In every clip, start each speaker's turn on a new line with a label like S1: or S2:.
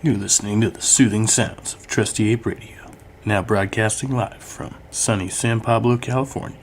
S1: You're listening to the soothing sounds of Trusty Ape Radio, now broadcasting live from sunny San Pablo, California.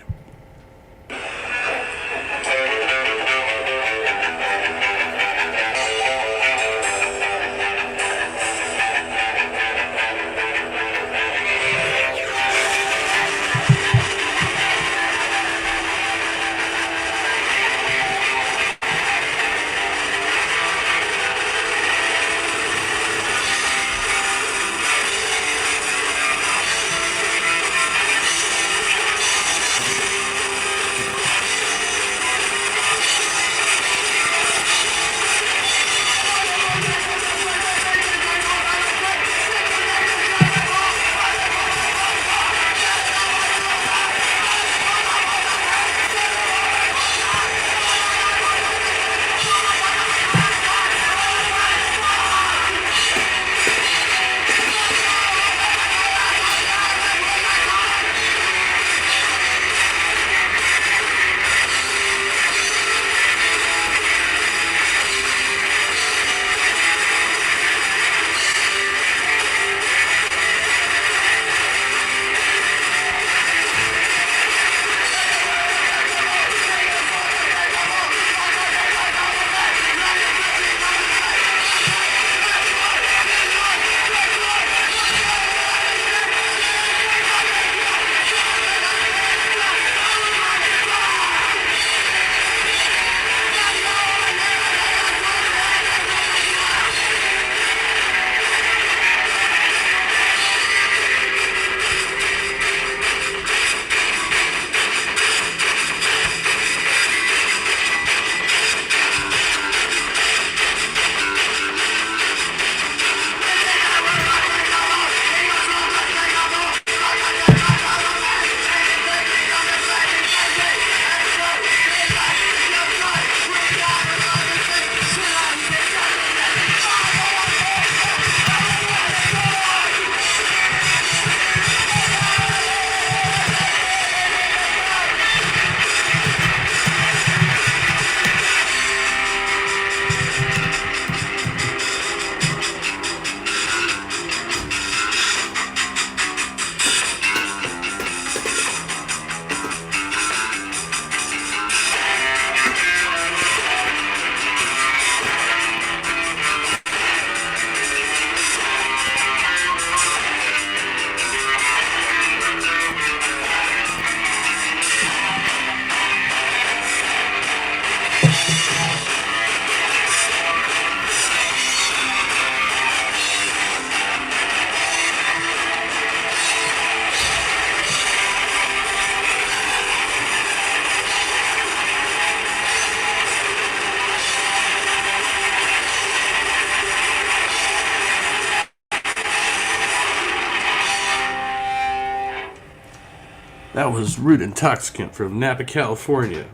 S1: That was Root Intoxicant from Napa, California.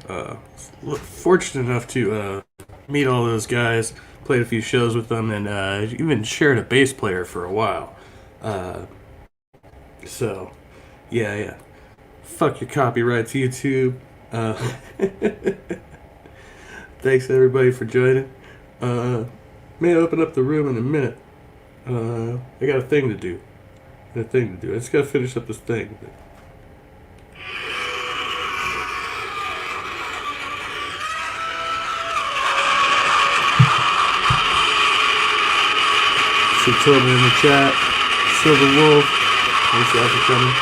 S1: Fortunate enough to meet all those guys, played a few shows with them, and even shared a bass player for a while. So, yeah. Fuck your copyrights, YouTube. Thanks everybody for joining. May open up the room in a minute. I got a thing to do. I just gotta finish up this thing. She told me in the chat, Silver Wolf, thanks y'all for coming.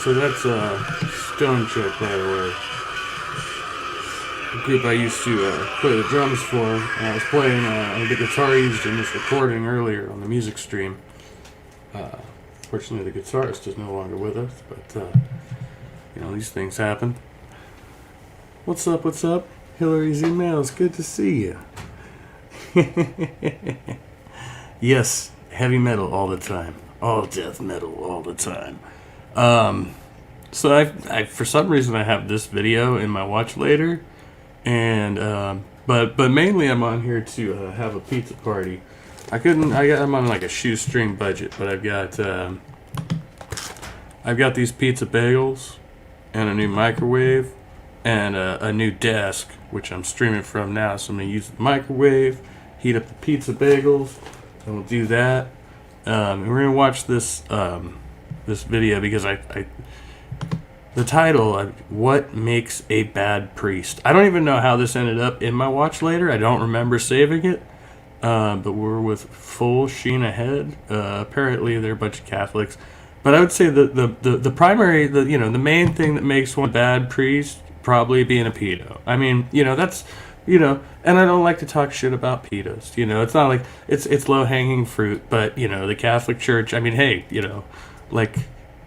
S1: So that's Stone Choke, by the way. The group I used to play the drums for. And I was playing the guitar used in this recording earlier on the music stream. Fortunately, the guitarist is no longer with us, but these things happen. What's up? What's up? Hillary's emails. Good to see you. Yes, heavy metal all the time. All death metal all the time. So I for some reason I have this video in my watch later, and but mainly I'm on here to have a pizza party. I'm on like a shoestring budget, but I've got these pizza bagels and a new microwave and a new desk, which I'm streaming from now. So I'm gonna use the microwave, heat up the pizza bagels, and we'll do that. And we're gonna watch this this video because the title, What Makes a Bad Priest? I don't even know how this ended up in my watch later. I don't remember saving it. But we're with full sheen ahead. Apparently they're a bunch of Catholics. But I would say the primary, the main thing that makes one a bad priest, probably being a pedo. I mean, that's, and I don't like to talk shit about pedos. It's not like it's low-hanging fruit, but, the Catholic Church, I mean, hey, like,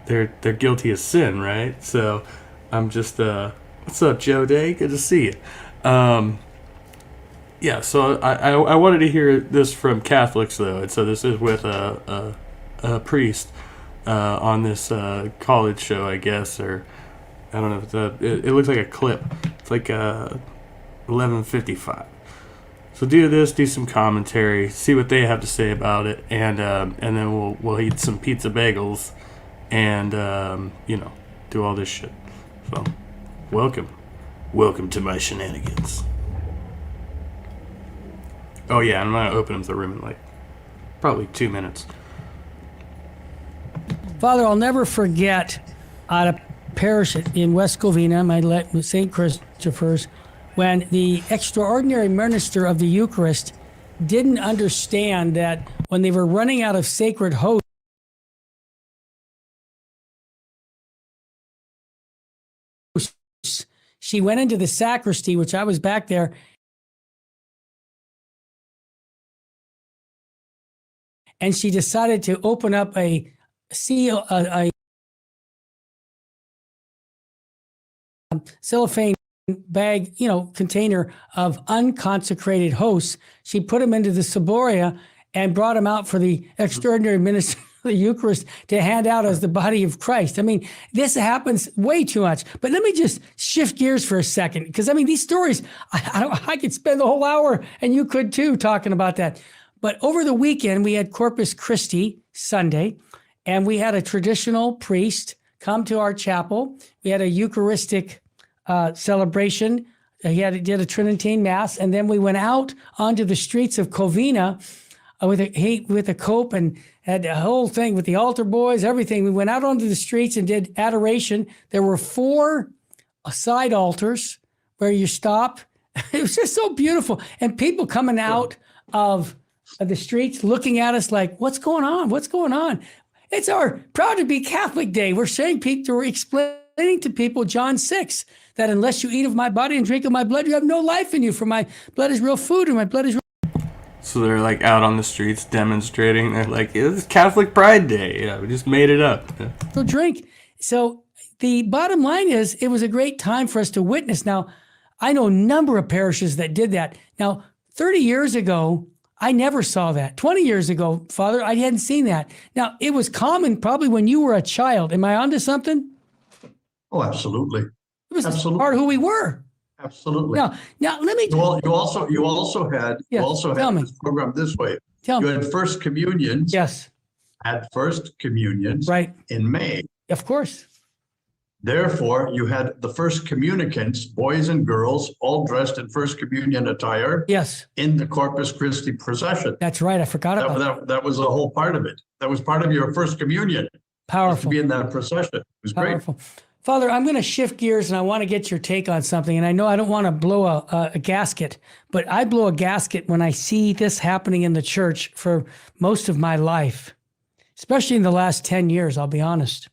S1: they're guilty of sin, right? So I'm just, what's up, Joe Day? Good to see you. Yeah, so I wanted to hear this from Catholics, though. And so this is with a priest on this college show, I guess, or I don't know if it looks like a clip. It's like 11:55. So do some commentary, see what they have to say about it, and then we'll eat some pizza bagels, and do all this shit. So welcome to my shenanigans. Oh yeah, I'm gonna open up the room in like probably 2 minutes.
S2: Father, I'll never forget at a parish in West Covina, my St. Christopher's, when the extraordinary minister of the Eucharist didn't understand that when they were running out of sacred hosts, she went into the sacristy, which I was back there, and she decided to open up a cellophane bag, container of unconsecrated hosts. She put them into the ciboria and brought them out for the extraordinary minister of the Eucharist to hand out as the body of Christ. I mean, this happens way too much. But let me just shift gears for a second, because these stories, I could spend the whole hour, and you could too, talking about that. But over the weekend, we had Corpus Christi Sunday, and we had a traditional priest come to our chapel. We had a Eucharistic celebration. He did a Tridentine Mass, and then we went out onto the streets of Covina with a cope and had a whole thing with the altar boys, everything. We went out onto the streets and did adoration. There were 4 side altars where you stop. It was just so beautiful, and people coming out of the streets looking at us like, what's going on? What's going on? It's our Proud to Be Catholic Day. We're explaining to people John 6, that unless you eat of my body and drink of my blood, you have no life in you, for my blood is real food and my blood is real.
S1: So they're like out on the streets demonstrating. They're like, it's Catholic Pride Day. Yeah, we just made it up. Yeah.
S2: So drink. So the bottom line is, it was a great time for us to witness. Now, I know a number of parishes that did that. Now, 30 years ago, I never saw that. 20 years ago, Father, I hadn't seen that. Now, it was common probably when you were a child. Am I onto something?
S3: Oh, absolutely.
S2: It was part of who we were.
S3: Absolutely.
S2: Now let me.
S3: You also had this program this way.
S2: Tell me.
S3: You had first communions.
S2: Yes.
S3: Had first communions.
S2: Right.
S3: In May.
S2: Of course.
S3: Therefore, you had the first communicants, boys and girls, all dressed in first communion attire.
S2: Yes.
S3: In the Corpus Christi procession.
S2: That's right. I forgot about that.
S3: That was a whole part of it. That was part of your first communion.
S2: Powerful.
S3: To be in that procession. It was
S2: powerful.
S3: Great.
S2: Father, I'm going to shift gears, and I want to get your take on something. And I know I don't want to blow a gasket, but I blow a gasket when I see this happening in the church for most of my life, especially in the last 10 years, I'll be honest.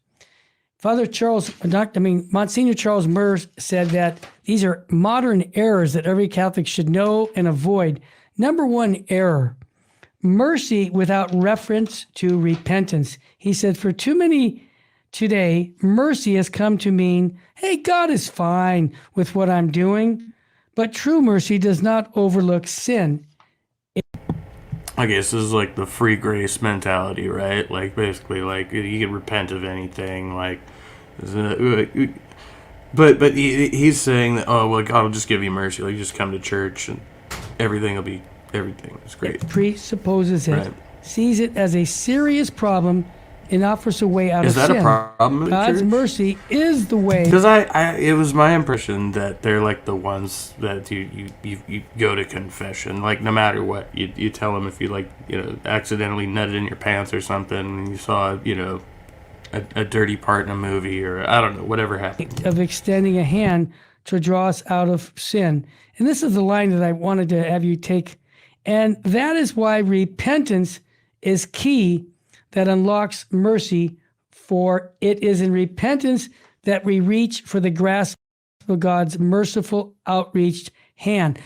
S2: Monsignor Charles Murr said that these are modern errors that every Catholic should know and avoid. Number one error, mercy without reference to repentance. He said, for too many today, mercy has come to mean, hey, God is fine with what I'm doing. But true mercy does not overlook sin.
S1: I guess this is like the free grace mentality, right? Like, basically, like, you can repent of anything, like, but he's saying that, oh, well, God will just give you mercy, like, you just come to church and everything is great.
S2: It presupposes it,
S1: Right.
S2: sees it as a serious problem, and offers a way out
S1: Is
S2: of sin.
S1: that a problem in
S2: God's
S1: church?
S2: mercy is the way.
S1: Because it was my impression that they're like the ones that you go to confession, like no matter what, you tell them if you like, accidentally nutted in your pants or something, and you saw, a dirty part in a movie, or I don't know, whatever happened.
S2: Of extending a hand to draw us out of sin. And this is the line that I wanted to have you take. And that is why repentance is key that unlocks mercy, for it is in repentance that we reach for the grasp of God's merciful outreached hand.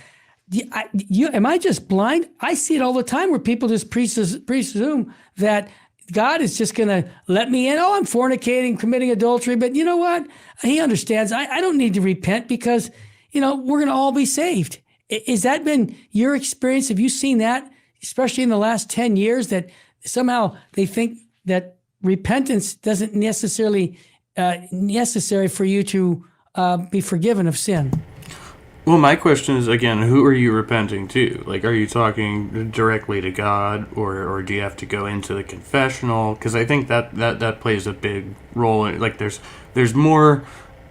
S2: Am I just blind? I see it all the time where people just presume that God is just going to let me in. Oh, I'm fornicating, committing adultery. But you know what? He understands. I don't need to repent because, we're going to all be saved. Has that been your experience? Have you seen that, especially in the last 10 years, that somehow they think that repentance doesn't necessarily necessary for you to be forgiven of sin?
S1: Well, my question is, again, who are you repenting to? Like, are you talking directly to God, or do you have to go into the confessional? Because I think that plays a big role in it. Like, there's more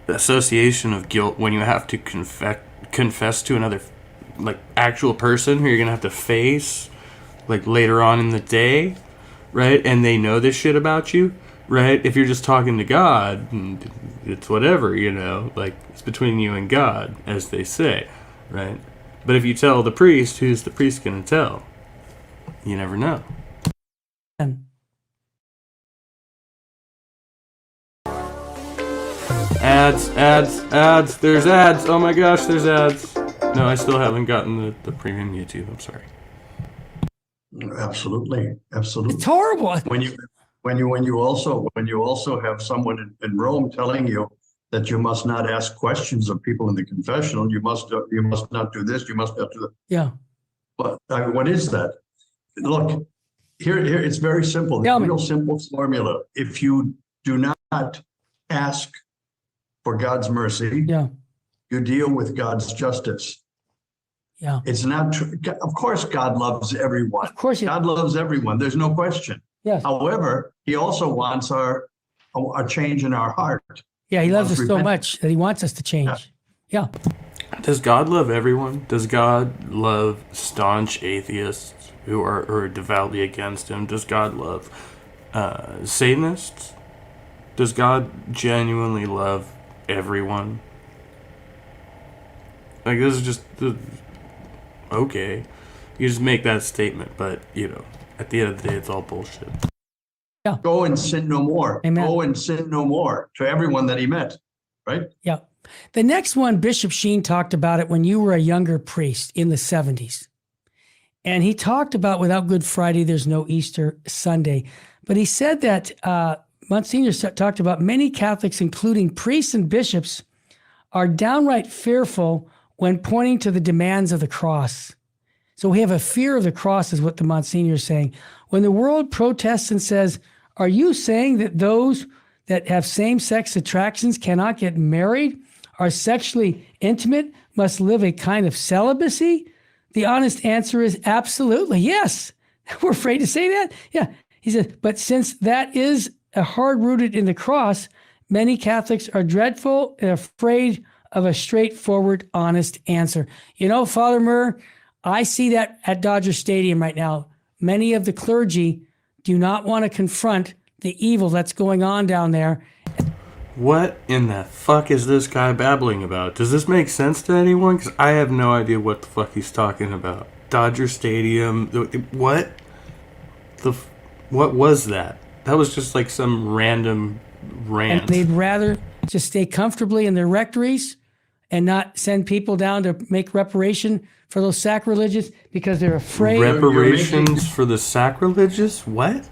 S1: association of guilt when you have to confess to another, like, actual person who you're going to have to face, like, later on in the day, right? And they know this shit about you, right? If you're just talking to God, it's whatever, like, it's between you and God, as they say, right? But if you tell the priest, who's the priest going to tell? You never know. Ads. There's ads. Oh my gosh, there's ads. No, I still haven't gotten the premium YouTube. I'm sorry.
S3: Absolutely.
S2: It's horrible.
S3: When you also have someone in Rome telling you that you must not ask questions of people in the confessional, you must not do this, you must not do that.
S2: Yeah.
S3: But what is that? Look, here it's very simple.
S2: Tell me.
S3: Real simple formula. If you do not ask for God's mercy,
S2: Yeah.
S3: you deal with God's justice.
S2: Yeah.
S3: It's not true. Of course, God loves everyone.
S2: Of course,
S3: God loves everyone. There's no question.
S2: Yes.
S3: However, he also wants a change in our heart.
S2: Yeah, he loves us
S3: wants
S2: so
S3: repentance.
S2: much that he wants us to change. Yeah.
S1: Does God love everyone? Does God love staunch atheists who are devoutly against him? Does God love Satanists? Does God genuinely love everyone? Like, this is just okay. You just make that statement, but at the end of the day, it's all bullshit.
S2: Yeah.
S3: Go and sin no more.
S2: Amen.
S3: Go and sin no more to everyone that he met, right?
S2: Yeah. The next one, Bishop Sheen talked about it when you were a younger priest in the 70s. And he talked about without Good Friday, there's no Easter Sunday. But he said that Monsignor talked about many Catholics, including priests and bishops, are downright fearful when pointing to the demands of the cross. So we have a fear of the cross, is what the Monsignor is saying. When the world protests and says, are you saying that those that have same-sex attractions cannot get married, are sexually intimate, must live a kind of celibacy? The honest answer is absolutely yes. We're afraid to say that? Yeah. He says, but since that is hard-rooted in the cross, many Catholics are dreadful and afraid of a straightforward, honest answer. Father Murr, I see that at Dodger Stadium right now. Many of the clergy do not want to confront the evil that's going on down there.
S1: What in the fuck is this guy babbling about? Does this make sense to anyone? Because I have no idea what the fuck he's talking about. Dodger Stadium. What? What was that? That was just like some random rant.
S2: And they'd rather just stay comfortably in their rectories and not send people down to make reparation for those sacrileges because they're afraid.
S1: Reparations for the sacrilegious? What?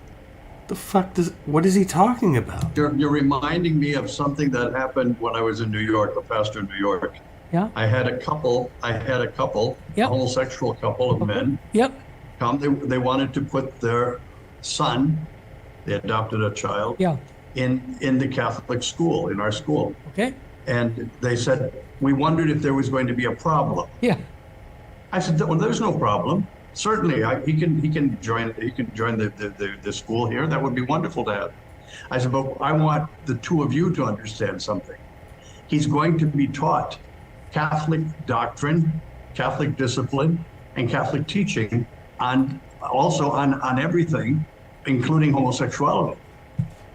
S1: What is he talking about?
S3: You're reminding me of something that happened when I was in New York, a pastor in New York.
S2: Yeah.
S3: I had a couple,
S2: Yep.
S3: a homosexual couple of men
S2: Yep.
S3: come. They wanted to put their son, they adopted a child,
S2: Yeah.
S3: in the Catholic school, in our school.
S2: Okay.
S3: And they said, we wondered if there was going to be a problem.
S2: Yeah.
S3: I said, well, there's no problem. Certainly, he can join the school here. That would be wonderful to have. I said, but I want the two of you to understand something. He's going to be taught Catholic doctrine, Catholic discipline, and Catholic teaching on everything, including homosexuality.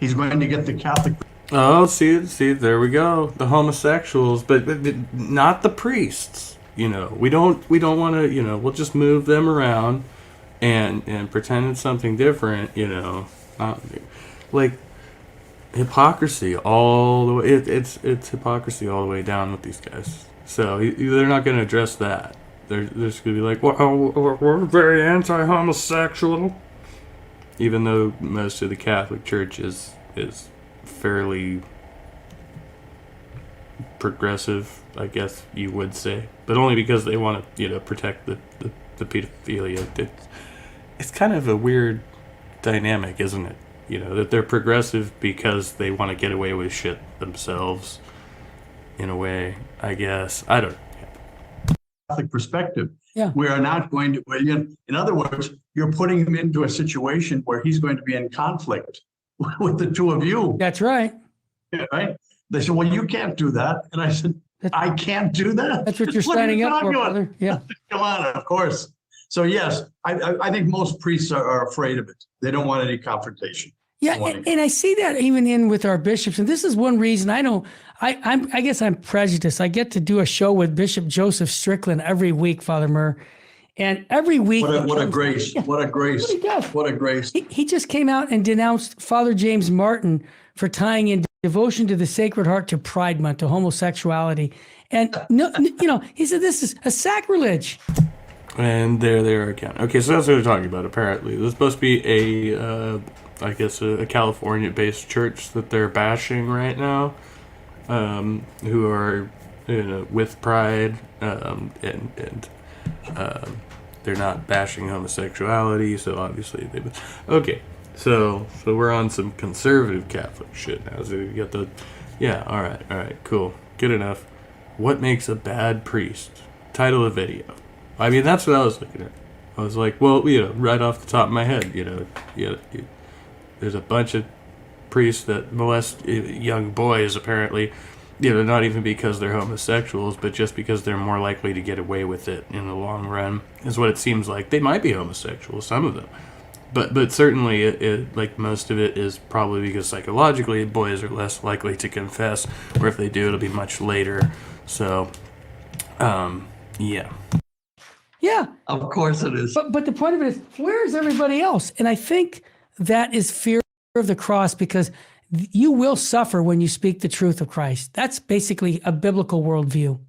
S3: He's going to get the Catholic.
S1: Oh, see, there we go. The homosexuals, but not the priests. You know, we don't want to. You know, we'll just move them around and pretend it's something different. You know, like hypocrisy all the way. It's hypocrisy all the way down with these guys. So they're not going to address that. They're just going to be like, well, we're very anti-homosexual, even though most of the Catholic Church is fairly progressive, I guess you would say, but only because they want to, protect the pedophilia. It's kind of a weird dynamic, isn't it? That they're progressive because they want to get away with shit themselves, in a way, I guess. I don't know.
S3: Catholic perspective.
S2: Yeah.
S3: We are not going to, in other words, you're putting him into a situation where he's going to be in conflict with the two of you.
S2: That's right.
S3: Right? They said, well, you can't do that. And I said, I can't do that.
S2: That's what you're signing up for, brother. Yeah.
S3: Come on, of course. So yes, I think most priests are afraid of it. They don't want any confrontation.
S2: Yeah, and I see that even with our bishops, and this is one reason I guess I'm prejudiced. I get to do a show with Bishop Joseph Strickland every week, Father Murr, and every week.
S3: What a grace!
S2: Yeah,
S3: what a grace! What a grace!
S2: He just came out and denounced Father James Martin for tying in devotion to the Sacred Heart to Pride Month, to homosexuality, and he said this is a sacrilege.
S1: And there they are again. Okay, so that's what they're talking about. Apparently, there's supposed to be a California-based church that they're bashing right now, who are with pride, and they're not bashing homosexuality. So obviously So we're on some conservative Catholic shit now. So you got all right, cool, good enough. What makes a bad priest? Title of video. I mean, that's what I was looking at. I was like, well, right off the top of my head, there's a bunch of priests that molest young boys, apparently, not even because they're homosexuals, but just because they're more likely to get away with it in the long run, is what it seems like. They might be homosexual, some of them. But certainly, it like most of it is probably because psychologically, boys are less likely to confess, or if they do, it'll be much later. So, yeah.
S2: Yeah.
S3: Of course it is.
S2: But the point of it is, where is everybody else? And I think that is fear of the cross, because you will suffer when you speak the truth of Christ. That's basically a biblical worldview.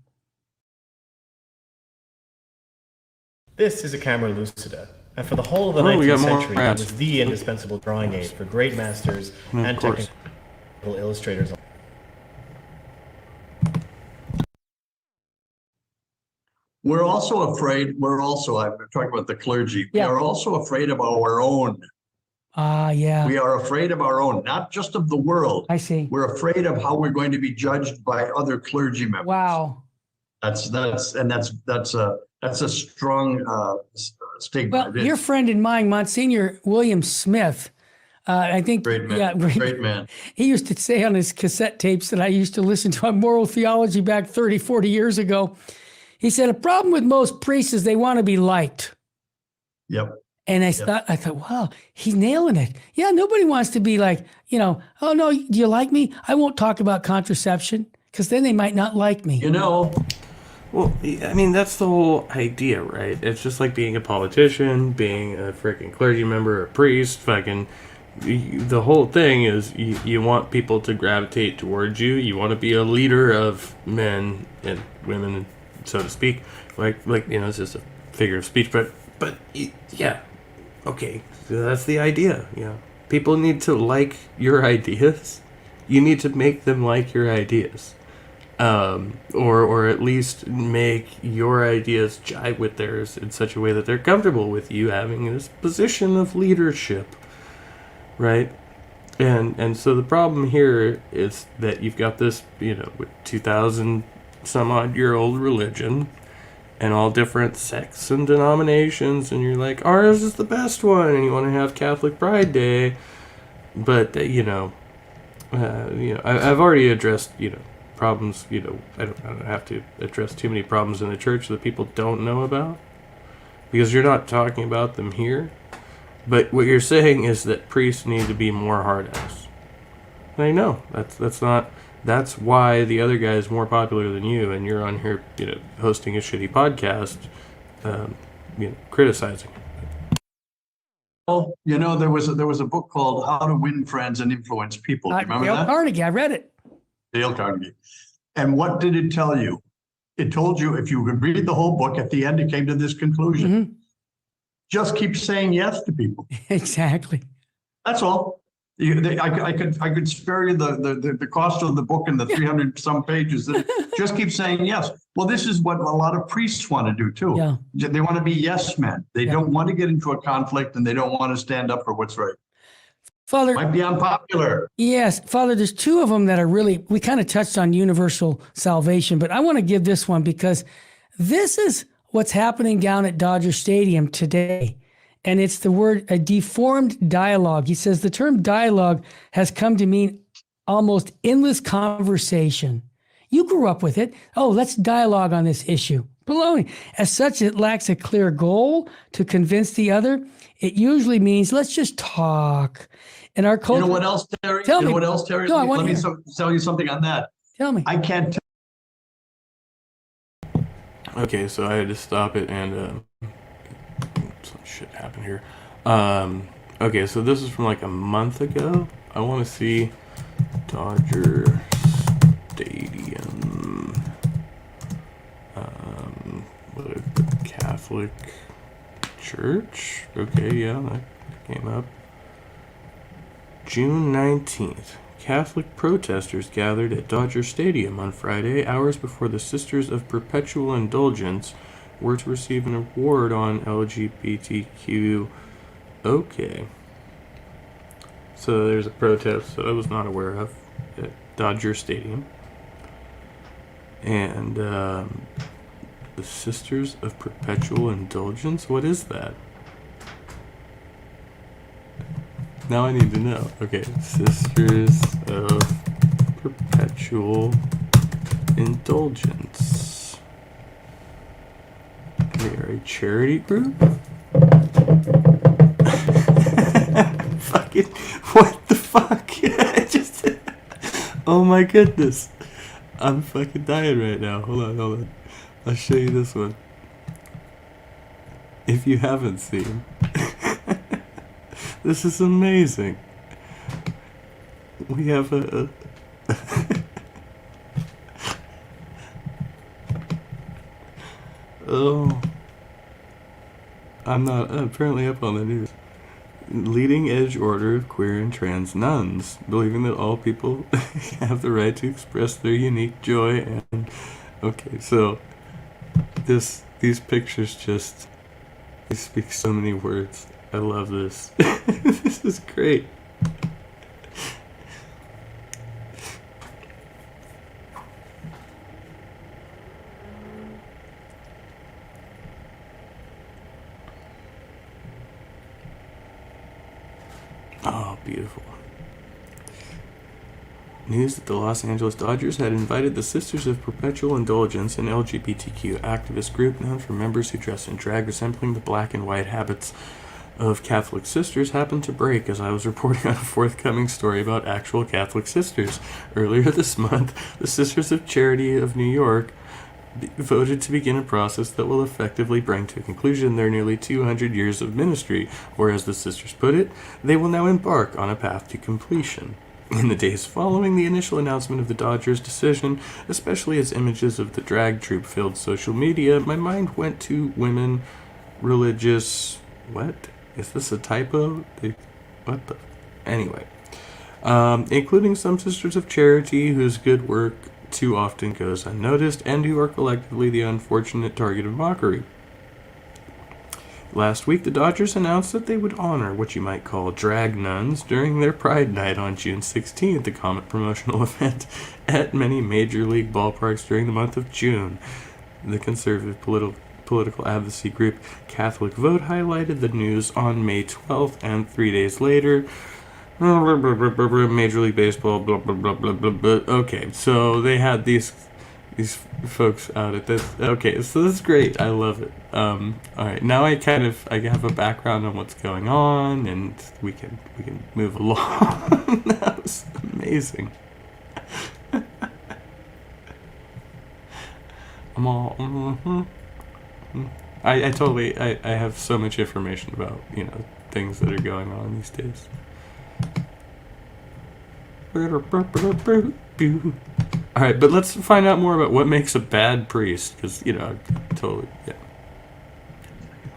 S4: This is a camera lucida, and for the whole of the 19th century, it was the indispensable drawing aid for great masters and technical illustrators.
S3: I'm talking about the clergy.
S2: Yeah.
S3: We are also afraid of our own.
S2: Yeah.
S3: We are afraid of our own, not just of the world.
S2: I see.
S3: We're afraid of how we're going to be judged by other clergy members.
S2: Wow.
S3: That's a strong statement.
S2: Well, your friend and mine, Monsignor William Smith, I think.
S3: Great man.
S2: Yeah,
S3: great man.
S2: He used to say on his cassette tapes that I used to listen to on moral theology back 30, 40 years ago. He said, a problem with most priests is they want to be liked.
S3: Yep.
S2: And I thought, wow, he's nailing it. Yeah, nobody wants to be like, oh no, do you like me? I won't talk about contraception, because then they might not like me.
S1: Well, I mean, that's the whole idea, right? It's just like being a politician, being a freaking clergy member, a priest, fucking, the whole thing is you want people to gravitate towards you. You want to be a leader of men and women, so to speak. Like it's just a figure of speech, but yeah, okay, so that's the idea. Yeah, people need to like your ideas. You need to make them like your ideas, or at least make your ideas jive with theirs in such a way that they're comfortable with you having this position of leadership, right? And so the problem here is that you've got this 2,000 some odd year old religion and all different sects and denominations, and you're like, ours is the best one, and you want to have Catholic Pride Day, but I've already addressed problems. I don't have to address too many problems in the church that people don't know about, because you're not talking about them here. But what you're saying is that priests need to be more hard-ass. And I know that's why the other guy is more popular than you, and you're on here, hosting a shitty podcast, criticizing.
S3: Well, there was a book called How to Win Friends and Influence People. Do you remember
S2: Dale
S3: that?
S2: Carnegie, I read it.
S3: Dale Carnegie. And what did it tell you? It told you, if you could read the whole book, at the end it came to this conclusion.
S2: Mm-hmm.
S3: Just keep saying yes to people.
S2: Exactly.
S3: That's all. I could spare you the cost of the book and the 300 some pages. Just keep saying yes. Well, this is what a lot of priests want to do too.
S2: Yeah.
S3: They want to be yes men. They don't want to get into a conflict, and they don't want to stand up for what's right.
S2: Father,
S3: Might be unpopular.
S2: yes, Father, there's two of them that are we kind of touched on universal salvation, but I want to give this one because this is what's happening down at Dodger Stadium today. And it's the word a deformed dialogue. He says the term dialogue has come to mean almost endless conversation. You grew up with it. Oh, let's dialogue on this issue. Baloney. As such, it lacks a clear goal to convince the other. It usually means let's just talk. In our culture,
S3: You know what else, Terry?
S2: Tell me.
S3: You know what else, Terry?
S2: No, I
S3: Let
S2: want
S3: me
S2: to hear.
S3: tell you something on that.
S2: Tell me.
S3: I can't
S1: Okay, so I had to stop it, and some shit happened here. Okay, so this is from like a month ago. I want to see Dodger Stadium. What is the Catholic Church? Okay, yeah, that came up. June 19th. Catholic protesters gathered at Dodger Stadium on Friday, hours before the Sisters of Perpetual Indulgence were to receive an award on LGBTQ. Okay. So there's a protest that I was not aware of at Dodger Stadium. And the Sisters of Perpetual Indulgence? What is that? Now I need to know. Okay, Sisters of Perpetual Indulgence. They are a charity group? Fucking, what the fuck? I just, oh my goodness. I'm fucking dying right now. Hold on. I'll show you this one. If you haven't seen. This is amazing. We have a oh, I'm not apparently up on the news. Leading edge order of queer and trans nuns, believing that all people have the right to express their unique joy. And okay, so these pictures they speak so many words. I love this. This is great. Oh, beautiful. News that the Los Angeles Dodgers had invited the Sisters of Perpetual Indulgence, an LGBTQ activist group known for members who dress in drag resembling the black and white habits of Catholic sisters, happened to break as I was reporting on a forthcoming story about actual Catholic sisters. Earlier this month, the Sisters of Charity of New York voted to begin a process that will effectively bring to a conclusion their nearly 200 years of ministry, or as the sisters put it, they will now embark on a path to completion. In the days following the initial announcement of the Dodgers' decision, especially as images of the drag troupe filled social media, my mind went to women, religious... What? Is this a typo? What the... Anyway. Including some sisters of charity whose good work too often goes unnoticed and who are collectively the unfortunate target of mockery. Last week, the Dodgers announced that they would honor what you might call drag nuns during their Pride Night on June 16th, a common promotional event at many major league ballparks during the month of June. The conservative political advocacy group Catholic Vote highlighted the news on May 12th, and 3 days later, Major League Baseball, blah, blah, blah, blah, blah, blah. Okay, so they had these folks out at this. Okay, so this is great. I love it. All right, now I have a background on what's going on, and we can move along. That was amazing. I'm all. I totally. I have so much information about things that are going on these days. All right, but let's find out more about what makes a bad priest, because totally, yeah.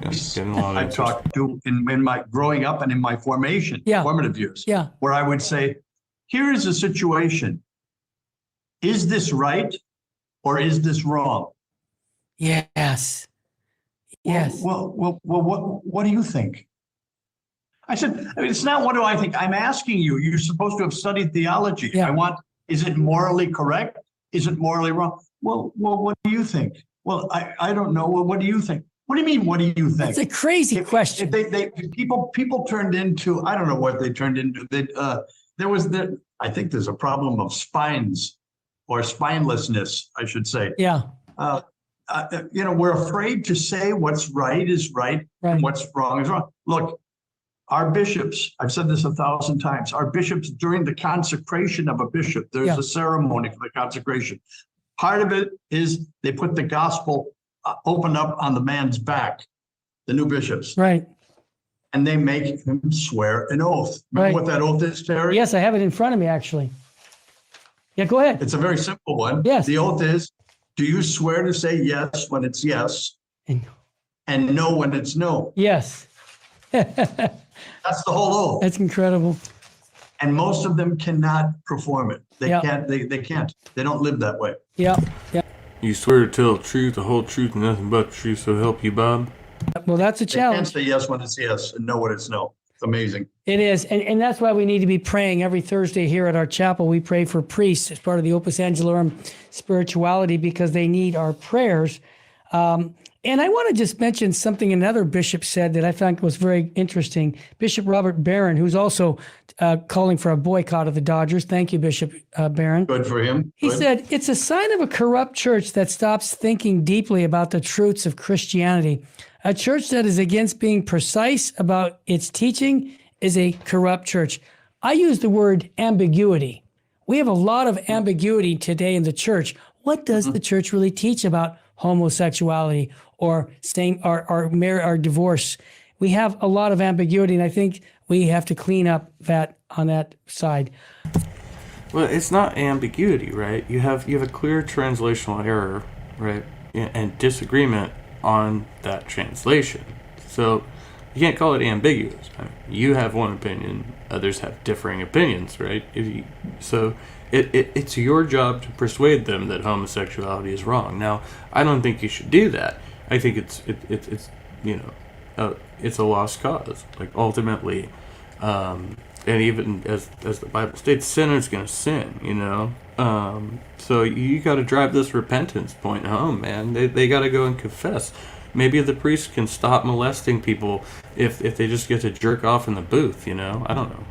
S1: Getting a lot of
S3: I talked to in my growing up and in my formative years, where I would say, here is a situation. Is this right or is this wrong?
S2: Yes. Yes.
S3: Well, what do you think? I said, it's not what do I think. I'm asking you. You're supposed to have studied theology.
S2: Yeah.
S3: Is it morally correct? Is it morally wrong? Well, what do you think? Well, I don't know. Well, what do you think? What do you mean? What do you think?
S2: It's a crazy question.
S3: People turned into, I don't know what they turned into. I think there's a problem of spines or spinelessness, I should say.
S2: Yeah.
S3: We're afraid to say what's right is right and what's wrong is wrong. Look, our bishops, I've said this 1,000 times, our bishops during the consecration of a bishop, there's a ceremony for the consecration. Part of it is they put the gospel open up on the man's back, the new bishops.
S2: Right.
S3: And they make him swear an oath. Remember what that oath is, Terry?
S2: Yes, I have it in front of me, actually. Yeah, go ahead.
S3: It's a very simple one.
S2: Yes.
S3: The oath is, do you swear to say yes when it's yes and no when it's no?
S2: Yes.
S3: That's the whole oath.
S2: That's incredible.
S3: And most of them cannot perform it. They can't. They can't. They don't live that way.
S2: Yeah. Yeah.
S1: You swear to tell the truth, the whole truth, and nothing but the truth, so help you, Bob?
S2: Well, that's a
S3: They
S2: challenge.
S3: can't say yes when it's yes and no when it's no. It's amazing.
S2: It is. And that's why we need to be praying every Thursday here at our chapel. We pray for priests as part of the Opus Angelorum spirituality because they need our prayers. And I want to just mention something another bishop said that I found was very interesting. Bishop Robert Barron, who's also calling for a boycott of the Dodgers. Thank you, Bishop Barron.
S3: Good for him.
S2: He said, it's a sign of a corrupt church that stops thinking deeply about the truths of Christianity. A church that is against being precise about its teaching is a corrupt church. I use the word ambiguity. We have a lot of ambiguity today in the church. What does the church really teach about homosexuality or or divorce? We have a lot of ambiguity, and I think we have to clean up that on that side.
S1: Well, it's not ambiguity, right? You have a clear translational error, right, and disagreement on that translation. So you can't call it ambiguous. I mean, you have one opinion, others have differing opinions, right? It's your job to persuade them that homosexuality is wrong. Now, I don't think you should do that. I think it's a lost cause. Like ultimately, and even as the Bible states, sinner's gonna sin. So you got to drive this repentance point home, man. They got to go and confess. Maybe the priest can stop molesting people if they just get to jerk off in the booth. I don't know.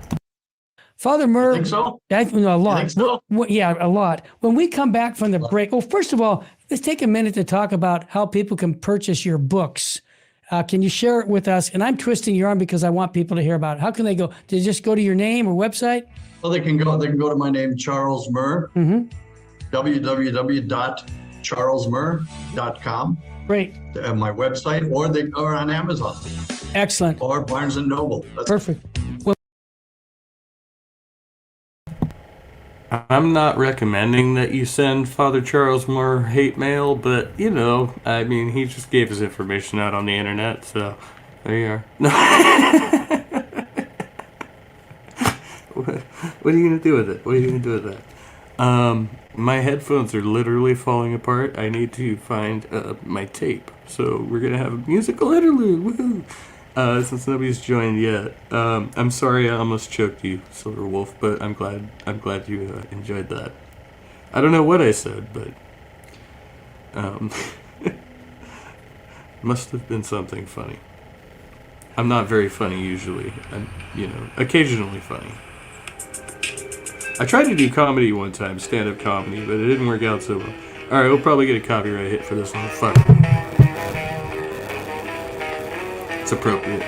S2: Father Murr,
S3: I think so.
S2: I think a lot.
S3: You think so?
S2: Yeah, a lot. When we come back from the break, well, first of all, let's take a minute to talk about how people can purchase your books. Can you share it with us? And I'm twisting your arm because I want people to hear about it. How can they go? Do they just go to your name or website?
S3: Well, they can go to my name, Charles Murr, www.murr, charlesmurr.com,
S2: Great.
S3: my website, or on Amazon
S2: Excellent.
S3: or Barnes and Noble.
S2: Perfect. Well,
S1: I'm not recommending that you send Father Charles more hate mail, but, you know, I mean, he just gave his information out on the internet, so there you are. No. What are you going to do with it? What are you going to do with that? My headphones are literally falling apart. I need to find my tape. So we're going to have a musical interlude. Woohoo! Since nobody's joined yet. I'm sorry I almost choked you, Silver Wolf, but I'm glad you enjoyed that. I don't know what I said, but must have been something funny. I'm not very funny usually. I'm, occasionally funny. I tried to do comedy one time, stand-up comedy, but it didn't work out so well. Alright, we'll probably get a copyright hit for this one. Fuck. It's appropriate.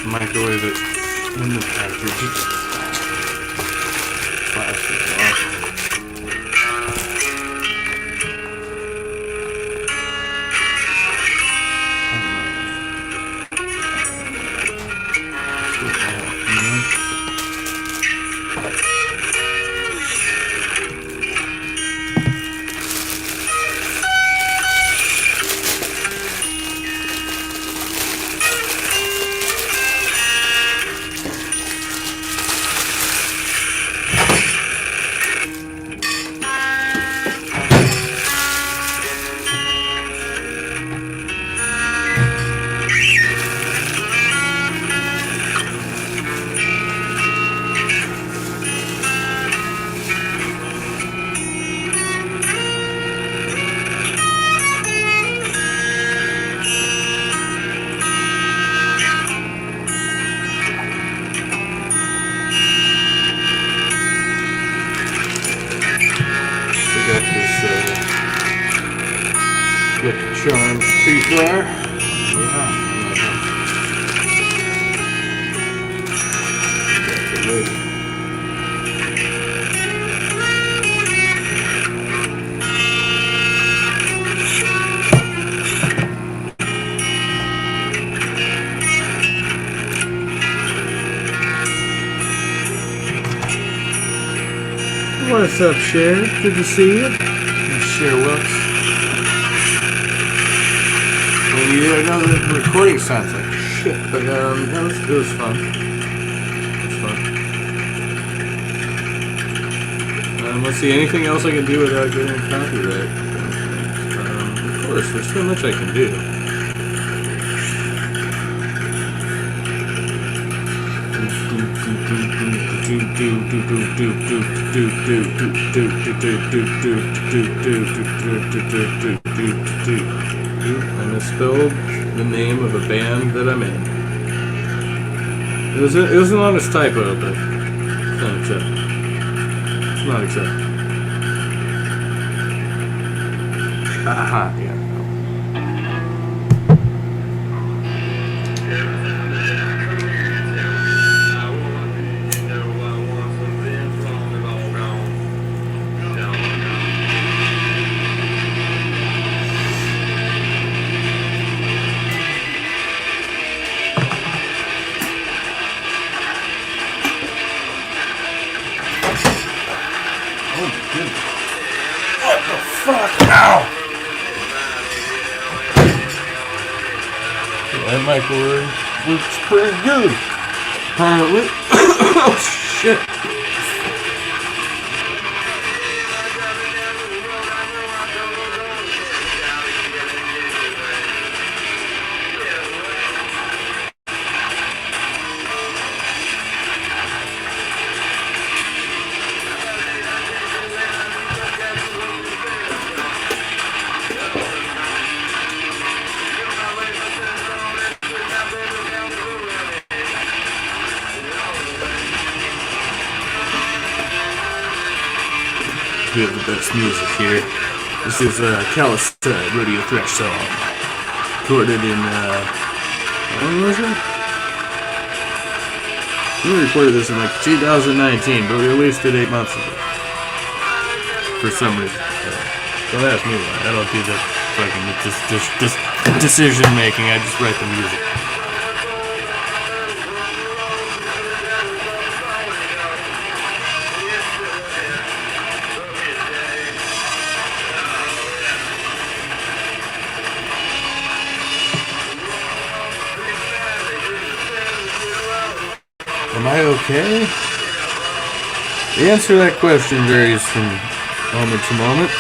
S1: Microwave it in the package. Plastic off. Charm tree flower. What's up, Cher? Good to see you. Cher Wilkes. Yeah, I know the recording sounds like shit, but it was fun. It was fun. let's see, anything else I can do without getting copyright? Of course, there's so much I can do. I misspelled the name of a band that I'm in. It was an honest typo, but it's not acceptable. It's not acceptable. Aha, yeah. That microwave looks pretty good. Apparently. Oh shit. We have the best music here. This is Callous Radio Thresh song. Recorded in, when was it? We recorded this in like 2019, but we released it 8 months ago. For some reason. Don't ask me why. I don't do the fucking decision making, I just write the music. Am I okay? The answer to that question varies from moment to moment.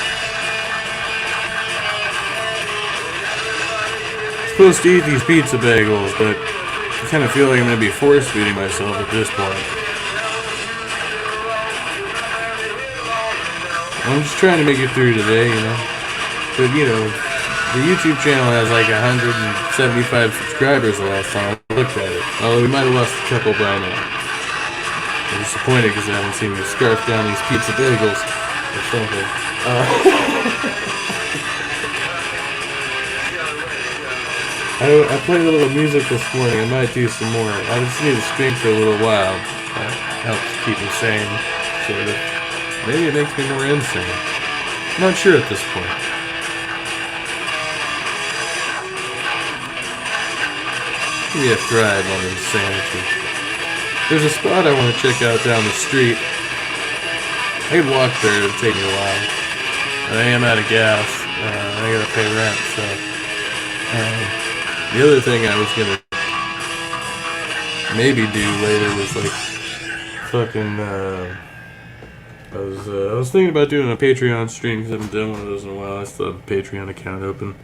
S1: I'm supposed to eat these pizza bagels, but I kind of feel like I'm going to be force feeding myself at this point. I'm just trying to make it through today, you know. But, you know, the YouTube channel has like 175 subscribers the last time I looked at it. Although we might have lost a couple by now. I'm disappointed because I haven't seen me scarf down these pizza bagels or something. I played a little music this morning. I might do some more. I just need to stream for a little while. That helps keep me sane, sort of. Maybe it makes me more insane. Not sure at this point. Maybe I thrive on insanity. There's a spot I want to check out down the street. I could walk there, it'll take me a while. But I am out of gas. I gotta pay rent, so. The other thing I was gonna maybe do later was like fucking. I was thinking about doing a Patreon stream because I haven't done one of those in a while. I still have a Patreon account open.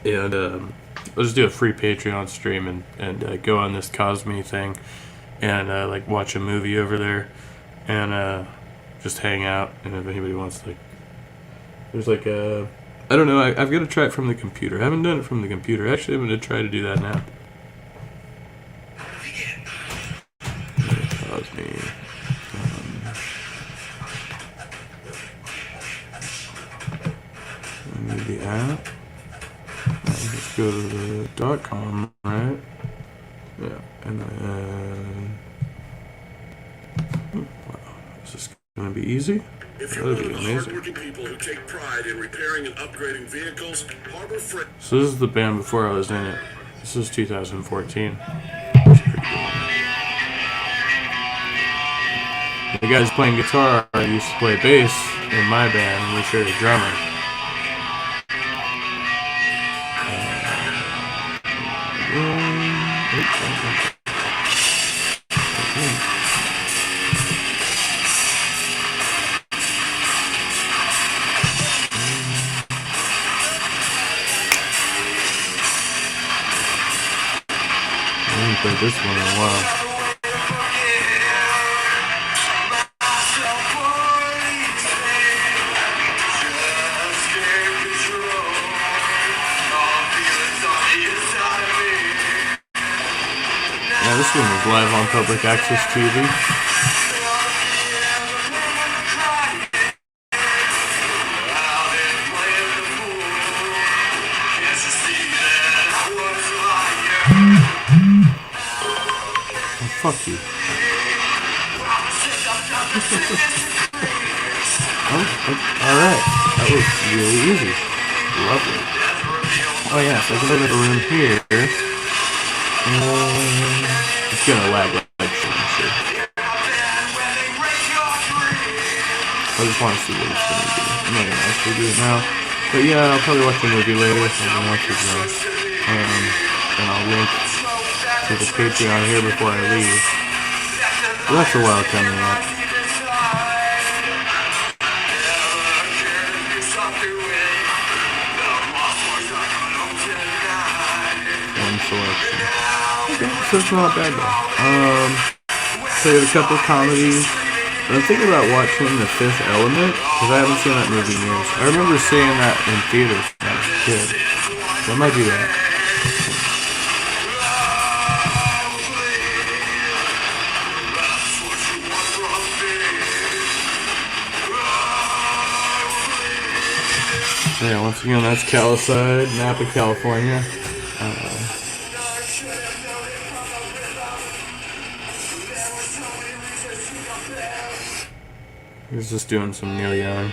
S1: And I'll just do a free Patreon stream and go on this Cosme thing and like watch a movie over there and just hang out. And if anybody wants to, like, there's like a, I don't know, I've got to try it from the computer. I haven't done it from the computer. Actually, I'm going to try to do that now. Cosme. The app. Let's go to the .com, right? Yeah, and then... wow, is this going to be easy?
S5: If you're one of the hardworking people who take pride in repairing and upgrading vehicles, Harbor Freight...
S1: So this is the band before I was in it. This is 2014. That's pretty good. The guy's playing guitar. I used to play bass in my band, and we shared a drummer. haven't played this one in a while. Yeah, this one was live on public access TV. Oh, fuck you. Alright. That was really easy. Lovely. Oh yeah, so I can go to the room here. It's gonna lag like shit, I'm sure. I just want to see what it's gonna do. I'm not gonna actually do it now. But yeah, I'll probably watch the movie later, so I'm gonna watch it now. And I'll link to the Patreon here before I leave. But that's a while coming up. One selection. Okay, so it's not bad though. Played a couple comedies. But I'm thinking about watching The Fifth Element, because I haven't seen that movie in years. I remember seeing that in theaters when I was a kid. So I might do that. Yeah, once again, that's Caliside, Napa, California. He's just doing some Neil Young.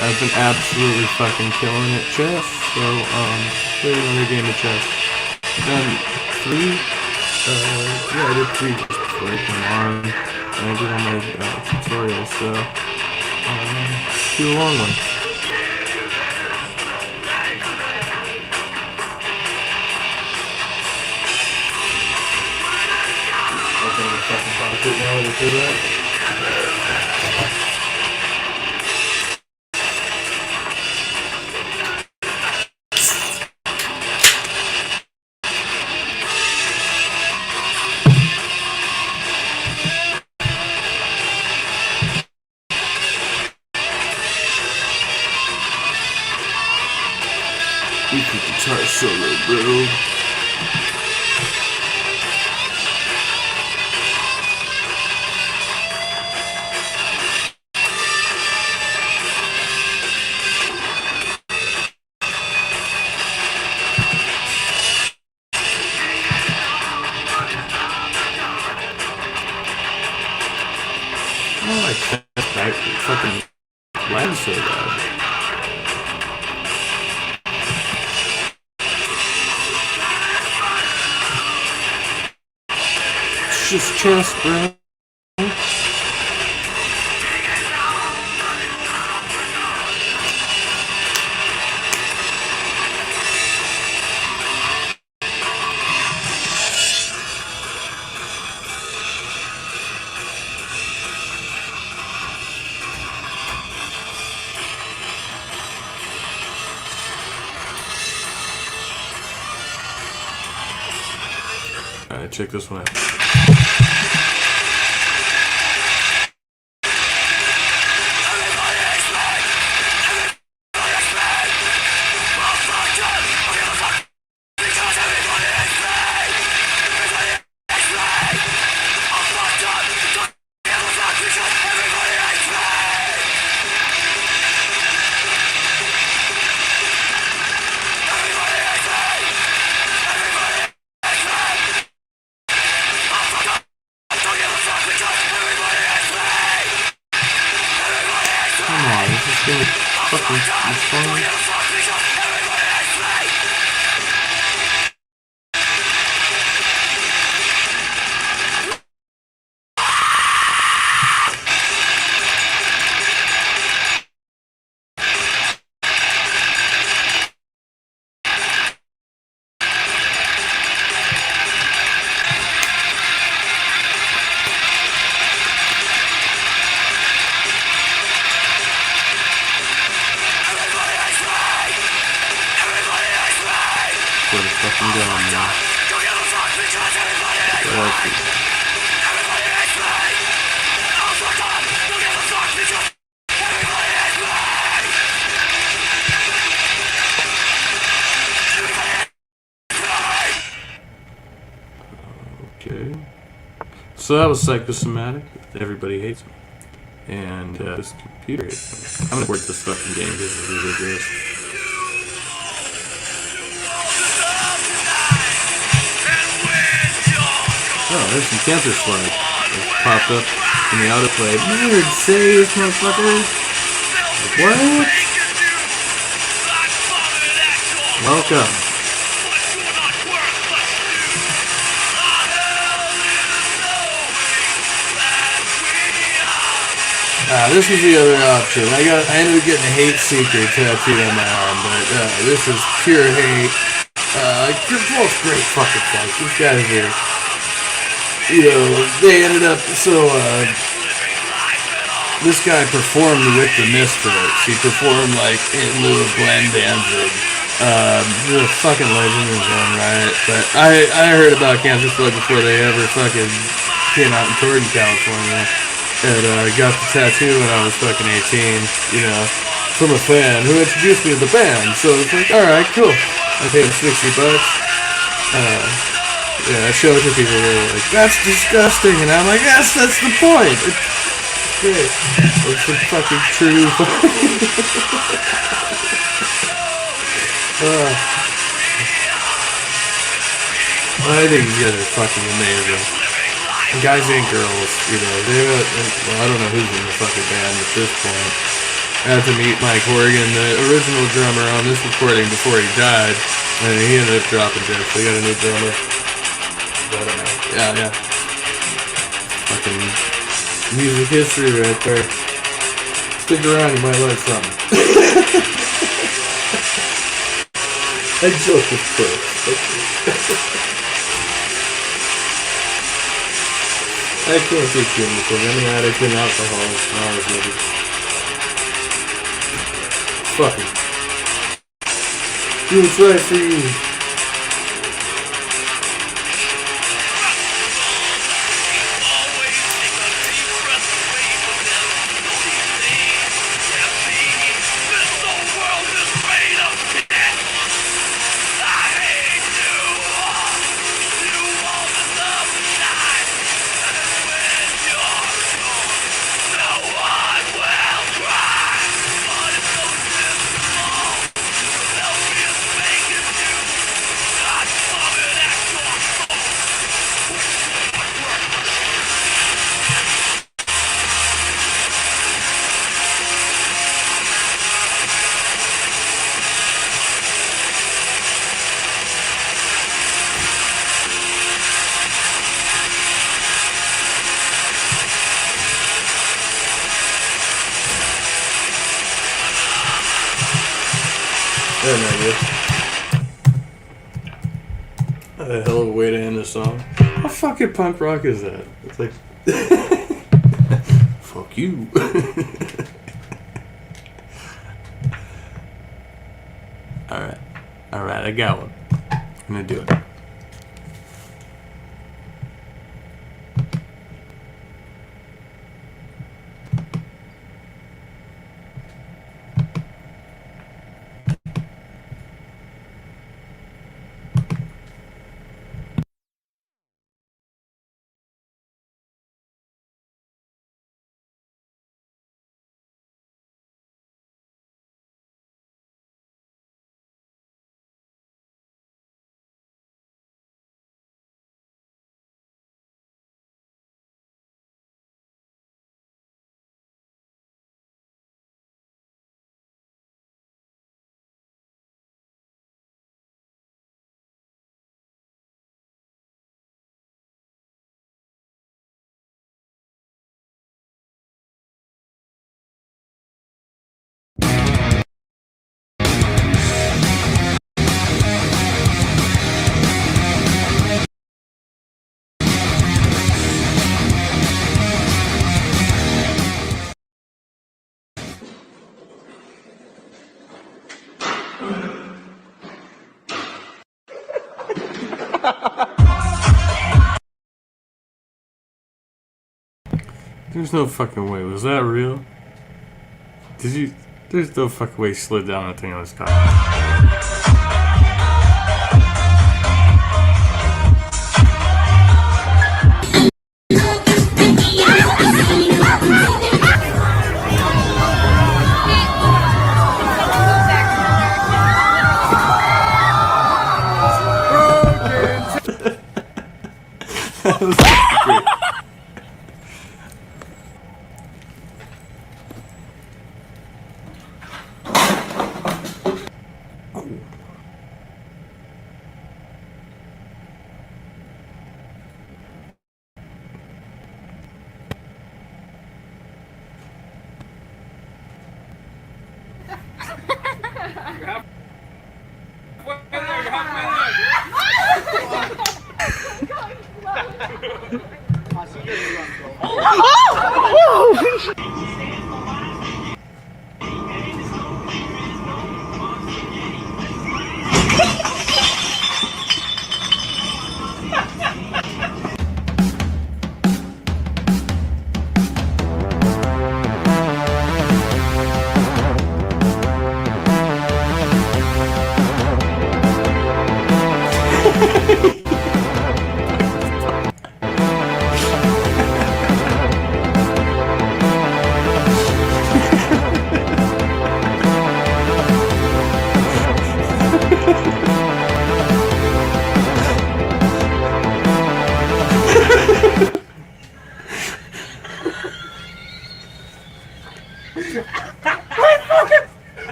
S1: I've been absolutely fucking killing at chess, so play another game of chess. Done 3, yeah, I did 3 just before I came on, and I did all my tutorials, so do a long one. Open the fucking pocket now to do that. You can guitar solo, bro. Oh, I can't fucking lag so bad. It's just chess, bro. Alright, check this one out. Where the fucking going, man? Okay. So that was Psychosomatic. Everybody hates me. And this computer hates me. I'm gonna report this fucking game because it's ridiculous. Oh, there's some cancer slug. It popped up in the autoplay. Nerd, say this motherfucker. Like, what? Welcome. This was the other option. I ended up getting a hate seeker tattooed on my arm, but this is pure hate. They're both great fucking fights. These guys are, they ended up this guy performed with the Misfits. He performed like in lieu of Glenn Danzig. He's a fucking legend in his own right. But I heard about Cancer Slug before they ever fucking came out and toured in California. And got the tattoo when I was fucking 18, from a fan who introduced me to the band. So it's like, alright, cool. I paid him $60. I showed it to people, they were like, that's disgusting. And I'm like, yes, that's the point. It's great. It's the fucking true I think these guys are fucking amazing. Guys and girls, I don't know who's in the fucking band at this point. I had to meet Mike Horgan, the original drummer on this recording before he died, and he ended up dropping dead, so we got a new drummer. Yeah. Fucking music history right there. Stick around, you might learn something. I joke with Chris. I can't take you because I'm an addict in alcohol and all this movie. Fuck it. Do what's right for you. A hell of a way to end the song. How fucking punk rock is that? It's like, fuck you. Alright, I got one. I'm gonna do it. There's no fucking way. Was that real? Did you? There's no fucking way he slid down that thing on his cock. That was great.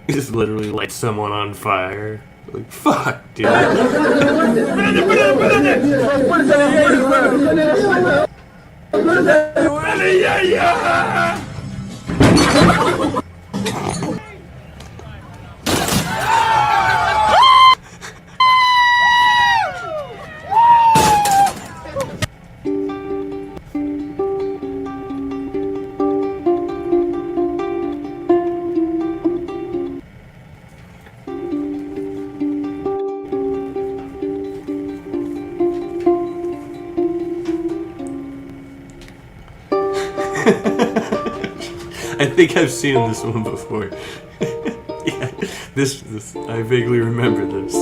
S1: He just literally lights someone on fire. Like, fuck, dude. I think I've seen this one before. Yeah, this I vaguely remember this.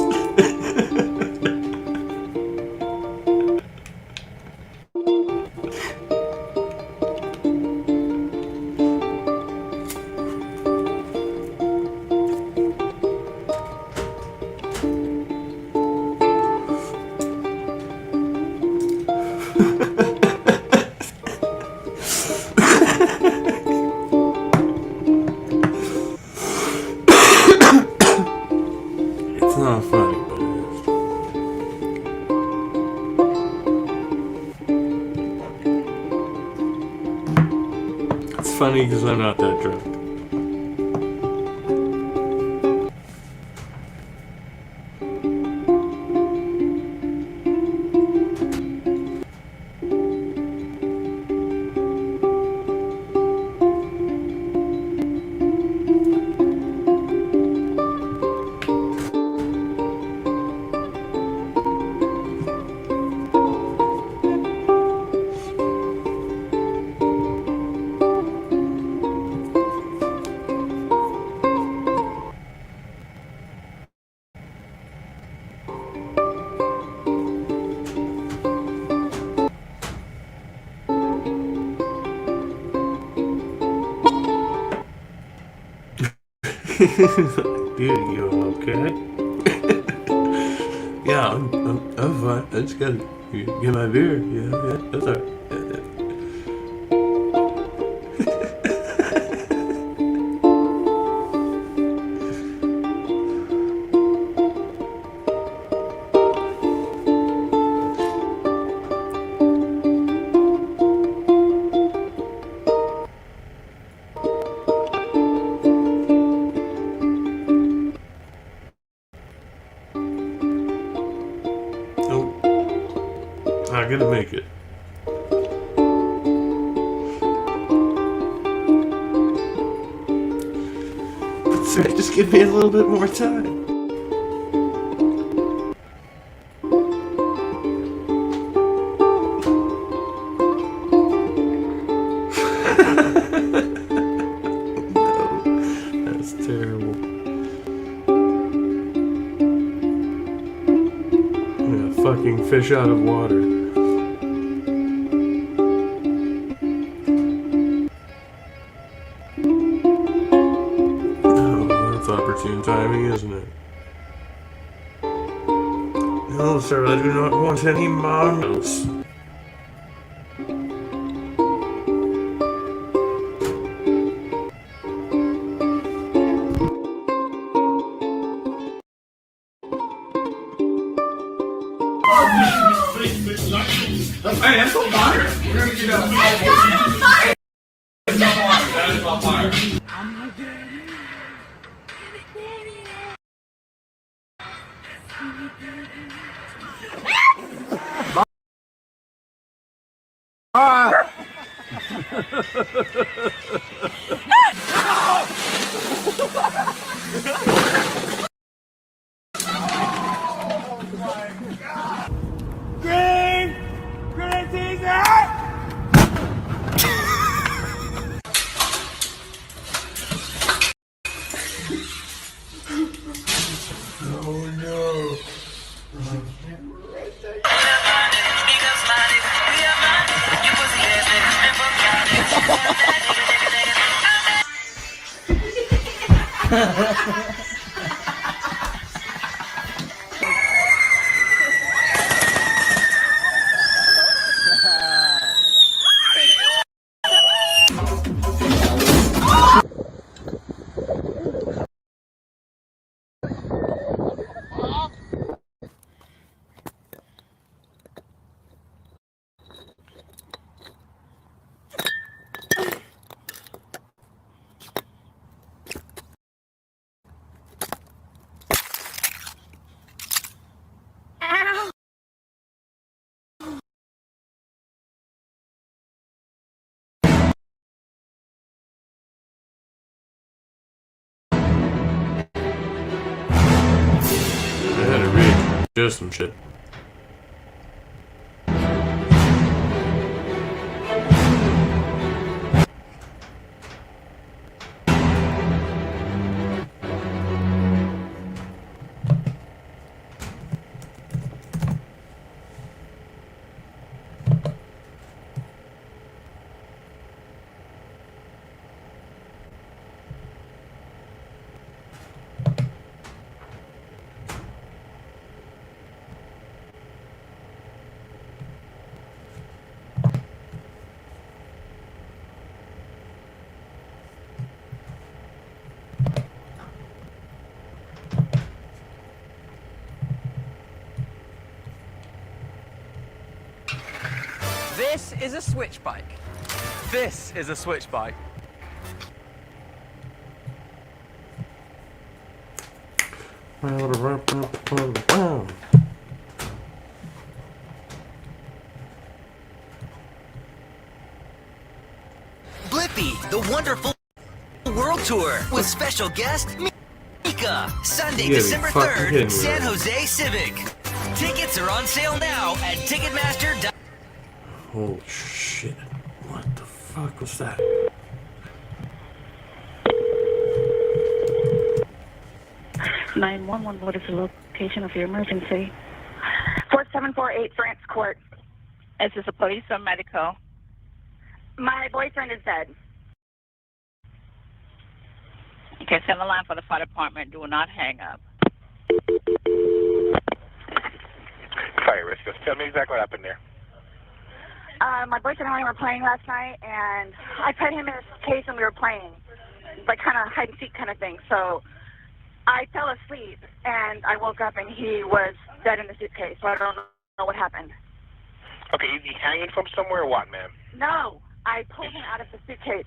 S1: It's not funny, but it is. It's funny because I'm not that drunk. Dude, you okay? Yeah, I'm fine. I just gotta get my beer. Yeah, that's alright. gonna make it. Sir, just give me a little bit more time. No, that's terrible. I'm a fucking fish out of water. Opportune timing, isn't it? No, sir, I do not want any marbles.
S6: Hey, that's on fire. We're gonna get out. That is on fire.
S1: I had to readjust some shit.
S7: This is a switch bike. This is a switch bike.
S8: Blippi, the wonderful world tour with special guest Mika. Sunday, December 3rd, San Jose Civic. Tickets are on sale now at Ticketmaster.
S1: Holy shit. What the fuck was that?
S9: What is the location of your emergency? 4748 France Court.
S10: Is this a police or medical?
S9: My boyfriend is dead.
S10: Okay, send the line for the fire department. Do not hang up.
S11: Fire risk. Just tell me exactly what happened there.
S9: My boyfriend and I were playing last night, and I put him in his case and we were playing, like kind of hide and seek kind of thing. So I fell asleep, and I woke up, and he was dead in the suitcase. So I don't know what happened.
S11: Okay, is he hanging from somewhere or what, ma'am?
S9: No, I pulled him out of the suitcase.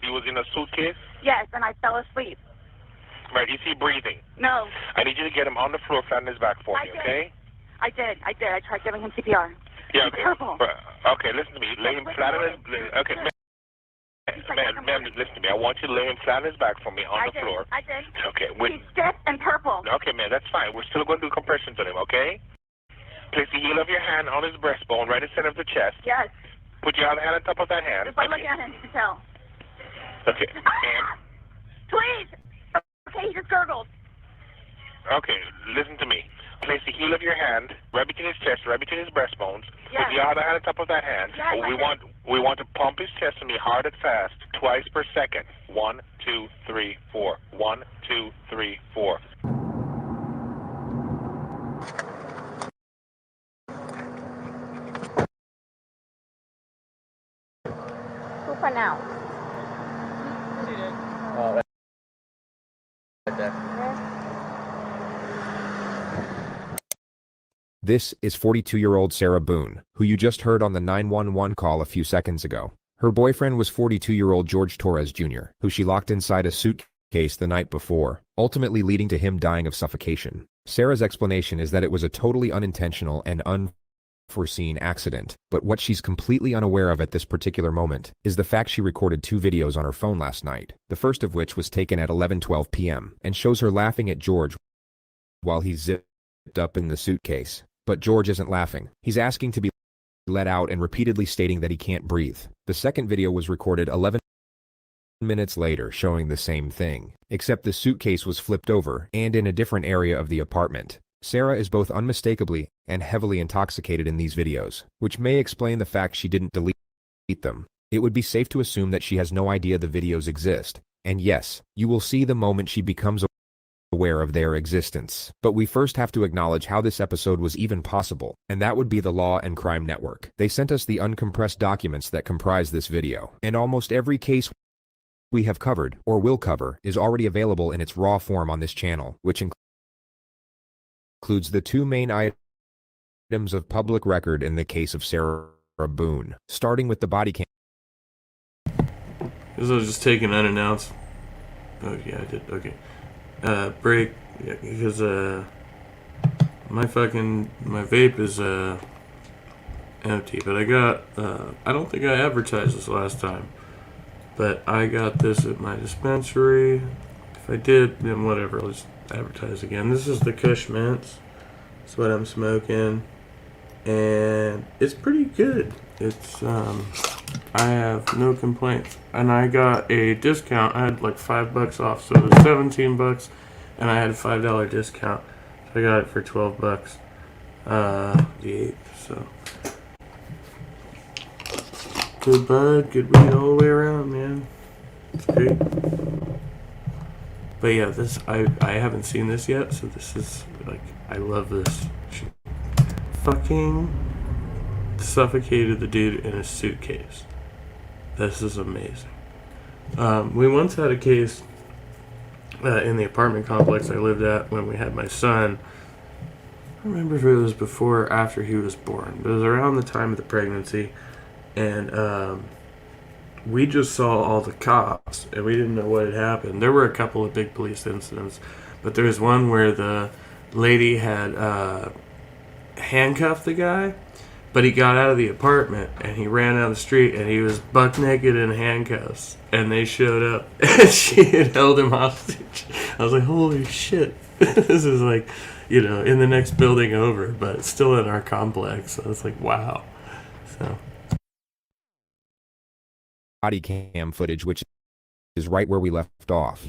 S11: He was in a suitcase?
S9: Yes, and I fell asleep.
S11: Right, is he breathing?
S9: No.
S11: I need you to get him on the floor, flat on his back for me, okay?
S9: I did. I tried giving him CPR.
S11: Yeah,
S9: He's
S11: okay.
S9: purple.
S11: Okay, listen to me. Lay him flat on his... Okay, ma'am, listen to me. I want you to lay him flat on his back for me on the floor.
S9: I did.
S11: Okay.
S9: He's stiff and purple.
S11: Okay, man, that's fine. We're still going to do compressions on him, okay? Place the heel of your hand on his breastbone, right in the center of the chest.
S9: Yes.
S11: Put your other hand on top of that hand.
S9: Just by looking at him, you can tell.
S11: Okay. Ma'am.
S9: Please. Okay, he just gurgled.
S11: Okay, listen to me. Place the heel of your hand right between his chest, right between his breastbones.
S9: Yes.
S11: Put the other hand on top of that hand.
S9: Yes,
S11: we want to pump his chest to me hard and fast, twice per second. 1, 2, 3, 4. 1, 2, 3, 4.
S9: Who for now?
S4: Oh, right there.
S12: This is 42-year-old Sarah Boone, who you just heard on the 911 call a few seconds ago. Her boyfriend was 42-year-old George Torres Jr., who she locked inside a suitcase the night before, ultimately leading to him dying of suffocation. Sarah's explanation is that it was a totally unintentional and unforeseen accident, but what she's completely unaware of at this particular moment is the fact she recorded 2 videos on her phone last night, the first of which was taken at 11:12 p.m., and shows her laughing at George while he's zipped up in the suitcase. But George isn't laughing. He's asking to be let out and repeatedly stating that he can't breathe. The second video was recorded 11 minutes later, showing the same thing, except the suitcase was flipped over and in a different area of the apartment. Sarah is both unmistakably and heavily intoxicated in these videos, which may explain the fact she didn't delete them. It would be safe to assume that she has no idea the videos exist. And yes, you will see the moment she becomes aware of their existence. But we first have to acknowledge how this episode was even possible, and that would be the Law and Crime Network. They sent us the uncompressed documents that comprise this video, and almost every case we have covered, or will cover, is already available in its raw form on this channel, which includes the 2 main items of public record in the case of Sarah Boone, starting with the body cam.
S1: This was just taken unannounced. Oh yeah, I did. Okay. Break, yeah, because my vape is empty, but I got I don't think I advertised this last time, but I got this at my dispensary. If I did, then whatever, I'll just advertise again. This is the Kush Mints. That's what I'm smoking, and it's pretty good. It's I have no complaints, and I got a discount. I had like $5 off, so it was $17, and I had a $5 discount, so I got it for $12. The Ape. So good bud, good weed all the way around, man. It's great. But yeah, this I haven't seen this yet, so this is like, I love this. She fucking suffocated the dude in a suitcase. This is amazing. We once had a case in the apartment complex I lived at when we had my son. I don't remember if it was before or after he was born, but it was around the time of the pregnancy, and we just saw all the cops, and we didn't know what had happened. There were a couple of big police incidents, but there was one where the lady had handcuffed the guy, but he got out of the apartment and he ran out of the street and he was buck naked in handcuffs, and they showed up and she had held him hostage. I was like, holy shit. This is like, you know, in the next building over, but it's still in our complex. So it's like, wow. So
S12: Body cam footage, which is right where we left off.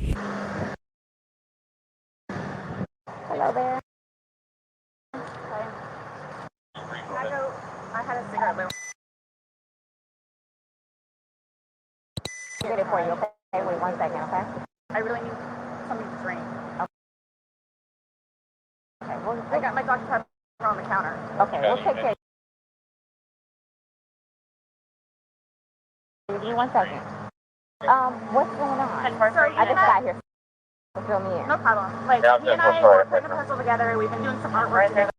S9: Hello there. I had a cigarette, but get it for you, okay? Wait 1 second, okay? I really need something to drink. Okay, well, I got my Dr. Pepper on the counter. Okay, we'll take care. Give me 1 second. What's going on? I just got here. So fill me in. No problem. Like, he and I were putting a puzzle together. We've been doing some artwork together.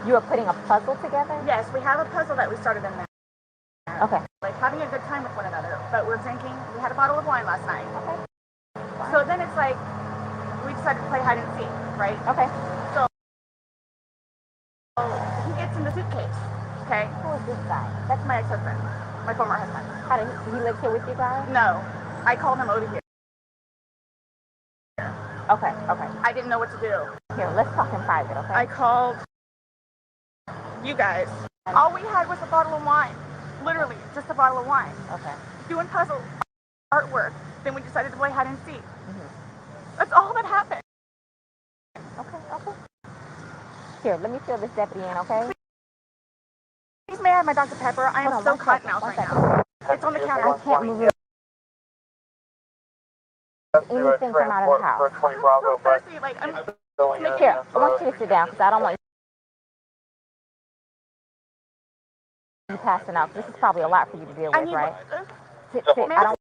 S9: You are putting a puzzle together? Yes, we have a puzzle that we started in there. Okay. Like having a good time with one another, but we're drinking. We had a bottle of wine last night. Okay. So then it's like we decided to play hide and seek, right? Okay. So suitcase. Okay?
S13: Who is this guy?
S9: That's my ex-husband, my former husband.
S13: How did he live here with you guys?
S9: No, I called him over here.
S13: Okay.
S9: I didn't know what to do.
S13: Here, let's talk in private, okay?
S9: I called you guys. All we had was a bottle of wine. Literally, just a bottle of wine.
S13: Okay.
S9: Doing puzzle artwork. Then we decided to play hide and seek. That's all that happened.
S13: Okay. Here, let me fill this deputy in, okay?
S9: Please may I have my Dr. Pepper? I am so cotton mouth right now. It's on the counter.
S13: I can't move it. Anything come out of the house.
S9: I'm so thirsty. Like, I'm...
S13: Here, I want you to sit down because I don't want you passing out. This is probably a lot for you to deal with, right? Sit. I don't.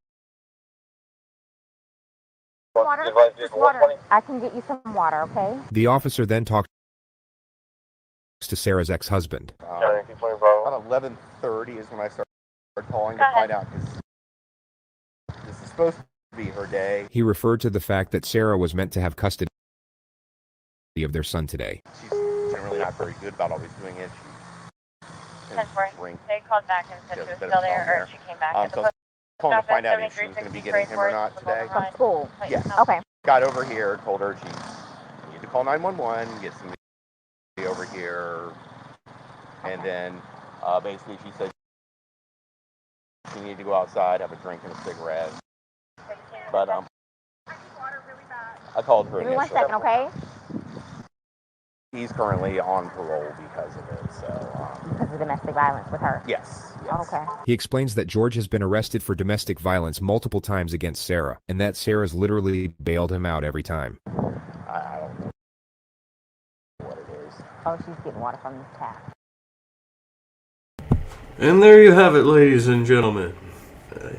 S9: Water? Just water.
S13: I can get you some water, okay?
S12: The officer then talks to Sarah's ex-husband.
S14: About 11:30 is when I started calling to find out because this is supposed to be her day.
S12: He referred to the fact that Sarah was meant to have custody of their son today.
S14: She's generally not very good about always doing it.
S15: They called back and said she was still there, or she came back.
S14: So I was calling to find out if she was going to be getting him or not today.
S13: From school?
S14: Yes.
S13: Okay.
S14: Got over here, told her she needed to call 911, get somebody over here, and then basically she said she needed to go outside, have a drink and a cigarette. But I called her.
S13: Give me 1 second, okay?
S14: He's currently on parole because of it, so...
S13: Because of domestic violence with her?
S14: Yes.
S13: Okay.
S12: He explains that George has been arrested for domestic violence multiple times against Sarah, and that Sarah's literally bailed him out every time.
S14: I don't know what it is.
S13: Oh, she's getting water from this tap.
S1: And there you have it, ladies and gentlemen.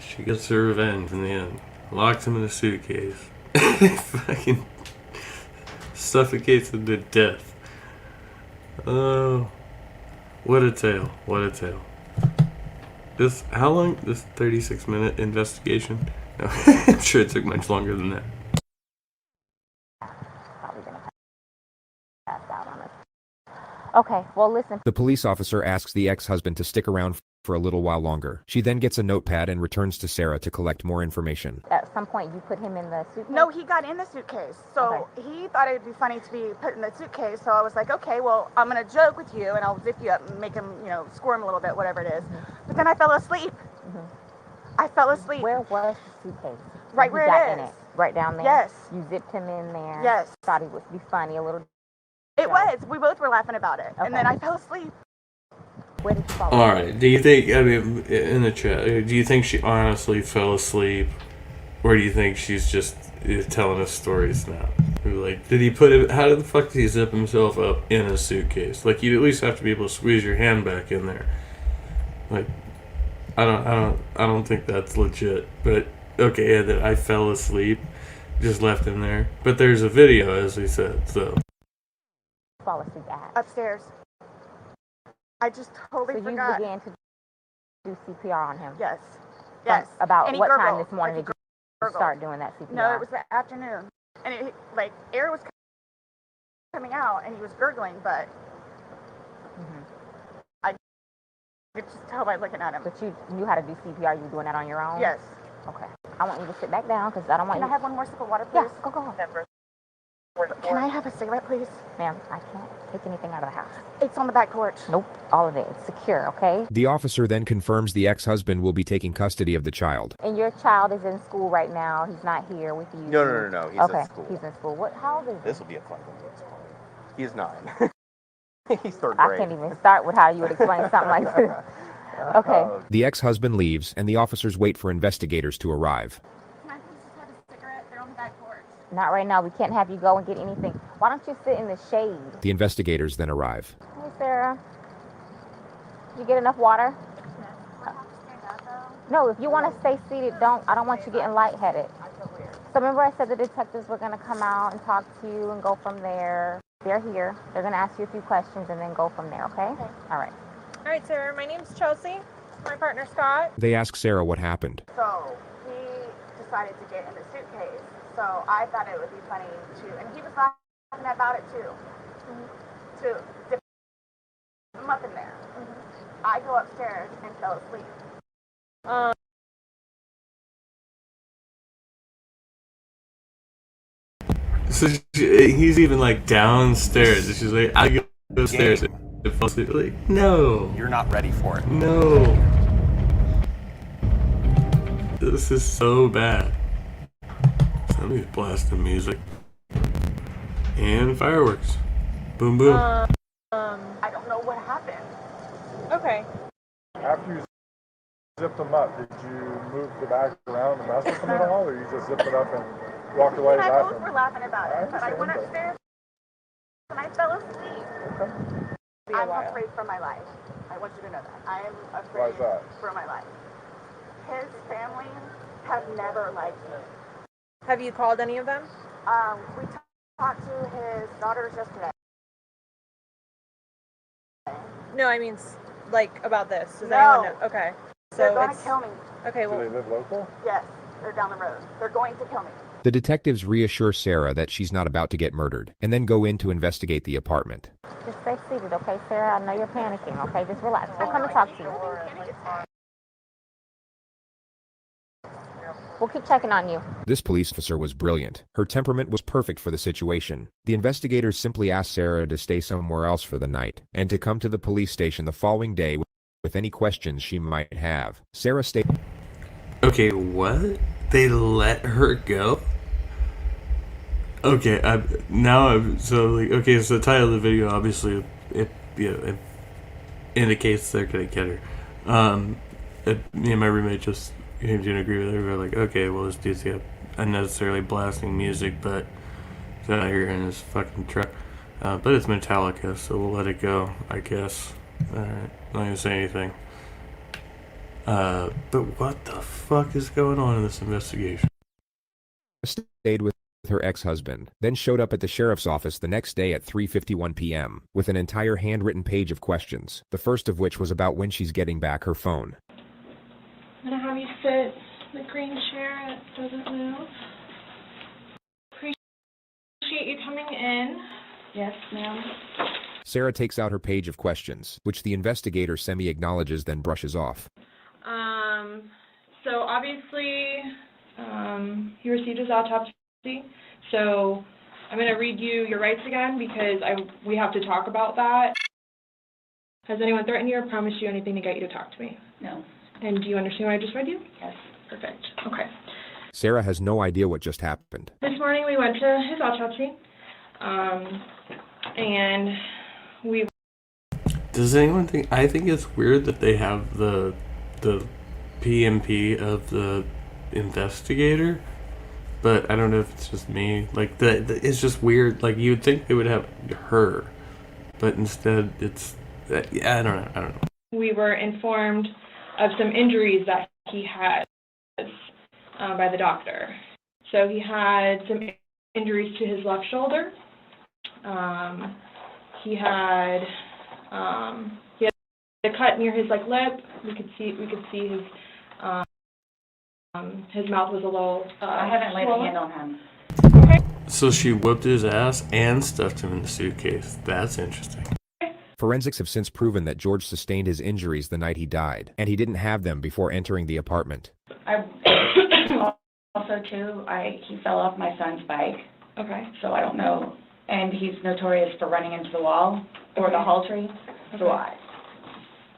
S1: She gets her revenge in the end. Locks him in a suitcase. Fucking suffocates him to death. Oh, what a tale. What a tale. How long? This 36-minute investigation? No, I'm sure it took much longer than that.
S13: Okay, well, listen.
S12: The police officer asks the ex-husband to stick around for a little while longer. She then gets a notepad and returns to Sarah to collect more information.
S13: At some point, you put him in the suitcase?
S9: No, he got in the suitcase. So he thought it would be funny to be put in the suitcase. So I was like, okay, well, I'm going to joke with you and I'll zip you up and make him, squirm a little bit, whatever it is. But then I fell asleep. I fell asleep.
S13: Where was the suitcase?
S9: Right where it is.
S13: Right down there?
S9: Yes.
S13: You zipped him in there?
S9: Yes.
S13: Thought he would be funny, a little...
S9: It was. We both were laughing about it. And then I fell asleep.
S13: Where did you fall asleep?
S1: Alright, do you think, in the chat, do you think she honestly fell asleep? Or do you think she's just telling us stories now? Like, did he put it, how the fuck did he zip himself up in a suitcase? Like, you'd at least have to be able to squeeze your hand back in there. Like, I don't think that's legit. But, okay, yeah, that I fell asleep, just left him there. But there's a video, as we said, so.
S13: Fall asleep at?
S9: Upstairs. I just totally forgot.
S13: So you began to do CPR on him?
S9: Yes. Yes.
S13: About what time this morning did you start doing that CPR?
S9: No, it was the afternoon. And it, air was coming out and he was gurgling, but I could just tell by looking at him.
S13: But you knew how to do CPR? You were doing that on your own?
S9: Yes.
S13: Okay. I want you to sit back down because I don't want
S9: you... Can I have one more sip of water, please?
S13: Yeah, go.
S9: Can I have a cigarette, please?
S13: Ma'am, I can't take anything out of the house.
S9: It's on the back porch.
S13: Nope, all of it. It's secure, okay?
S12: The officer then confirms the ex-husband will be taking custody of the child.
S13: And your child is in school right now. He's not here with you.
S14: No. He's in school.
S13: He's in school. How old is he?
S14: This will be a fun one. He's 9. He's third grade.
S13: I can't even start with how you would explain something like this. Okay.
S12: The ex-husband leaves, and the officers wait for investigators to arrive.
S13: Not right now. We can't have you go and get anything. Why don't you sit in the shade?
S12: The investigators then arrive.
S13: Hey, Sarah. Did you get enough water? No, if you want to stay seated, I don't want you getting lightheaded. So remember I said the detectives were going to come out and talk to you and go from there. They're here. They're going to ask you a few questions and then go from there, okay? All right.
S16: All right, Sarah. My name's Chelsea. My partner, Scott.
S12: They ask Sarah what happened.
S9: So he decided to get in the suitcase. So I thought it would be funny and he was laughing about it too, to dip him up in there. go upstairs and fell asleep.
S1: So he's even like downstairs. And she's like, I go upstairs and fall asleep. Like, no.
S17: You're not ready for it.
S1: No. This is so bad. Somebody's blasting music. And fireworks. Boom, boom.
S9: I don't know what happened.
S16: Okay.
S18: After you zipped them up, did you move the bag around and mess with them at all, or you just zipped it up and walked away
S9: I
S18: laughing?
S9: both were laughing about it, but I went upstairs and I fell asleep.
S18: Okay.
S9: I'm afraid for my life. I want you to know that. I am afraid
S18: Why is that?
S9: for my life. His family have never liked me.
S16: Have you called any of them?
S9: We talked to his daughters yesterday.
S16: No, I mean, like, about this. Does
S9: No.
S16: anyone know? Okay.
S9: They're
S16: So
S9: going
S16: it's...
S9: to kill me.
S16: Okay, well...
S18: Do they live local?
S9: Yes, they're down the road. They're going to kill me.
S12: The detectives reassure Sarah that she's not about to get murdered, and then go in to investigate the apartment.
S13: Just stay seated, okay, Sarah? I know you're panicking, okay? Just relax. We'll come and talk to you. We'll keep checking on you.
S12: This police officer was brilliant. Her temperament was perfect for the situation. The investigators simply asked Sarah to stay somewhere else for the night, and to come to the police station the following day with any questions she might have. Sarah stayed...
S1: Okay, what? They let her go? Okay, so the title of the video, obviously, it indicates they're gonna get her. Me and my roommate just didn't agree with her. We were like, okay, well, this dude's got unnecessarily blasting music, but he's out here in his fucking truck. But it's Metallica, so we'll let it go, I guess. Alright, not gonna say anything. But what the fuck is going on in this investigation?
S12: Stayed with her ex-husband, then showed up at the sheriff's office the next day at 3:51 p.m. with an entire handwritten page of questions, the first of which was about when she's getting back her phone.
S16: I'm going to have you sit in the green chair that doesn't move. Appreciate you coming in. Yes, ma'am.
S12: Sarah takes out her page of questions, which the investigator semi-acknowledges then brushes off.
S16: So obviously, he received his autopsy. So I'm going to read you your rights again because we have to talk about that. Has anyone threatened you or promised you anything to get you to talk to me?
S10: No.
S16: And do you understand what I just read you?
S10: Yes.
S16: Perfect. Okay.
S12: Sarah has no idea what just happened.
S16: This morning we went to his autopsy, and we...
S1: Does anyone think... I think it's weird that they have the PMP of the investigator, but I don't know if it's just me. Like, it's just weird. Like, you would think they would have her, but instead it's... I don't know.
S16: We were informed of some injuries that he had by the doctor. So he had some injuries to his left shoulder. He had a cut near his lip. We could see his mouth was a little.
S10: I haven't laid a hand on him.
S16: Okay.
S1: So she whooped his ass and stuffed him in the suitcase. That's interesting.
S12: Forensics have since proven that George sustained his injuries the night he died, and he didn't have them before entering the apartment.
S10: Also, too, he fell off my son's bike.
S16: Okay.
S10: So I don't know. And he's notorious for running into the wall or the hall tree. So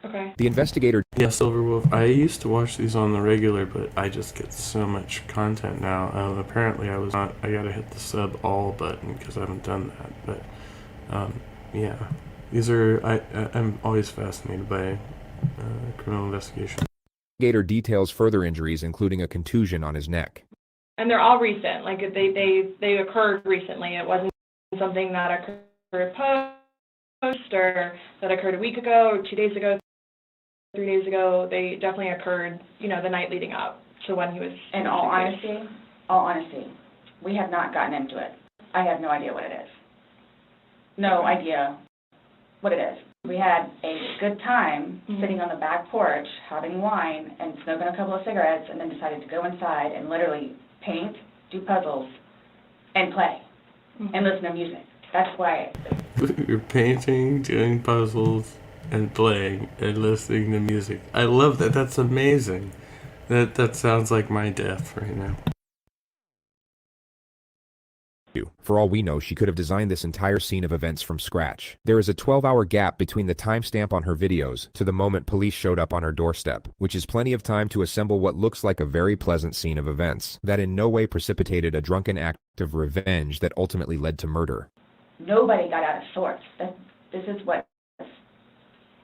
S16: Okay.
S12: The investigator...
S1: Yeah, Silverwolf, I used to watch these on the regular, but I just get so much content now. Apparently I gotta hit the sub all button because I haven't done that, but, yeah. These are, I'm always fascinated by criminal investigation.
S12: The investigator details further injuries, including a contusion on his neck.
S16: And they're all recent. Like they occurred recently. It wasn't something that occurred post or that occurred a week ago or 2 days ago, 3 days ago. They definitely occurred, the night leading up to when he was.
S10: In all honesty, we have not gotten into it. I have no idea what it is. No idea what it is. We had a good time sitting on the back porch, having wine, and smoking a couple of cigarettes, and then decided to go inside and literally paint, do puzzles, and play, and listen to music. That's why.
S1: You're painting, doing puzzles, and playing and listening to music. I love that. That's amazing. That sounds like my death right now.
S12: For all we know, she could have designed this entire scene of events from scratch. There is a 12-hour gap between the timestamp on her videos to the moment police showed up on her doorstep, which is plenty of time to assemble what looks like a very pleasant scene of events that in no way precipitated a drunken act of revenge that ultimately led to murder.
S10: Nobody got out of sorts. This is what's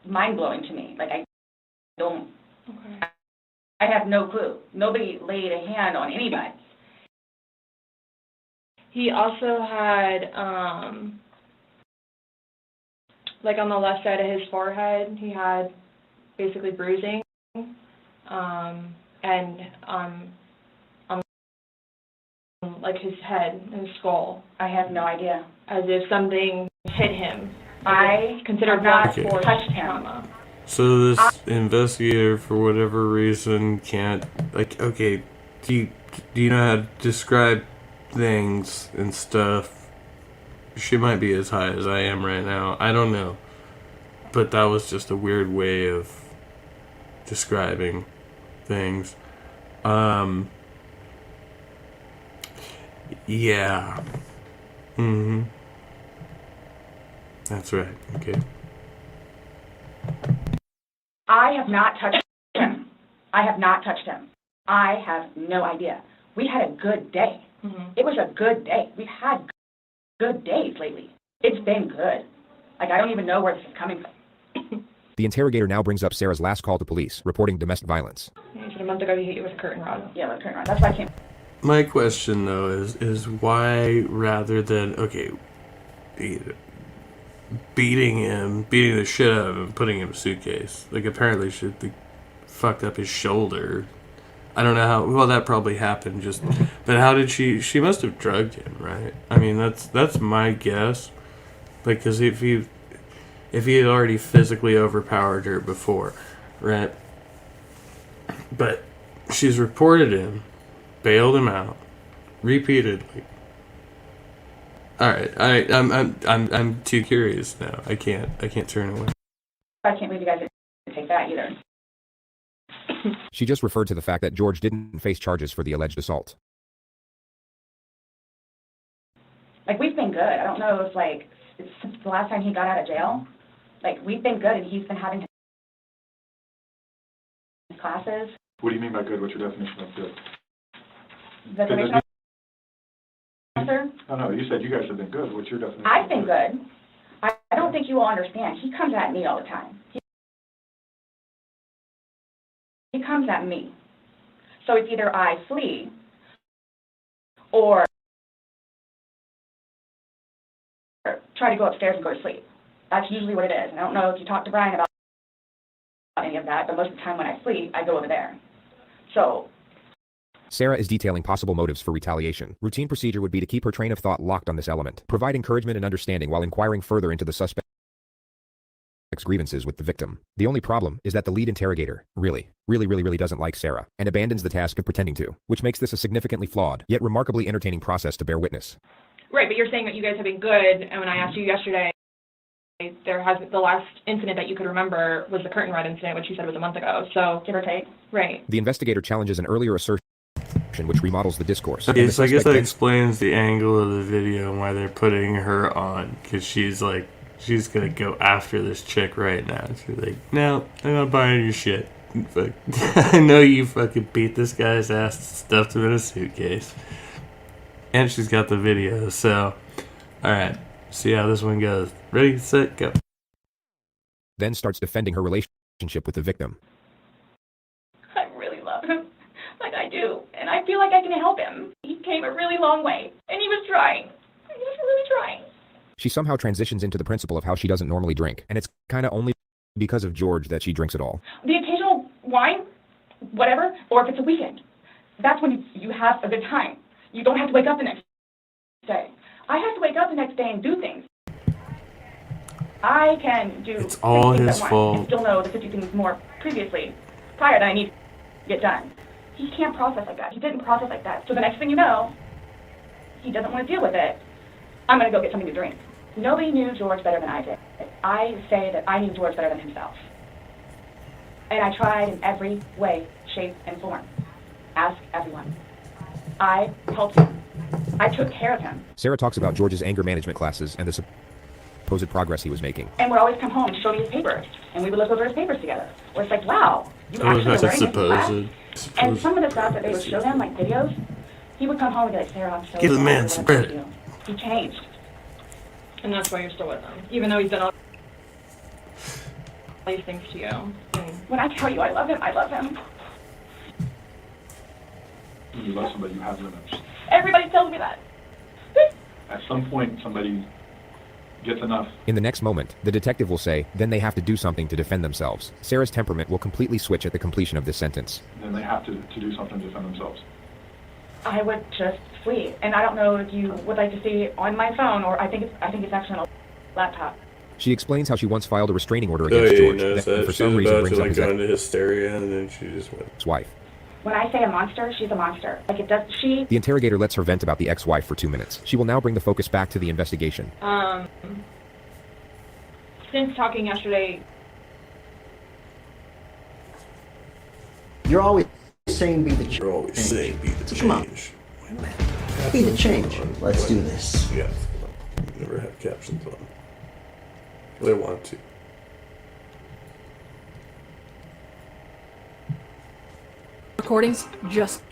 S10: mind-blowing to me. Like, I don't, I have no clue. Nobody laid a hand on anybody.
S16: He also had, like on the left side of his forehead, he had basically bruising, and on like his head and his skull.
S10: I have no idea.
S16: As if something hit him.
S10: I
S16: considered
S10: not
S1: Okay.
S10: touched him.
S1: So this investigator, for whatever reason, can't, like, okay, do you know how to describe things and stuff? She might be as high as I am right now. I don't know. But that was just a weird way of describing things. Yeah. Mm-hmm. That's right. Okay.
S10: I have not touched him. I have not touched him. I have no idea. We had a good day. It was a good day. We've had good days lately. It's been good. Like, I don't even know where this is coming from.
S12: The interrogator now brings up Sarah's last call to police, reporting domestic violence.
S16: He said a month ago he hit you with a curtain rod.
S10: Yeah, with a curtain rod. That's why I came.
S1: My question, though, is why, rather than, okay, beating the shit out of him, putting him in a suitcase, like, apparently they fucked up his shoulder. I don't know how, well, that probably happened, but how did she must have drugged him, right? I mean, that's my guess, because if he had already physically overpowered her before, right? But she's reported him, bailed him out, repeatedly. All right, I'm too curious now. I can't turn away.
S10: I can't believe you guys didn't take that either.
S12: She just referred to the fact that George didn't face charges for the alleged assault.
S10: Like, we've been good. I don't know if, like, it's since the last time he got out of jail. Like, we've been good, and he's been having his classes.
S18: What do you mean by good? What's your definition of good?
S10: The probation officer?
S18: Oh, no, you said you guys have been good. What's your definition?
S10: I've been good. I don't think you all understand. He comes at me all the time. He comes at me. So it's either I flee or try to go upstairs and go to sleep. That's usually what it is. And I don't know if you talked to Brian about any of that, but most of the time when I flee, I go over there. So
S12: Sarah is detailing possible motives for retaliation. Routine procedure would be to keep her train of thought locked on this element, provide encouragement and understanding while inquiring further into the suspect's grievances with the victim. The only problem is that the lead interrogator really doesn't like Sarah and abandons the task of pretending to, which makes this a significantly flawed, yet remarkably entertaining process to bear witness.
S16: Right, but you're saying that you guys have been good, and when I asked you yesterday, the last incident that you could remember was the curtain rod incident, which you said was a month ago, so
S10: give or take.
S16: Right.
S12: The investigator challenges an earlier assertion which remodels the discourse.
S1: Okay, so I guess that explains the angle of the video and why they're putting her on, because she's gonna go after this chick right now. She's like, no, I'm not buying your shit. But I know you fucking beat this guy's ass and stuffed him in a suitcase. And she's got the video, so alright, see how this one goes. Ready, set, go.
S12: Then starts defending her relationship with the victim.
S10: I really love him. Like I do. And I feel like I can help him. He came a really long way. And he was trying. He was really trying.
S12: She somehow transitions into the principle of how she doesn't normally drink, and it's kind of only because of George that she drinks it all.
S10: The occasional wine, whatever, or if it's a weekend, that's when you have a good time. You don't have to wake up the next day. I have to wake up the next day and do things. I can do
S1: it's all
S10: things
S1: his
S10: at once
S1: fault.
S10: and still know the 50 things more prior that I need to get done. He can't process like that. He didn't process like that. So the next thing you know, he doesn't want to deal with it. I'm going to go get something to drink. Nobody knew George better than I did. I say that I knew George better than himself. And I tried in every way, shape, and form. Ask everyone. I helped him. I took care of him.
S12: Sarah talks about George's anger management classes and the supposed progress he was making.
S10: And would always come home and show me his papers. And we would look over his papers together. Where it's like, wow, you actually learning this class? And some of the stuff that they would show him, like videos, he would come home and be like, Sarah, I'm so
S1: Give the man
S10: sorry
S1: some
S10: for what I
S1: credit.
S10: did to you." He changed.
S16: And that's why you're still with him, even though he's done all these things to you.
S10: When I tell you I love him, I love him.
S18: When you love somebody, you have limits.
S10: Everybody tells me that.
S18: At some point, somebody gets enough.
S12: In the next moment, the detective will say, then they have to do something to defend themselves. Sarah's temperament will completely switch at the completion of this sentence.
S18: Then they have to do something to defend themselves.
S10: I would just flee. And I don't know if you would like to see on my phone, or I think it's actually on a laptop.
S12: She explains how she once filed a restraining order against George,
S1: knows
S12: that
S1: that.
S12: for
S1: She
S12: some
S1: was
S12: reason
S1: about
S12: brings
S1: to
S12: up
S1: like
S12: his
S1: go into hysteria, and then she just went.
S12: ex-wife.
S10: When I say a monster, she's a monster. Like, it does, she...
S12: The interrogator lets her vent about the ex-wife for 2 minutes. She will now bring the focus back to the investigation.
S16: Since talking yesterday,
S17: You're always saying be the change.
S1: You're always saying be the
S17: Come on.
S1: change.
S17: Be the change. Let's do this.
S1: Yeah. Never have captions on. They want to.
S19: Recordings just.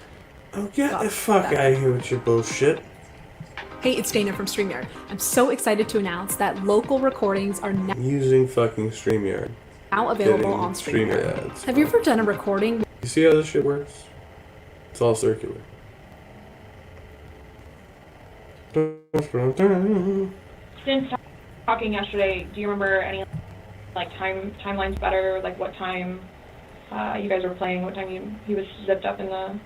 S1: Oh, get the fuck out of here with your bullshit.
S19: Hey, it's Dana from StreamYard. I'm so excited to announce that local recordings are now
S1: Using fucking StreamYard.
S19: available
S1: Getting
S19: on StreamYard.
S1: ads.
S19: Have you ever done a recording?
S1: You see how this shit works? It's all circular.
S16: since talking yesterday, do you remember any like timelines better? Like what time you guys were playing? What time he was zipped up in the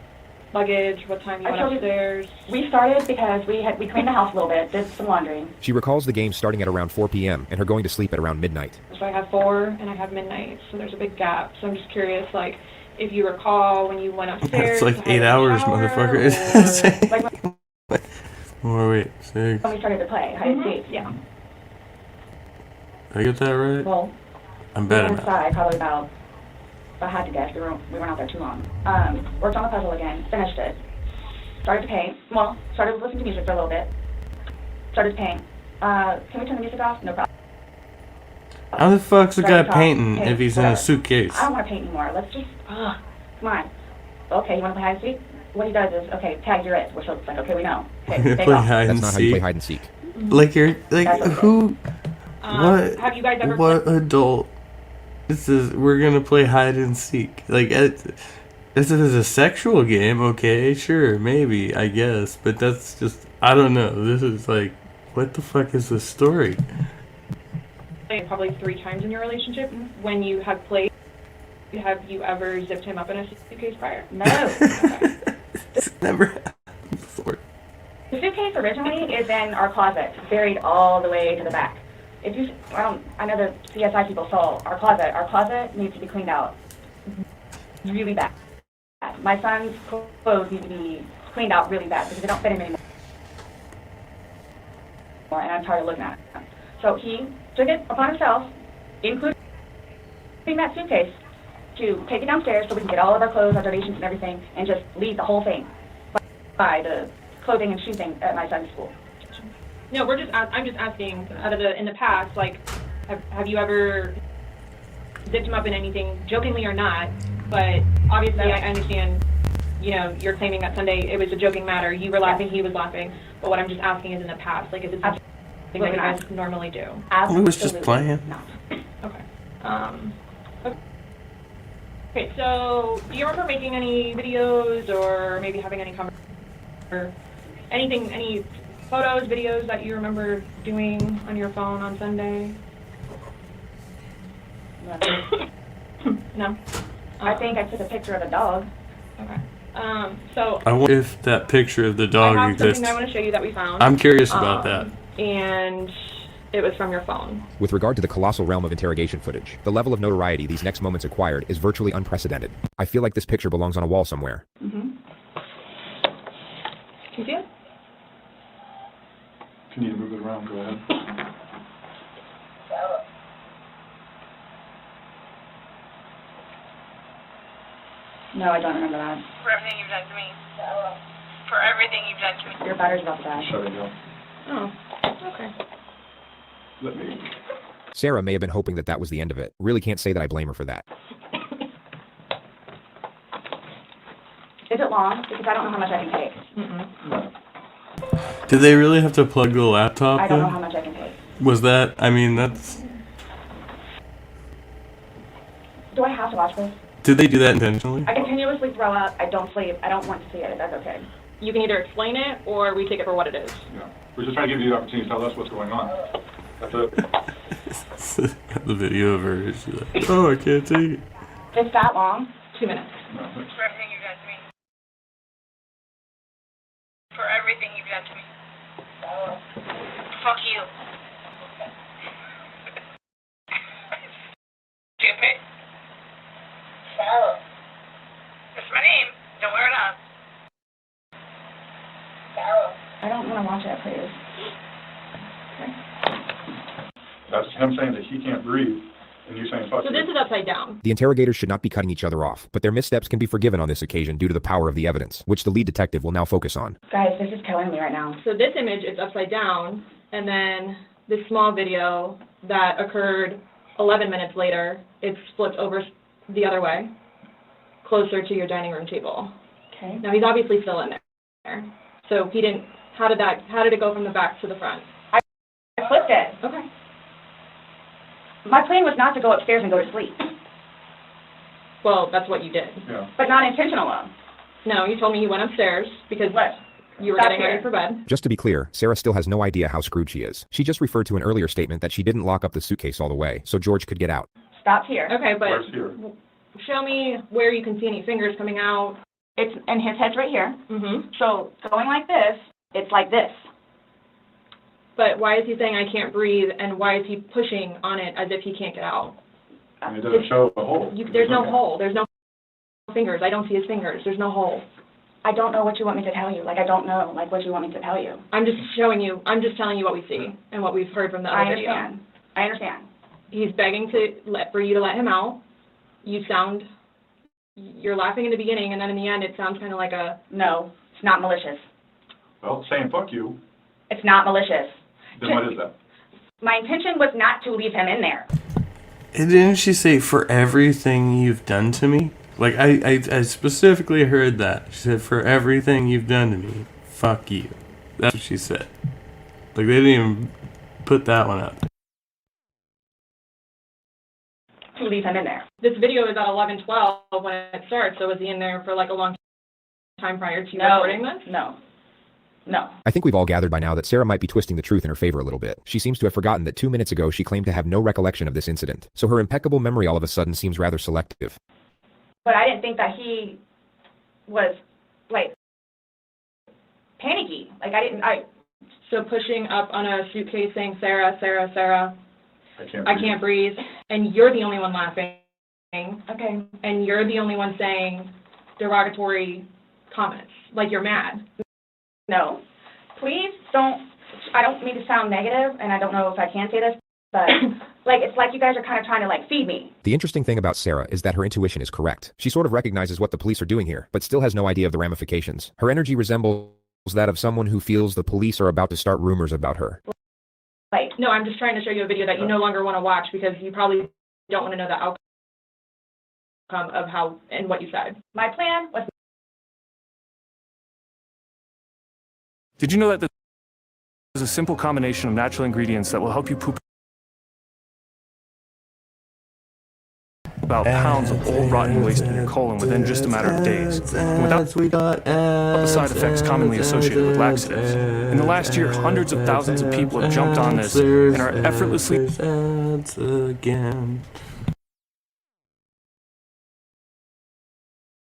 S16: luggage? What time you went upstairs?
S10: We started because we cleaned the house a little bit, did some laundry.
S12: She recalls the game starting at around 4 p.m. and her going to sleep at around midnight.
S16: So I have 4 and I have midnight, so there's a big gap. So I'm just curious, like, if you recall when you went upstairs.
S1: It's like 8 hours, motherfucker. Oh, wait, 6.
S10: When we started to play hide and seek, yeah.
S1: Did I get that right?
S10: Well,
S1: I'm
S10: we
S1: better
S10: were
S1: now.
S10: inside probably about, if I had to guess, we weren't out there too long. Worked on the puzzle again, finished it. Started to paint. Well, started listening to music for a little bit. Started to paint. Can we turn the music off? No problem.
S1: How the fuck's the guy
S10: Started to talk,
S1: painting
S10: paint,
S1: if he's in
S10: whatever.
S1: a suitcase?
S10: I don't want to paint anymore. Let's just, come on. Okay, you want to play hide and seek? What he does is, okay, tag you're it. We're so like, okay, we know. Okay,
S1: Play
S10: take off.
S1: hide
S12: That's
S1: and
S12: not how you
S1: seek.
S12: play hide and seek.
S1: Like you're like
S10: That's okay.
S1: who? What?
S16: Have you guys ever
S1: What adult? This is we're gonna play hide and seek. Like this is a sexual game. Okay, sure, maybe I guess, but that's just I don't know. This is like what the fuck is this story?
S16: probably 3 times in your relationship? When you have played, have you ever zipped him up in a suitcase prior?
S10: No.
S1: It's never happened before.
S10: The suitcase originally is in our closet, buried all the way to the back. If you, I know the CSI people saw our closet. Our closet needs to be cleaned out really bad. My son's clothes need to be cleaned out really bad because they don't fit him anymore. And I'm tired of looking at it. So he took it upon himself, including that suitcase, to take it downstairs so we can get all of our clothes, our donations and everything, and just leave the whole thing by the clothing and shoe thing at my son's school.
S16: No, I'm just asking, in the past, like, have you ever zipped him up in anything, jokingly or not, but obviously I understand, you know, you're claiming that Sunday it was a joking matter, you were laughing, he was laughing, but what I'm just asking is in the past, like, is it something that you guys normally do?
S1: We was just playing.
S16: Okay. Okay, so do you remember making any videos or maybe having any or anything, any photos, videos that you remember doing on your phone on Sunday? No?
S10: I think I took a picture of a dog.
S16: Okay. So
S1: I wonder if that picture of the dog
S16: I have
S1: exists.
S16: something I want to show you that we found.
S1: I'm curious about that.
S16: And it was from your phone.
S12: With regard to the colossal realm of interrogation footage, the level of notoriety these next moments acquired is virtually unprecedented. I feel like this picture belongs on a wall somewhere.
S16: Mm-hmm. Can you see it?
S18: If you need to move it around, go ahead.
S10: No, I don't remember that.
S9: For everything you've done to me. For everything you've done to me.
S10: Your battery's about to die.
S18: Shut it down.
S16: Oh, okay.
S18: Let me.
S12: Sarah may have been hoping that that was the end of it. Really can't say that I blame her for that.
S10: Is it long? Because I don't know how much I can take.
S1: Did they really have to plug the laptop
S10: I don't know
S1: in?
S10: how much I can take.
S1: Was that, I mean, that's...
S10: Do I have to watch this?
S1: Did they do that intentionally?
S10: I continuously throw up. I don't sleep. I don't want to see it. If that's okay.
S16: You can either explain it or we take it for what it is.
S18: Yeah. We're just trying to give you the opportunity to tell us what's going on. That's it.
S1: Got the video of her. She's like, oh, I can't take it.
S10: It's that long?
S16: 2 minutes.
S9: For everything you've done to me. For everything you've done to me. Fuck you. Stupid. That's my name. Don't wear it up.
S10: I don't want to watch it, please.
S18: That's him saying that he can't breathe, and you saying fuck
S16: So
S18: you.
S16: this is upside down.
S12: The interrogators should not be cutting each other off, but their missteps can be forgiven on this occasion due to the power of the evidence, which the lead detective will now focus on.
S10: Guys, this is killing me right now.
S16: So this image is upside down, and then this small video that occurred 11 minutes later, it's flipped over the other way, closer to your dining room table.
S10: Okay.
S16: Now he's obviously still in there. So he didn't, how did it go from the back to the front?
S10: I flipped it.
S16: Okay.
S10: My plan was not to go upstairs and go to sleep.
S16: Well, that's what you did.
S18: Yeah.
S10: But not intentional though.
S16: No, you told me you went upstairs because you were
S10: Stop
S16: getting ready for bed.
S12: Just to be clear, Sarah still has no idea how screwed she is. She just referred to an earlier statement that she didn't lock up the suitcase all the way, so George could get out.
S10: Stop here.
S16: Okay, but
S18: Where's here?
S16: show me where you can see any fingers coming out.
S10: It's, and his head's right here.
S16: Mm-hmm.
S10: So going like this, it's like this.
S16: But why is he saying I can't breathe, and why is he pushing on it as if he can't get out?
S18: And it doesn't show a hole.
S16: There's no hole. There's no fingers. I don't see his fingers. There's no hole.
S10: I don't know what you want me to tell you. Like, I don't know, like, what you want me to tell you.
S16: I'm just telling you what we see and what we've heard from the other video.
S10: I understand.
S16: He's begging for you to let him out. You're laughing in the beginning, and then in the end, it sounds kind of like a...
S10: No, it's not malicious.
S18: Well, saying fuck you.
S10: It's not malicious.
S18: Then what is that?
S10: My intention was not to leave him in there.
S1: And didn't she say, for everything you've done to me? Like, I specifically heard that. She said, for everything you've done to me, fuck you. That's what she said. Like, they didn't even put that one up.
S10: To leave him in there.
S16: This video is at 11:12 when it starts, so was he in there for like a long time prior to you recording this?
S10: No.
S12: I think we've all gathered by now that Sarah might be twisting the truth in her favor a little bit. She seems to have forgotten that 2 minutes ago she claimed to have no recollection of this incident, so her impeccable memory all of a sudden seems rather selective.
S10: But I didn't think that he was, like, panicky. Like,
S16: So pushing up on a suitcase saying, Sarah, Sarah, Sarah, I can't breathe, and you're the only one laughing.
S10: Okay.
S16: And you're the only one saying derogatory comments, like you're mad.
S10: No. Please don't, I don't mean to sound negative, and I don't know if I can say this, but, like, it's like you guys are kind of trying to, like, feed me.
S12: The interesting thing about Sarah is that her intuition is correct. She sort of recognizes what the police are doing here, but still has no idea of the ramifications. Her energy resembles that of someone who feels the police are about to start rumors about her.
S16: No, I'm just trying to show you a video that you no longer want to watch because you probably don't want to know the outcome of how and what you said.
S10: My plan was...
S20: Did you know that there's a simple combination of natural ingredients that will help you poop about pounds of old rotten waste in your colon within just a matter of days, and without the side effects commonly associated with laxatives? In the last year, hundreds of thousands of people have jumped on this and are effortlessly...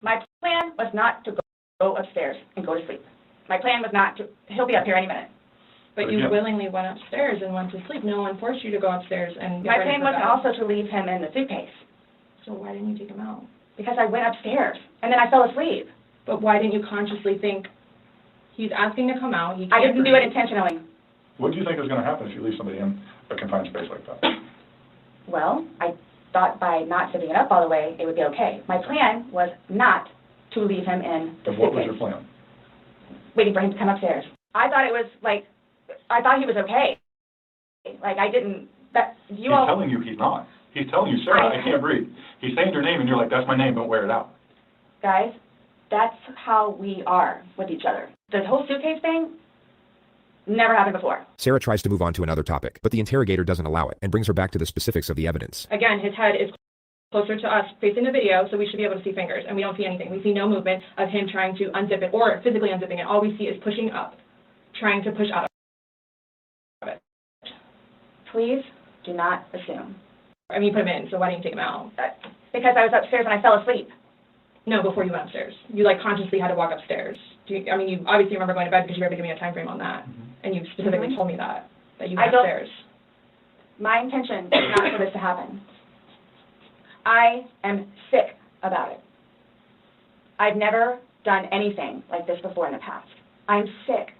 S10: My plan was not to go upstairs and go to sleep. My plan was not to... He'll be up here any minute.
S16: But you willingly went upstairs and went to sleep. No one forced you to go upstairs and get
S10: My
S16: ready
S10: plan
S16: for
S10: was
S16: bed.
S10: also to leave him in the suitcase.
S16: So why didn't you take him out?
S10: Because I went upstairs, and then I fell asleep.
S16: But why didn't you consciously think, he's asking to come out, he
S10: I
S16: can't
S10: didn't do it intentionally.
S18: What do you think is going to happen if you leave somebody in a confined space like that?
S10: Well, I thought by not zipping it up all the way, it would be okay. My plan was not to leave him in the suitcase.
S18: What was your plan?
S10: Waiting for him to come upstairs. I thought it was like, I thought he was okay. Like, I didn't, that, you all.
S18: He's telling you he's not. He's telling you, Sarah, I can't breathe. He's saying your name and you're like, that's my name, don't wear it out.
S10: Guys, that's how we are with each other. The whole suitcase thing never happened before.
S12: Sarah tries to move on to another topic, but the interrogator doesn't allow it and brings her back to the specifics of the evidence.
S16: Again, his head is closer to us facing the video, so we should be able to see fingers, and we don't see anything. We see no movement of him trying to unzip it or physically unzipping it. All we see is pushing up, trying to push out of it.
S10: Please do not assume.
S16: I mean, you put him in, so why didn't you take him out?
S10: Because I was upstairs and I fell asleep.
S16: No, before you went upstairs. You, like, consciously had to walk upstairs. I mean, you obviously remember going to bed because you were able to give me a time frame on that. And you specifically told me that you went upstairs.
S10: My intention is not for this to happen. I am sick about it. I've never done anything like this before in the past. I'm sick.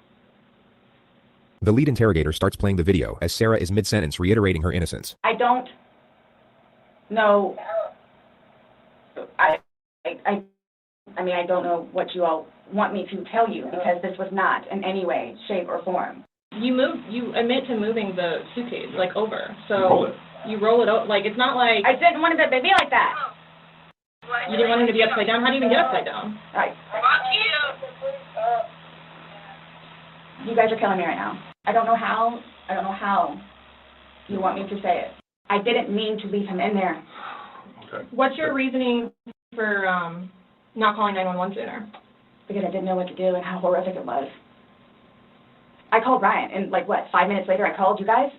S12: The lead interrogator starts playing the video as Sarah is mid-sentence reiterating her innocence.
S10: I don't know. I mean, I don't know what you all want me to tell you because this was not in any way, shape, or form.
S16: You admit to moving the suitcase, like, over. So you roll it over. Like, it's not like...
S10: I didn't want it to be like that.
S16: You didn't want him to be upside down? How do you even get upside down?
S10: You guys are killing me right now. I don't know how you want me to say it. I didn't mean to leave him in there.
S18: Okay.
S16: What's your reasoning for not calling 911 sooner?
S10: Because I didn't know what to do and how horrific it was. I called Ryan, and 5 minutes later I called you guys?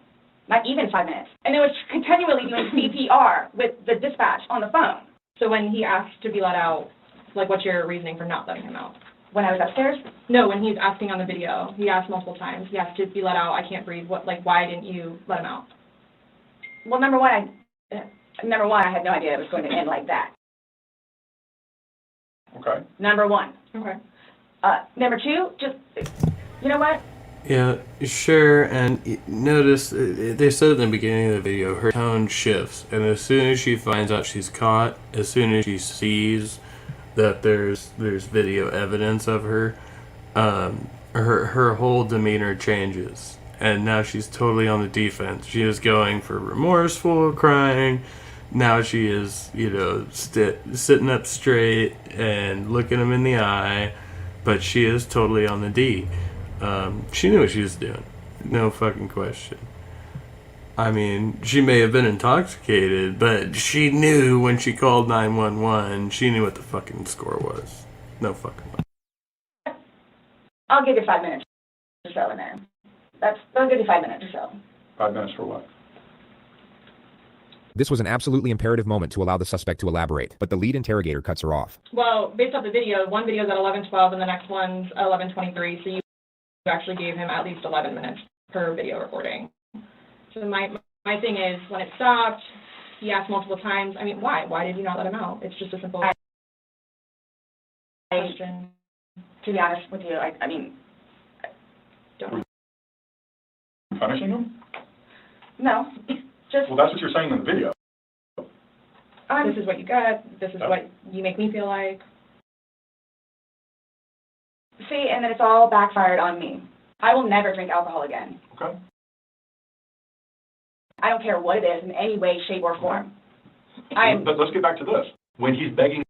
S10: Not even 5 minutes. And it was continually doing CPR with the dispatch on the phone.
S16: So when he asked to be let out, what's your reasoning for not letting him out?
S10: When I was upstairs?
S16: No, when he's asking on the video. He asked multiple times. He asked to be let out. I can't breathe. Why didn't you let him out?
S10: Well, number one, I had no idea it was going to end like that.
S18: Okay.
S10: Number one.
S16: Okay.
S10: Number two, just, you know what?
S1: Yeah, sure, and notice, they said at the beginning of the video, her tone shifts, and as soon as she finds out she's caught, as soon as she sees that there's video evidence of her, her whole demeanor changes, and now she's totally on the defense. She is going for remorseful, crying. Now she is, sitting up straight and looking him in the eye, but she is totally on the D. She knew what she was doing. No fucking question. I mean, she may have been intoxicated, but she knew when she called 911, she knew what the fucking score was. No fucking way.
S10: I'll give you 5 minutes or so in there. I'll give you 5 minutes or so.
S18: 5 minutes for what?
S12: This was an absolutely imperative moment to allow the suspect to elaborate, but the lead interrogator cuts her off.
S16: Well, based off the video, one video is at 11:12 and the next one's 11:23, so you actually gave him at least 11 minutes per video recording. So my thing is, when it stopped, he asked multiple times, I mean, why? Why did you not let him out? It's just a simple question.
S10: To be honest with you, I mean...
S16: Don't.
S18: Punishing him?
S10: No, just...
S18: Well, that's what you're saying in the video.
S16: This is what you got. This is what you make me feel like.
S10: See, and then it's all backfired on me. I will never drink alcohol again.
S18: Okay.
S10: I don't care what it is in any way, shape, or form.
S18: But let's get back to this. When he's begging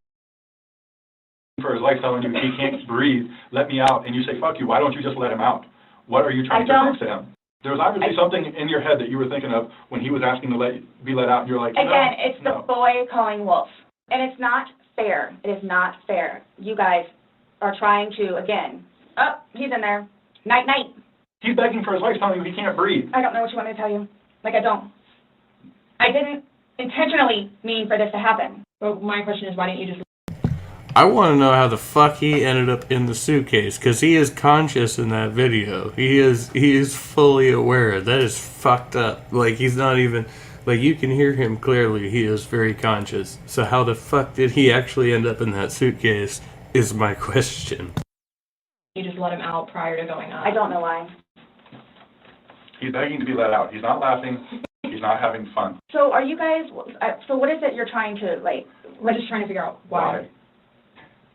S18: for his life, telling you he can't breathe, let me out, and you say, fuck you, why don't you just let him out? What are you trying to prove to him? There was obviously something in your head that you were thinking of when he was asking to be let out, and you're like, no,
S10: again, it's the boy calling wolf. And it's not fair. It is not fair. You guys are trying to, again, he's in there. Night, night.
S18: He's begging for his life, telling you he can't breathe.
S10: I don't know what you want me to tell you. I don't. I didn't intentionally mean for this to happen.
S16: Well, my question is, why didn't you just...
S1: I want to know how the fuck he ended up in the suitcase, because he is conscious in that video. He is fully aware. That is fucked up. He's not even... you can hear him clearly. He is very conscious. So how the fuck did he actually end up in that suitcase is my question.
S16: You just let him out prior to going up.
S10: I don't know why.
S18: He's begging to be let out. He's not laughing. He's not having fun.
S10: So are you guys, so what is it you're trying to, like,
S16: We're just trying to figure out why.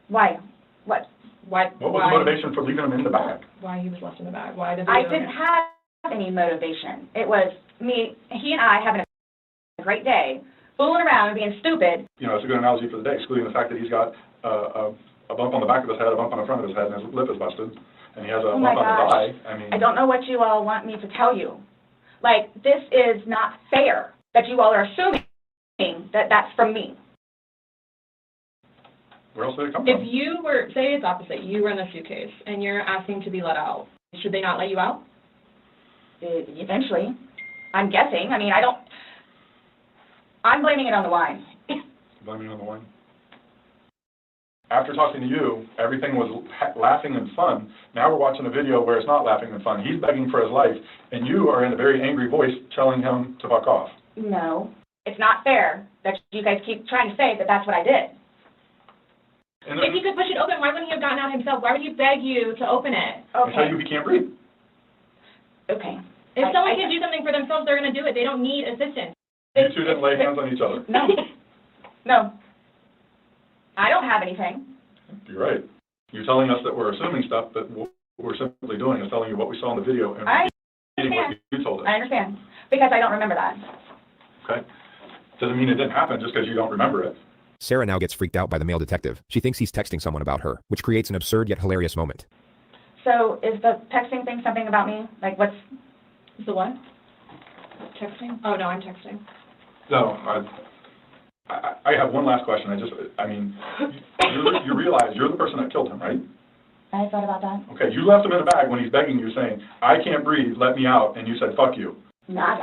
S10: why? What?
S16: Why?
S18: What was the motivation for leaving him in the bag?
S16: Why he was left in the bag? Why did
S10: I didn't have any motivation. It was me, he and I having a great day, fooling around and being stupid.
S18: You know, it's a good analogy for the day, excluding the fact that he's got a bump on the back of his head, a bump on the front of his head, and his lip is busted, and he has a
S10: Oh
S18: bump
S10: my
S18: on his
S10: gosh.
S18: eye. I mean,
S10: I don't know what you all want me to tell you. Like, this is not fair that you all are assuming that that's from me.
S18: where else did it come
S16: If
S18: from?
S16: you were, say it's opposite, you were in the suitcase and you're asking to be let out, should they not let you out?
S10: Eventually. I'm guessing. I mean, I'm blaming it on the wine.
S18: Blaming on the wine. After talking to you, everything was laughing and fun. Now we're watching a video where it's not laughing and fun. He's begging for his life, and you are in a very angry voice telling him to fuck off.
S10: No, it's not fair that you guys keep trying to say that that's what I did.
S18: And
S16: If he could push it open, why wouldn't he have gotten out himself? Why would he beg you to open it?
S18: and tell you he can't breathe.
S10: Okay.
S16: If someone can do something for themselves, they're going to do it. They don't need assistance.
S18: You two didn't lay hands on each other.
S10: No. No. I don't have anything.
S18: You're right. You're telling us that we're assuming stuff, but what we're simply doing is telling you what we saw in the video and
S10: I
S18: repeating what
S10: understand.
S18: you told us.
S10: I understand. Because I don't remember that.
S18: Okay? Doesn't mean it didn't happen just because you don't remember it.
S12: Sarah now gets freaked out by the male detective. She thinks he's texting someone about her, which creates an absurd yet hilarious moment.
S10: So is the texting thing something about me? Like, what's
S16: The what? Texting? Oh, no, I'm texting.
S18: No, I have one last question. You realize you're the person that killed him, right?
S10: I thought about that.
S18: Okay, you left him in a bag when he's begging you, saying, I can't breathe, let me out, and you said, fuck you.
S10: Not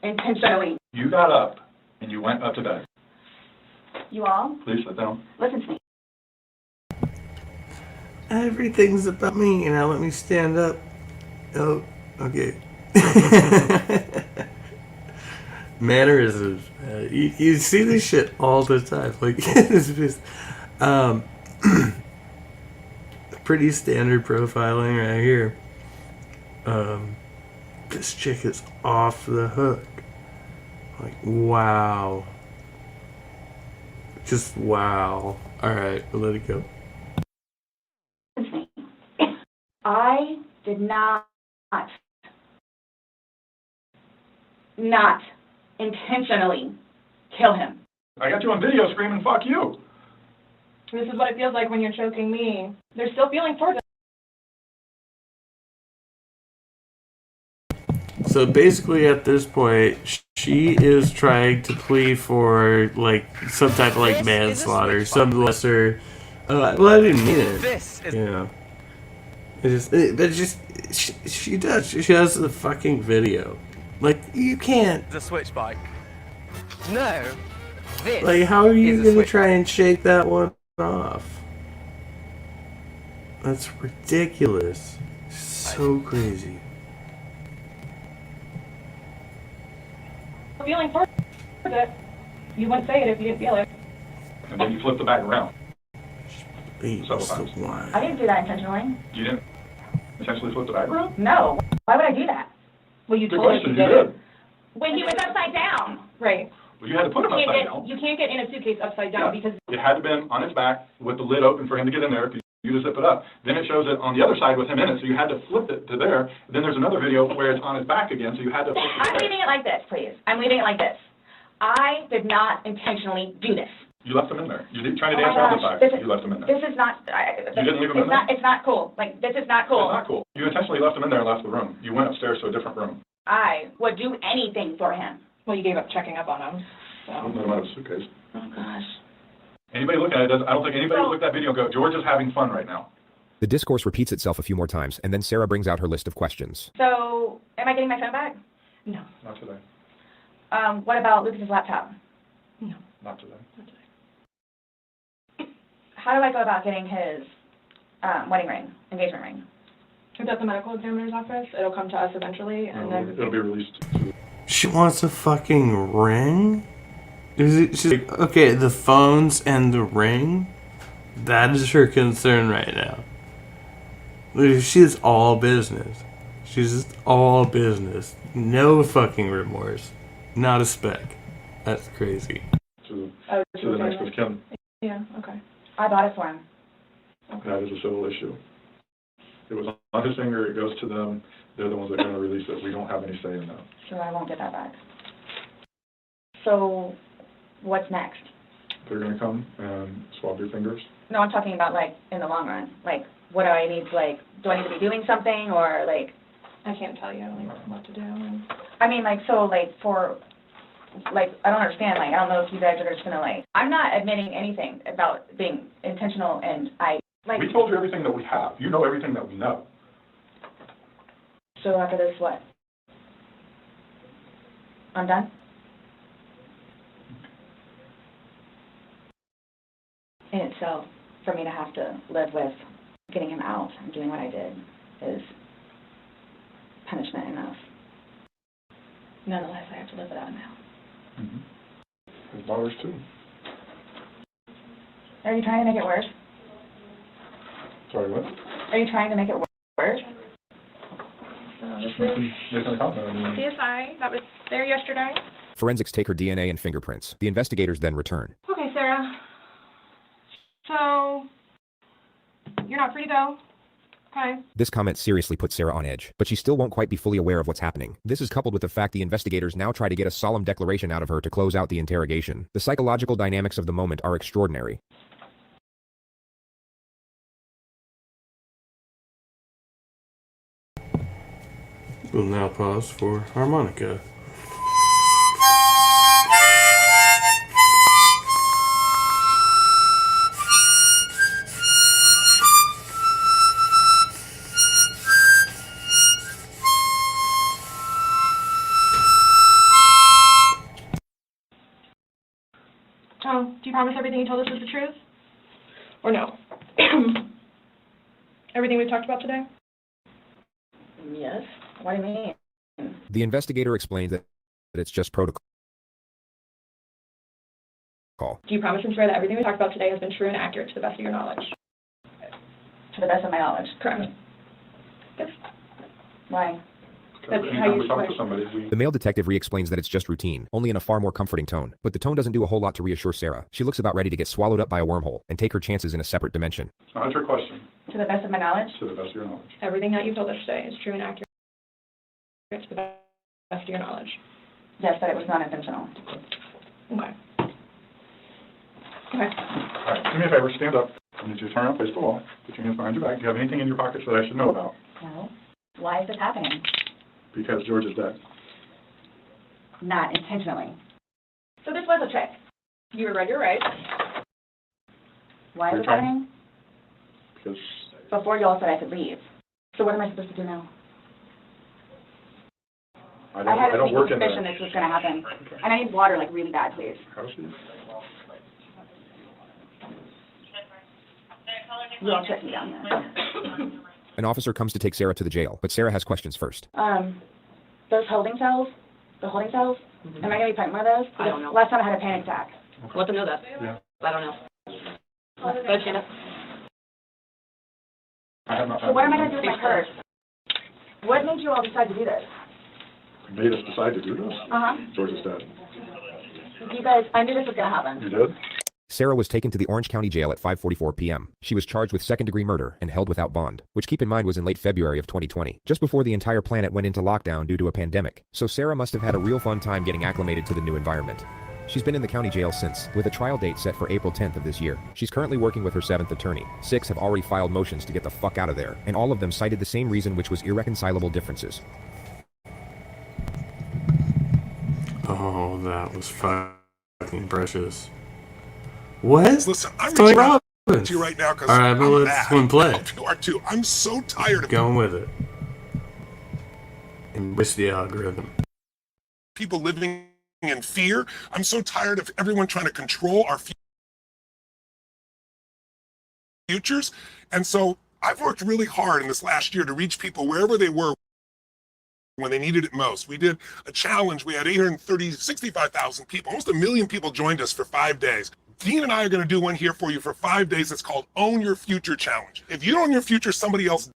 S10: intentionally.
S18: You got up, and you went up to bed.
S10: You all,
S18: Please sit down.
S10: listen to me.
S1: Everything's about me. Now let me stand up. Oh, okay. Mannerisms. You see this shit all the time. Like, it's just pretty standard profiling right here. This chick is off the hook. Like, wow. Just wow. Alright, we'll let it go.
S10: I did not intentionally kill him.
S18: I got you on video screaming, fuck you.
S16: This is what it feels like when you're choking me. They're still feeling towards it.
S1: So basically, at this point, she is trying to plead for like some type of like manslaughter, some lesser. Well, I didn't mean it. You know, she does. She has the fucking video. Like, you can't.
S7: The switch bike. No. This
S1: Like, how are you
S7: is a
S1: gonna
S7: switch
S1: try and shake that one off? That's ridiculous. So crazy.
S16: Feeling towards it. You wouldn't say it if you didn't feel it.
S18: And then you flip the bag around.
S1: Several
S18: times.
S10: I didn't do that intentionally.
S18: You didn't intentionally flip the bag around?
S10: No. Why would I do that?
S16: Well, you
S18: Good
S16: told us
S18: question,
S16: you
S18: you
S16: did
S18: did.
S16: it.
S10: When he was upside down.
S16: Right.
S18: Well, you had to put him upside down.
S16: You can't get in a suitcase upside down because
S18: It had to been on his back with the lid open for him to get in there, for you to zip it up. Then it shows it on the other side with him in it, so you had to flip it to there. Then there's another video where it's on his back again, so you had to flip it
S10: I'm
S18: there.
S10: leaving it like this, please. I'm leaving it like this. I did not intentionally do this.
S18: You left him in there. You didn't try to
S10: Oh my
S18: dance around the
S10: gosh,
S18: side.
S10: this is-
S18: You left him in there.
S10: This is not.
S18: You didn't leave him in there?
S10: It's not cool. Like, this is not cool.
S18: It's not cool. You intentionally left him in there and left the room. You went upstairs to a different room.
S10: I would do anything for him.
S16: well, you gave up checking up on him.
S18: I don't know about a suitcase.
S10: Oh gosh.
S18: Anybody looking at it, I don't think anybody would look at that video and go, George is having fun right now.
S12: The discourse repeats itself a few more times, and then Sarah brings out her list of questions.
S10: So, am I getting my phone back?
S16: No.
S18: Not today.
S10: What about Lucas's laptop?
S16: No.
S18: Not today.
S10: How do I go about getting his wedding ring, engagement ring?
S16: It's at the medical examiner's office. It'll come to us eventually, and then
S18: It'll be released.
S1: She wants a fucking ring? She's like, okay, the phones and the ring? That is her concern right now. She's all business. She's just all business. No fucking remorse. not a spec. That's crazy.
S18: To the next of kin.
S16: Yeah, okay.
S10: I bought it for him.
S18: That is a civil issue. It was on his finger, it goes to them, they're the ones that are gonna release it, we don't have any say in that.
S10: So I won't get that back. So what's next?
S18: They're gonna come and swab your fingers.
S10: No, I'm talking about like in the long run. Like, what do I need to like, do I need to be doing something or like?
S16: I can't tell you like what to do.
S10: I mean, like, so like for, like, I don't understand, like, I don't know if you guys are just gonna like, I'm not admitting anything about being intentional and like.
S18: We told you everything that we have. You know everything that we know.
S10: So after this, what? I'm done? In itself, for me to have to live with getting him out and doing what I did is punishment enough. Nonetheless, I have to live without him now.
S18: His daughters too.
S10: Are you trying to make it worse?
S18: Sorry, what?
S10: Are you trying to make it worse?
S16: So this is CSI that was there yesterday.
S12: Forensics take her DNA and fingerprints. The investigators then return.
S16: Okay, Sarah. So you're not free to go. Okay.
S12: This comment seriously puts Sarah on edge, but she still won't quite be fully aware of what's happening. This is coupled with the fact the investigators now try to get a solemn declaration out of her to close out the interrogation. The psychological dynamics of the moment are extraordinary.
S1: We'll now pause for harmonica.
S16: Oh, do you promise everything you told us is the truth? Or no? Everything we've talked about today?
S10: Yes. What do you mean?
S12: The investigator explains that it's just protocol.
S16: Do you promise and swear that everything we talked about today has been true and accurate to the best of your knowledge?
S10: To the best of my knowledge.
S16: Correct. Yes.
S10: Why?
S16: That's how you
S18: talk
S16: swear.
S18: to somebody,
S12: The male detective re-explains that it's just routine, only in a far more comforting tone. But the tone doesn't do a whole lot to reassure Sarah. She looks about ready to get swallowed up by a wormhole and take her chances in a separate dimension.
S18: It's not your question.
S10: To the best of my knowledge?
S18: To the best of your knowledge.
S16: Everything that you told us today is true and accurate to the best of your knowledge.
S10: Yes, but it was not intentional.
S16: Okay. Okay.
S18: All right, do me a favor, stand up. I need you to turn around, face the wall. Put your hands behind your back. Do you have anything in your pockets that I should know about?
S10: No. Why is this happening?
S18: Because George is dead.
S10: Not intentionally. So this was a trick.
S16: You were read your rights.
S10: Why is
S18: You're
S10: this
S18: trying-
S10: happening?
S18: Because
S10: Before you all said I could leave. So what am I supposed to do now?
S18: I
S10: had a
S18: don't
S10: sneaky
S18: work in
S10: suspicion
S18: there.
S10: this was going to happen. And I need water, like, really bad, please. You all check me down there.
S12: An officer comes to take Sarah to the jail, but Sarah has questions first.
S10: Those holding cells, the holding cells, am I going to be put in one of those?
S16: I don't know.
S10: Last time I had a panic attack.
S16: Let them know that.
S18: Yeah.
S16: I don't know. Go ahead, stand up.
S18: I have not.
S10: So what am I going to do with my purse? What made you all decide to do this?
S18: Made us decide to do this?
S10: Uh-huh.
S18: George is dead.
S10: You guys, I knew this was going to happen.
S18: You did?
S12: Sarah was taken to the Orange County Jail at 5:44 p.m. She was charged with second-degree murder and held without bond, which keep in mind was in late February of 2020, just before the entire planet went into lockdown due to a pandemic. So Sarah must have had a real fun time getting acclimated to the new environment. She's been in the county jail since, with a trial date set for April 10th of this year. She's currently working with her 7th attorney. 6 have already filed motions to get the fuck out of there, and all of them cited the same reason, which was irreconcilable differences.
S1: Oh, that was fucking precious. What?
S21: Listen, I'm
S1: Tony
S21: reaching out
S1: Robbins.
S21: to you right now because
S1: All right, but
S21: I'm
S1: let's
S21: mad.
S1: go and play.
S21: I hope you are too. I'm so tired of
S1: Going with it. Embrace the algorithm.
S21: people living in fear. I'm so tired of everyone trying to control our futures. And so I've worked really hard in this last year to reach people wherever they were when they needed it most. We did a challenge. We had 65,000 people, almost 1 million people joined us for 5 days. Dean and I are going to do one here for you for 5 days. It's called Own Your Future Challenge. If you own your future, somebody else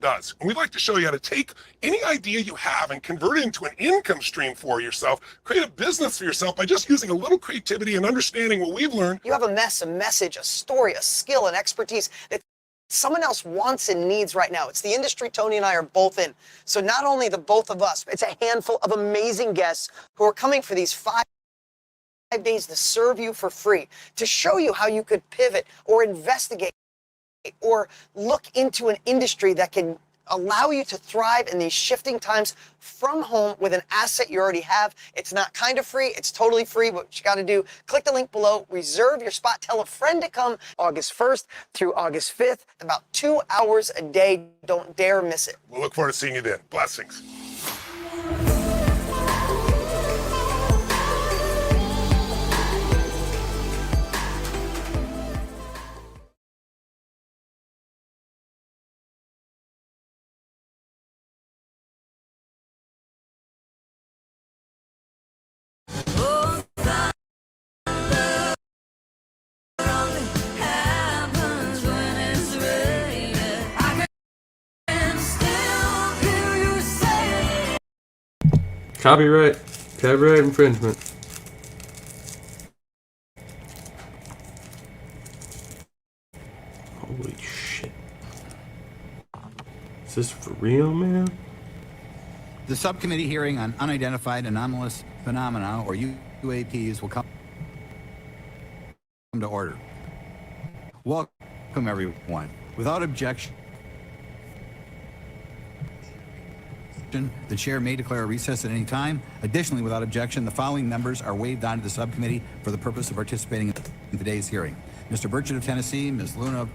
S21: does. And we'd like to show you how to take any idea you have and convert it into an income stream for yourself, create a business for yourself by just using a little creativity and understanding what we've learned.
S3: You have a message, a story, a skill, an expertise that someone else wants and needs right now. It's the industry Tony and I are both in. So not only the both of us, it's a handful of amazing guests who are coming for these 5 days to serve you for free, to show you how you could pivot or investigate or look into an industry that can allow you to thrive in these shifting times from home with an asset you already have. It's not kind of free, it's totally free. What you got to do, click the link below, reserve your spot, tell a friend to come August 1st through August 5th, about 2 hours a day. Don't dare miss it.
S21: We'll look forward to seeing you then. Blessings.
S1: Copyright infringement. Holy shit. Is this for real, man?
S22: The subcommittee hearing on unidentified anomalous phenomena, or UAPs, will come to order. Welcome, everyone. Without objection, the chair may declare a recess at any time. Additionally, without objection, the following members are waived onto the subcommittee for the purpose of participating in today's hearing: Mr. Burchett of Tennessee, Ms. Luna of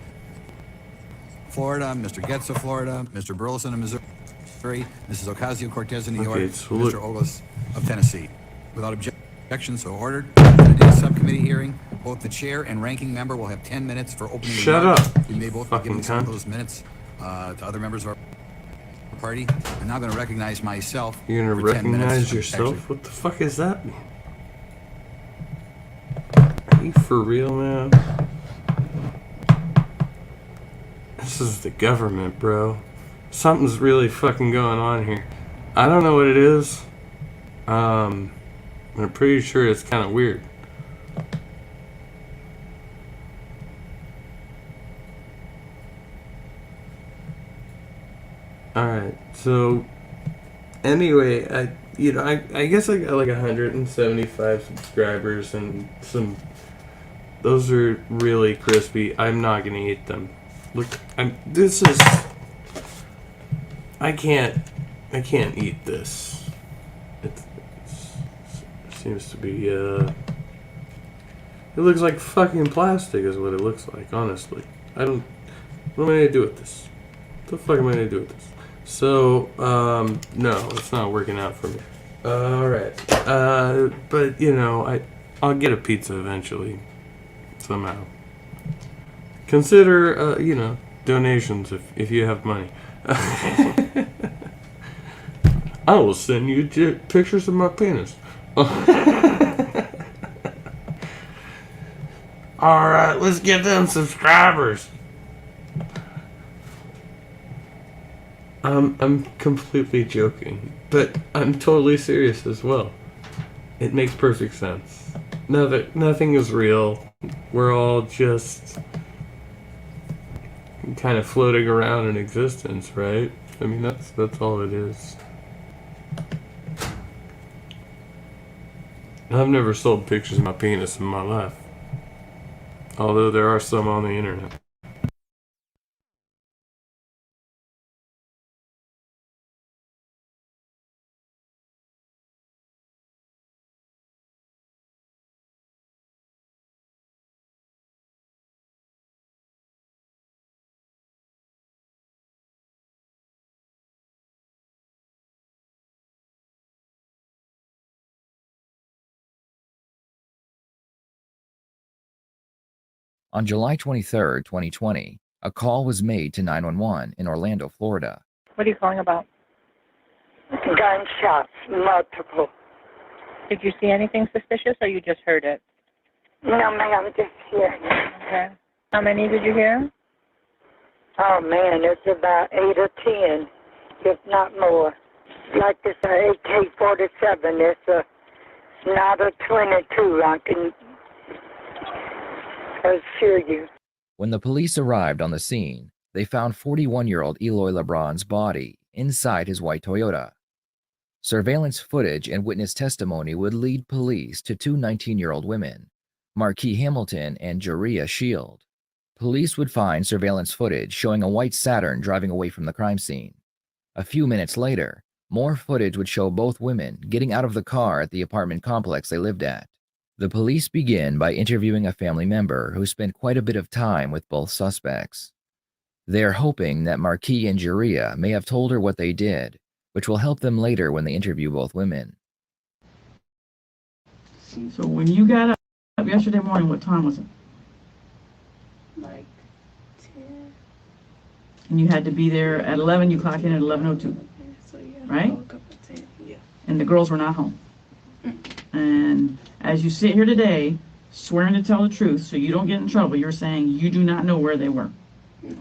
S22: Florida, Mr. Getz of Florida, Mr. Burleson of Missouri, Mrs. Ocasio-Cortez of New York, Mr. Ogles of Tennessee. Without objection, so ordered. In today's subcommittee hearing, both the chair and ranking member will have 10 minutes for opening remarks. We may both be giving some of those minutes to other members of our party. I'm now going to recognize myself.
S1: You're going to
S22: for 10 minutes.
S1: recognize yourself? Actually, what the fuck is that mean? Are you for real, man? This is the government, bro. Something's really fucking going on here. I don't know what it is. I'm pretty sure it's kind of weird. Alright, so anyway, I guess I got like 175 subscribers and those are really crispy. I'm not gonna eat them. Look, I can't eat this. It seems to be, it looks like fucking plastic is what it looks like, honestly. What am I gonna do with this? What the fuck am I gonna do with this? So, no, it's not working out for me. Alright. But, you know, I'll get a pizza eventually. Somehow. Consider, you know, donations if you have money. I will send you pictures of my penis. Alright, let's get them subscribers. I'm completely joking, but I'm totally serious as well. It makes perfect sense. Nothing is real. We're all just kind of floating around in existence, right? I mean, that's all it is. I've never sold pictures of my penis in my life, although there are some on the internet.
S23: On July 23, 2020, a call was made to 911 in Orlando, Florida.
S24: What are you calling about?
S9: Gunshots, multiple.
S24: Did you see anything suspicious or you just heard it?
S9: No, ma'am, just here.
S24: Okay. How many did you hear?
S2: Oh man, it's about 8 or 10, if not more. Like it's a AK-47. It's not a 22. I can assure you.
S23: When the police arrived on the scene, they found 41-year-old Eloy LeBron's body inside his white Toyota. Surveillance footage and witness testimony would lead police to two 19-year-old women, Marquis Hamilton and Jaria Shield. Police would find surveillance footage showing a white Saturn driving away from the crime scene. A few minutes later, more footage would show both women getting out of the car at the apartment complex they lived at. The police begin by interviewing a family member who spent quite a bit of time with both suspects. They are hoping that Marquis and Jaria may have told her what they did, which will help them later when they interview both women.
S5: So when you got up yesterday morning, what time was it?
S6: Like 10.
S5: And you had to be there at 11, you clock in at 11:02,
S6: So yeah,
S5: right?
S6: I woke up at 10. Yeah.
S5: And the girls were not home. And as you sit here today, swearing to tell the truth so you don't get in trouble, you're saying you do not know where they were.
S6: No.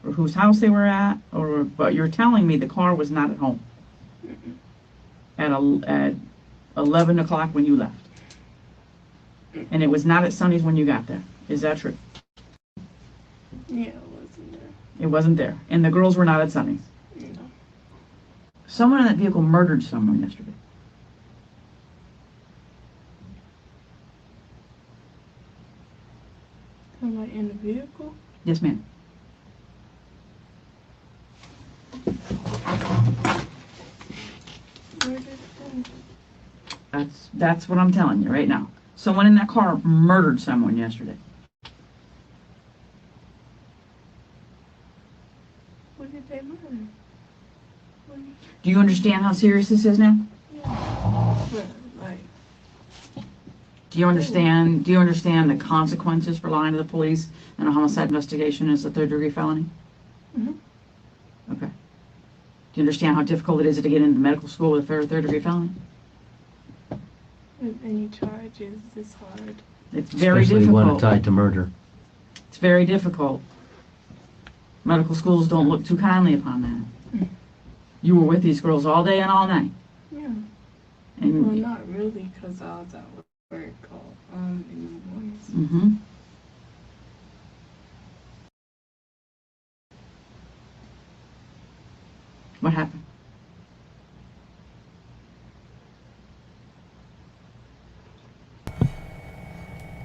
S5: Or whose house they were at, but you're telling me the car was not at home at 11 o'clock when you left. And it was not at Sonny's when you got there. Is that true?
S6: Yeah, it wasn't there.
S5: It wasn't there. And the girls were not at Sonny's.
S6: No.
S5: Someone in that vehicle murdered someone yesterday.
S6: Am I in the vehicle?
S5: Yes, ma'am.
S6: Where did it go?
S5: That's what I'm telling you right now. Someone in that car murdered someone yesterday.
S6: What did they murder?
S5: Do you understand how serious this is now?
S6: But, like,
S5: Do you understand the consequences for lying to the police and a homicide investigation is a third-degree felony?
S6: Mhm.
S5: Okay. Do you understand how difficult it is to get into medical school with a third-degree felony?
S6: with any charges, it's hard.
S5: It's very
S17: Especially
S5: difficult.
S17: one tied to murder.
S5: It's very difficult. Medical schools don't look too kindly upon that. You were with these girls all day and all night.
S6: Yeah.
S5: And
S6: Well, not really, because I was at work in the mornings.
S5: Mm-hmm. What happened?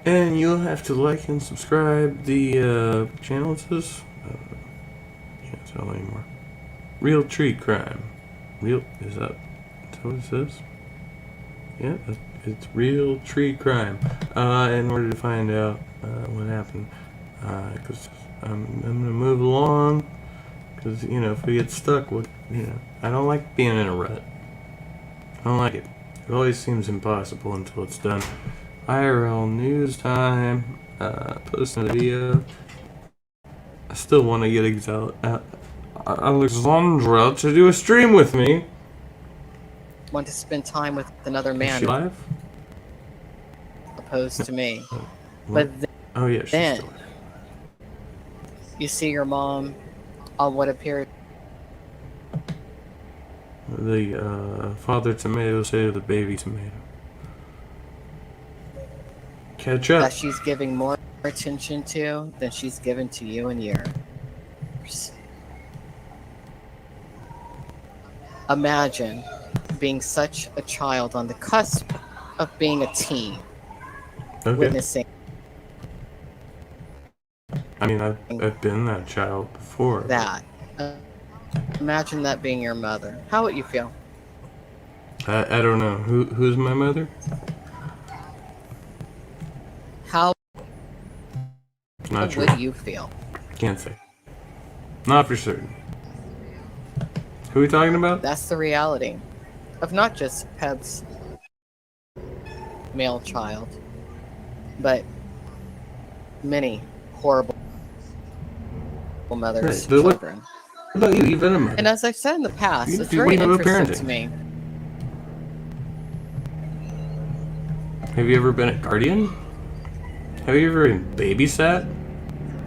S1: And you'll have to like and subscribe. The channel it says can't tell anymore. Real Tree Crime. Is that what it says? Yeah, it's Real Tree Crime. In order to find out what happened, because I'm gonna move along. Because if we get stuck with I don't like being in a rut. I don't like it. It always seems impossible until it's done. IRL news time. Posting a video. I still want to get Alexandra to do a stream with me.
S8: Want to spend time with another man.
S1: Is she live?
S8: Opposed to me.
S1: What?
S8: But
S1: Oh yeah, she's
S8: then
S1: still live.
S8: you see your mom on what appeared
S1: The father tomato say to the baby tomato. Catch up.
S8: that she's giving more attention to than she's given to you in years. Imagine being such a child on the cusp of being a teen,
S1: Okay.
S8: witnessing
S1: I mean, I've been that child before.
S8: that. Imagine that being your mother. How would you feel?
S1: I don't know. Who's my mother?
S8: How
S1: Not true.
S8: would you feel?
S1: Can't say. Not for certain. Who are we talking about?
S8: That's the reality of not just Peb's male child, but many horrible mothers'
S1: Right, but what
S8: children.
S1: about you? You've been a mother.
S8: And as I've said in the past,
S1: You
S8: it's
S1: do
S8: very
S1: what about
S8: interesting
S1: parenting?
S8: to me.
S1: Have you ever been a guardian? Have you ever been babysat?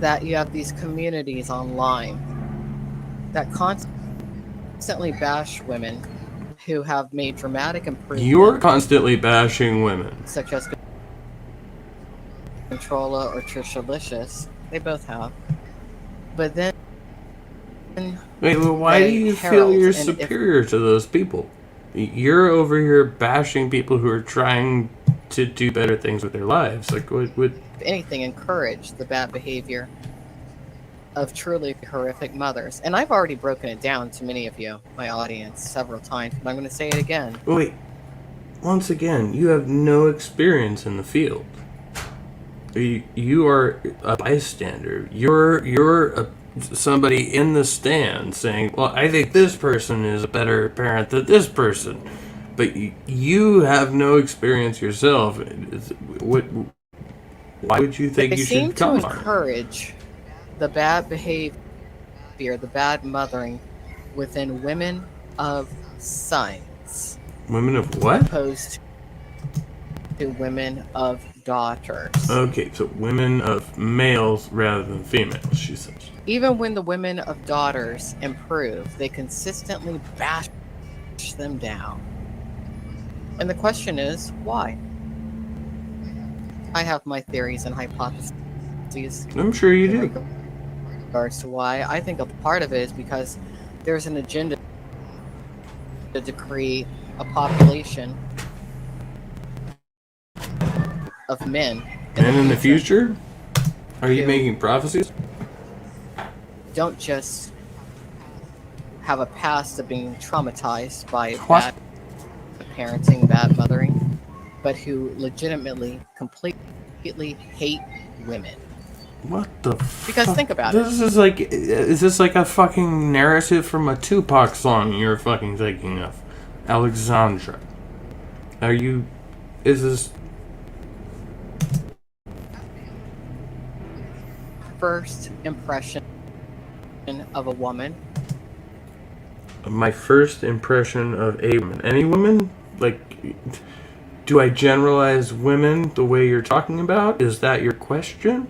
S8: that you have these communities online that constantly bash women who have made dramatic improvements.
S1: You're constantly bashing women.
S8: Such as Controlla or Trishalicious. They both have. But then...
S1: Wait, well, why do you feel you're superior to those people? You're over here bashing people who are trying to do better things with their lives. Like, what?
S8: If anything, encourage the bad behavior of truly horrific mothers. And I've already broken it down to many of you, my audience, several times, but I'm going to say it again.
S1: Wait, once again, you have no experience in the field. You are a bystander. You're somebody in the stand saying, well, I think this person is a better parent than this person. But you have no experience yourself. Why would you think you should come on?
S8: They seem to encourage the bad behavior, the bad mothering within women of sons.
S1: Women of what?
S8: Opposed to women of daughters.
S1: Okay, so women of males rather than females, she says.
S8: Even when the women of daughters improve, they consistently bash them down. And the question is, why? I have my theories and hypotheses.
S1: I'm sure you do.
S8: In regards to why, I think a part of it is because there's an agenda to create a population of men.
S1: And in the future? Are you making prophecies?
S8: Don't just have a past of being traumatized by
S1: What?
S8: bad parenting, bad mothering, but who legitimately, completely hate women.
S1: What the
S8: Because think about it.
S1: Is this like a fucking narrative from a Tupac song you're fucking thinking of? Alexandra. Is this...
S8: First impression of a woman?
S1: My first impression of a woman. Any woman? Like, do I generalize women the way you're talking about? Is that your question?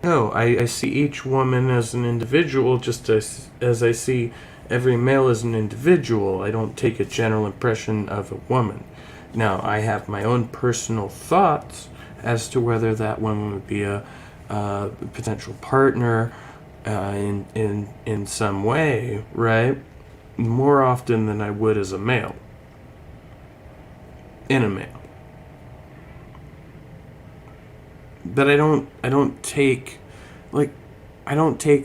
S1: No, I see each woman as an individual just as I see every male as an individual. I don't take a general impression of a woman. Now, I have my own personal thoughts as to whether that woman would be a potential partner in some way, right? More often than I would as a male. In a male. But I don't take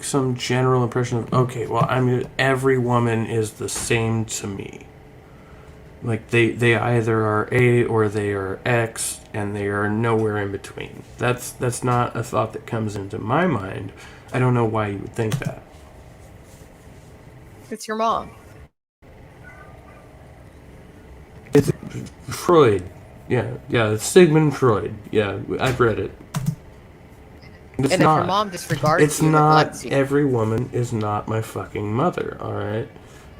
S1: some general impression of, okay, well, every woman is the same to me. Like, they either are A or they are X, and they are nowhere in between. That's not a thought that comes into my mind. I don't know why you would think that.
S8: It's your mom.
S1: It's Freud. Yeah, it's Sigmund Freud. Yeah, I've read it. It's
S8: and
S1: not.
S8: If your mom disregards
S1: it's
S8: you,
S1: not.
S8: you.
S1: Every woman is not my fucking mother. All right,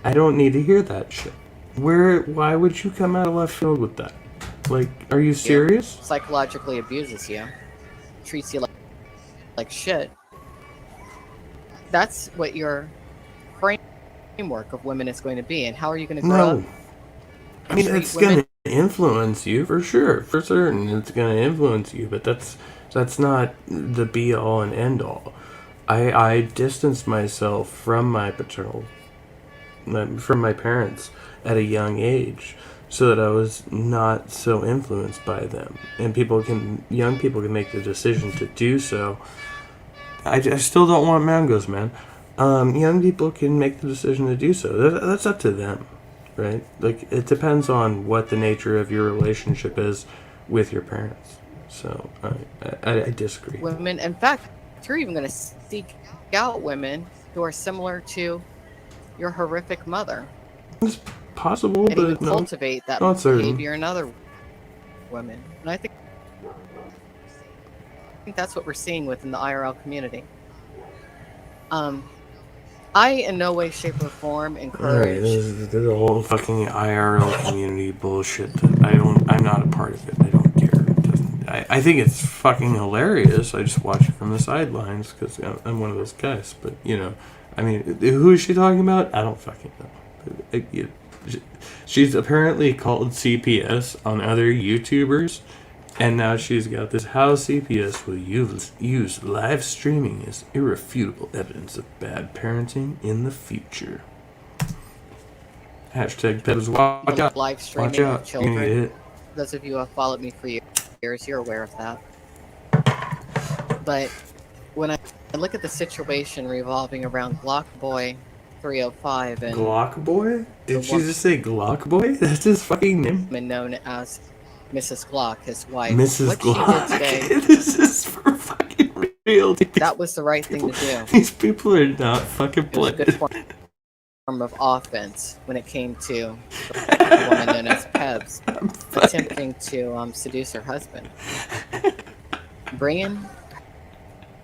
S1: I don't need to hear that shit. Why would you come out of left field with that? Like, are you serious?
S8: Psychologically abuses you, treats you like shit. That's what your framework of women is going to be, and how are you going to grow up?
S1: I mean, it's going to influence you for sure, for certain. It's going to influence you, but that's not the be all and end all. I distanced myself from my parents at a young age, so that I was not so influenced by them. And young people can make the decision to do so. I still don't want mangoes, man. Young people can make the decision to do so. That's up to them, right? Like, it depends on what the nature of your relationship is with your parents. So I disagree.
S8: Women, in fact, you're even going to seek out women who are similar to your horrific mother.
S1: It's possible,
S8: and
S1: but
S8: even cultivate that behavior in other women. And I think that's what we're seeing within the IRL community. I in no way, shape, or form encourage.
S1: There's a whole fucking IRL community bullshit that I'm not a part of it. I don't care. I think it's fucking hilarious. I just watch it from the sidelines because I'm one of those guys. But I mean, who is she talking about? I don't fucking know. She's apparently called CPS on other YouTubers, and now she's got this how CPS will use live streaming as irrefutable evidence of bad parenting in the future. Hashtag Pebs, watch out.
S8: Live
S1: Watch
S8: streaming of
S1: out. You're gonna get
S8: children.
S1: hit.
S8: Those of you who have followed me for years, you're aware of that. But when I look at the situation revolving around Glock Boy 305 and
S1: Glock Boy? Did she just say Glock Boy? That's his fucking name?
S8: known as Mrs. Glock, his wife.
S1: Mrs.
S8: What
S1: Glock.
S8: she did today,
S1: This is for fucking real. Dude.
S8: that was the right thing to do.
S1: These people are not fucking
S8: It was a
S1: playing.
S8: good form of offense when it came to the woman known as Pebs attempting to seduce her husband. Bringing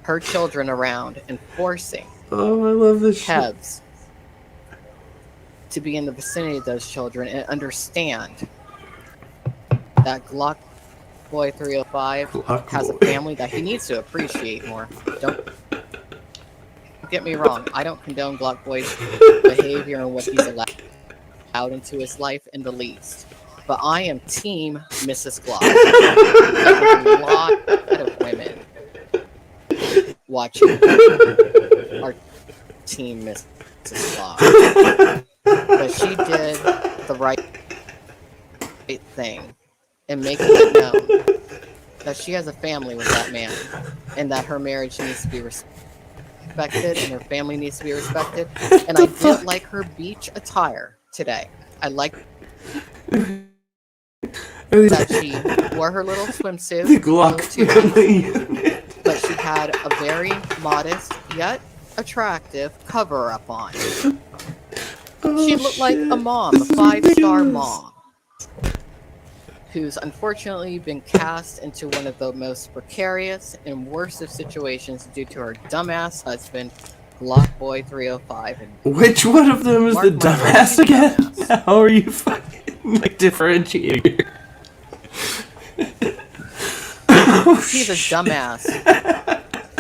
S8: her children around and forcing
S1: Oh, I love this shit.
S8: Pebs to be in the vicinity of those children and understand that Glock Boy 305 has a family that he needs to appreciate more. Don't get me wrong. I don't condone Glock Boy's behavior and what he's allowed out into his life in the least. But I am team Mrs. Glock. Like a lot of women watching our team Mrs. Glock. But she did the right thing in making it known that she has a family with that man and that her marriage needs to be respected and her family needs to be respected. And I did like her beach attire today. I like that she wore her little swimsuit.
S1: The Glock family unit.
S8: But she had a very modest yet attractive cover up on. She looked like a mom, a 5-star mom, who's unfortunately been cast into one of the most precarious and worst of situations due to her dumbass husband, Glock Boy 305. And
S1: Which one of them is the dumbass again? How are you fucking differentiating here?
S8: He's a dumbass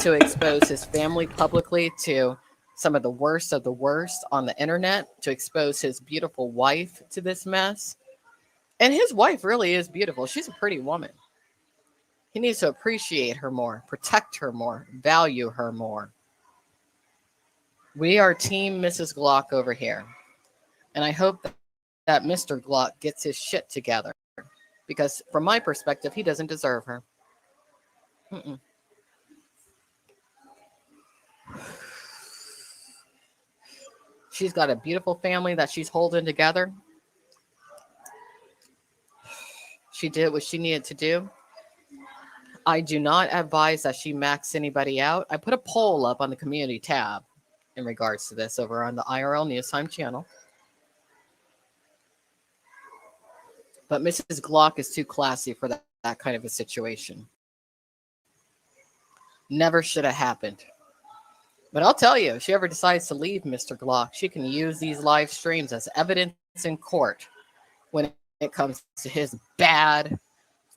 S8: to expose his family publicly to some of the worst on the internet, to expose his beautiful wife to this mess. And his wife really is beautiful. She's a pretty woman. He needs to appreciate her more, protect her more, value her more. We are team Mrs. Glock over here. And I hope that Mr. Glock gets his shit together. Because from my perspective, he doesn't deserve her. She's got a beautiful family that she's holding together. She did what she needed to do. I do not advise that she max anybody out. I put a poll up on the community tab in regards to this over on the IRL News Time channel. But Mrs. Glock is too classy for that kind of a situation. Never should have happened. But I'll tell you, if she ever decides to leave Mr. Glock, she can use these live streams as evidence in court when it comes to his bad,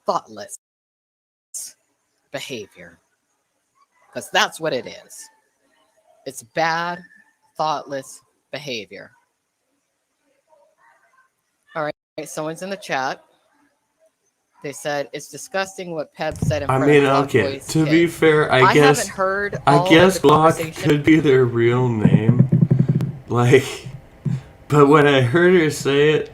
S8: thoughtless behavior. Because that's what it is. It's bad, thoughtless behavior. All right, someone's in the chat. They said it's disgusting what Peb said in front of Glock
S1: okay.
S8: Boy's
S1: To
S8: kid.
S1: be fair, I guess
S8: haven't heard
S1: I
S8: all
S1: guess
S8: of the
S1: Glock
S8: conversation.
S1: could be their real name, But when I heard her say it,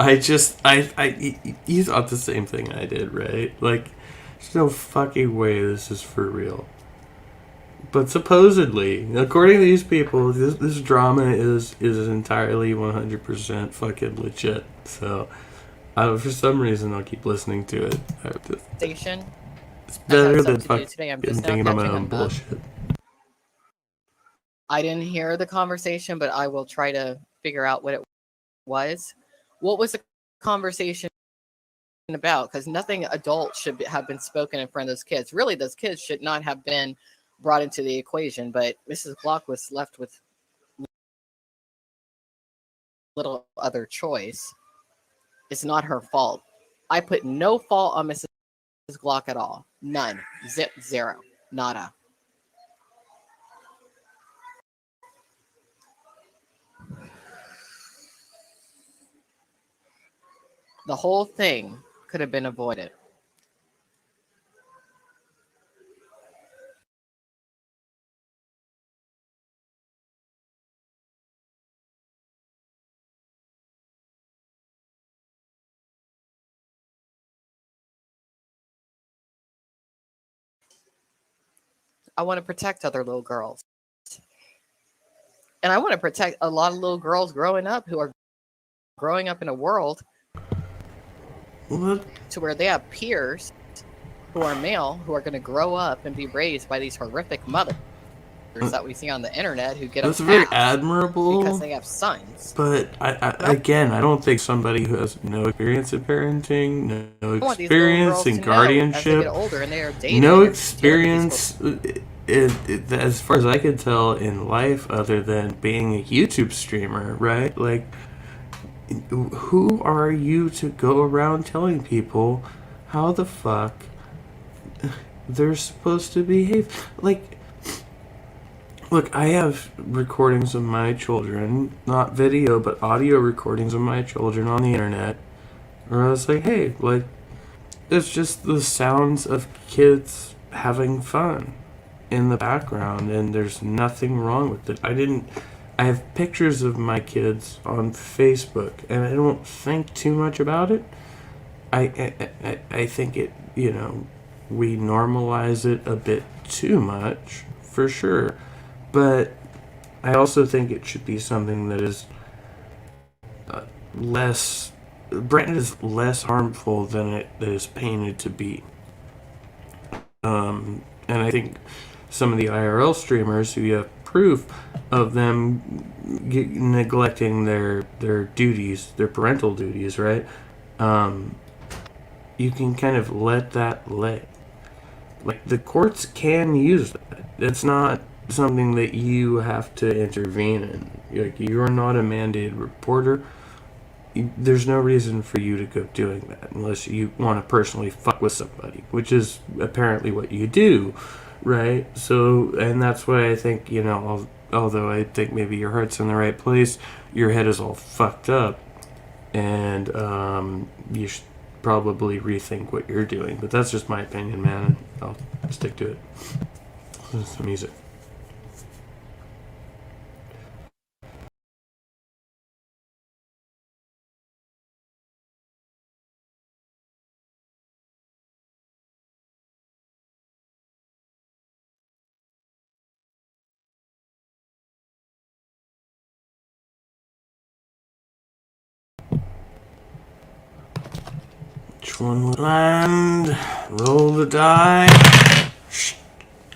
S1: you thought the same thing I did, right? There's no fucking way this is for real. But supposedly, according to these people, this drama is entirely 100% fucking legit. So, for some reason, I'll keep listening to it.
S8: Station.
S1: It's better than
S8: fucking today. I'm just now
S1: thinking about my
S8: catching
S1: own
S8: up.
S1: bullshit.
S8: I didn't hear the conversation, but I will try to figure out what it was. What was the conversation about? Because nothing adult should have been spoken in front of those kids. Really, those kids should not have been brought into the equation, but Mrs. Glock was left with little other choice. It's not her fault. I put no fault on Mrs. Glock at all. None. Zip. Zero. Nada. The whole thing could have been avoided. I want to protect other little girls. And I want to protect a lot of little girls growing up who are growing up in a world to where they have peers who are male who are going to grow up and be raised by these horrific mothers that we see on the internet who get
S1: That's
S8: them
S1: very
S8: passed
S1: admirable.
S8: because they have sons.
S1: But again, I don't think somebody who has no experience in parenting, no
S8: I want these little
S1: experience
S8: girls
S1: in
S8: to know
S1: guardianship,
S8: as they get older and they are dating
S1: no
S8: and they're
S1: experience, as far as I could tell, in life other than being a YouTube streamer, right? Like, who are you to go around telling people how the fuck they're supposed to behave? Like, look, I have recordings of my children, not video, but audio recordings of my children on the internet, where I was like, hey, like, it's just the sounds of kids having fun in the background, and there's nothing wrong with it. I have pictures of my kids on Facebook, and I don't think too much about it. I think it, we normalize it a bit too much, for sure. But I also think it should be something that is less, branded is less harmful than it is painted to be. And I think some of the IRL streamers who have proof of them neglecting their duties, their parental duties, right? You can kind of let that lay. Like, the courts can use that. It's not something that you have to intervene in. Like, you're not a mandated reporter. There's no reason for you to go doing that unless you want to personally fuck with somebody, which is apparently what you do, right? So, and that's why I think, although I think maybe your heart's in the right place, your head is all fucked up, and you should probably rethink what you're doing. But that's just my opinion, man. I'll stick to it. Some music. Which one would land? Roll the die.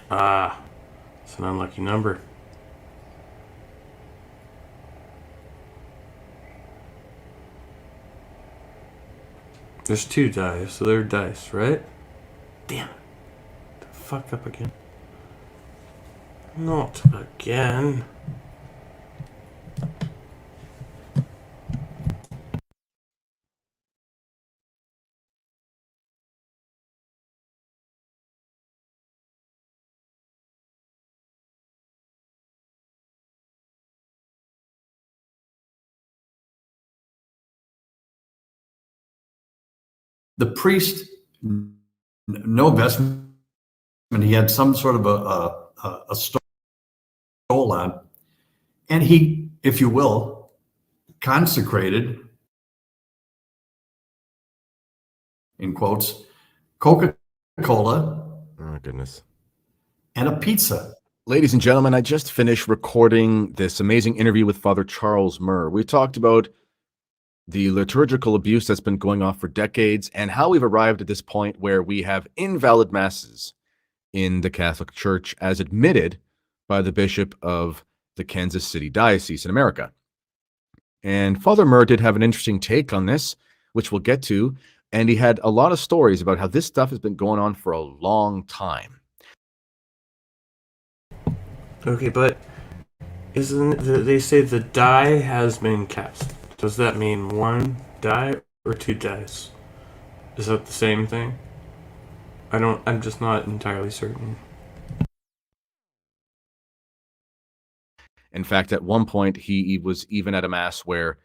S1: Ah, it's an unlucky number. There's 2 dice, so they're dice, right? Damn it. The fuck up again. Not again.
S4: The priest, no investment. He had some sort of a stole on, and he, if you will, consecrated, in quotes, Coca-Cola.
S11: Oh, goodness.
S4: And a pizza.
S11: Ladies and gentlemen, I just finished recording this amazing interview with Father Charles Murr. We talked about the liturgical abuse that's been going on for decades and how we've arrived at this point where we have invalid masses in the Catholic Church as admitted by the bishop of the Kansas City Diocese in America. And Father Murr did have an interesting take on this, which we'll get to, and he had a lot of stories about how this stuff has been going on for a long time.
S1: Okay, but they say the die has been cast. Does that mean 1 die or 2 dice? Is that the same thing? I'm just not entirely certain.
S11: In fact, at one point, he was even at a mass where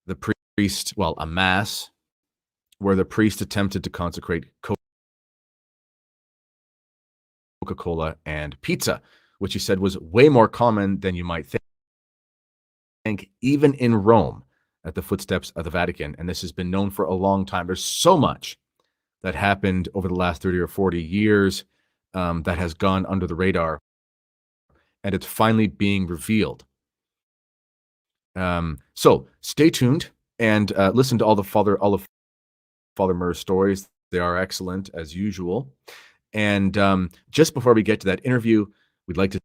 S11: the priest, well, a mass where the priest attempted to consecrate Coca-Cola and pizza, which he said was way more common than you might think, even in Rome, at the footsteps of the Vatican. And this has been known for a long time. There's so much that happened over the last 30 or 40 years that has gone under the radar, and it's finally being revealed. So stay tuned and listen to all of Father Murr's stories. They are excellent as usual. And just before we get to that interview, we'd like to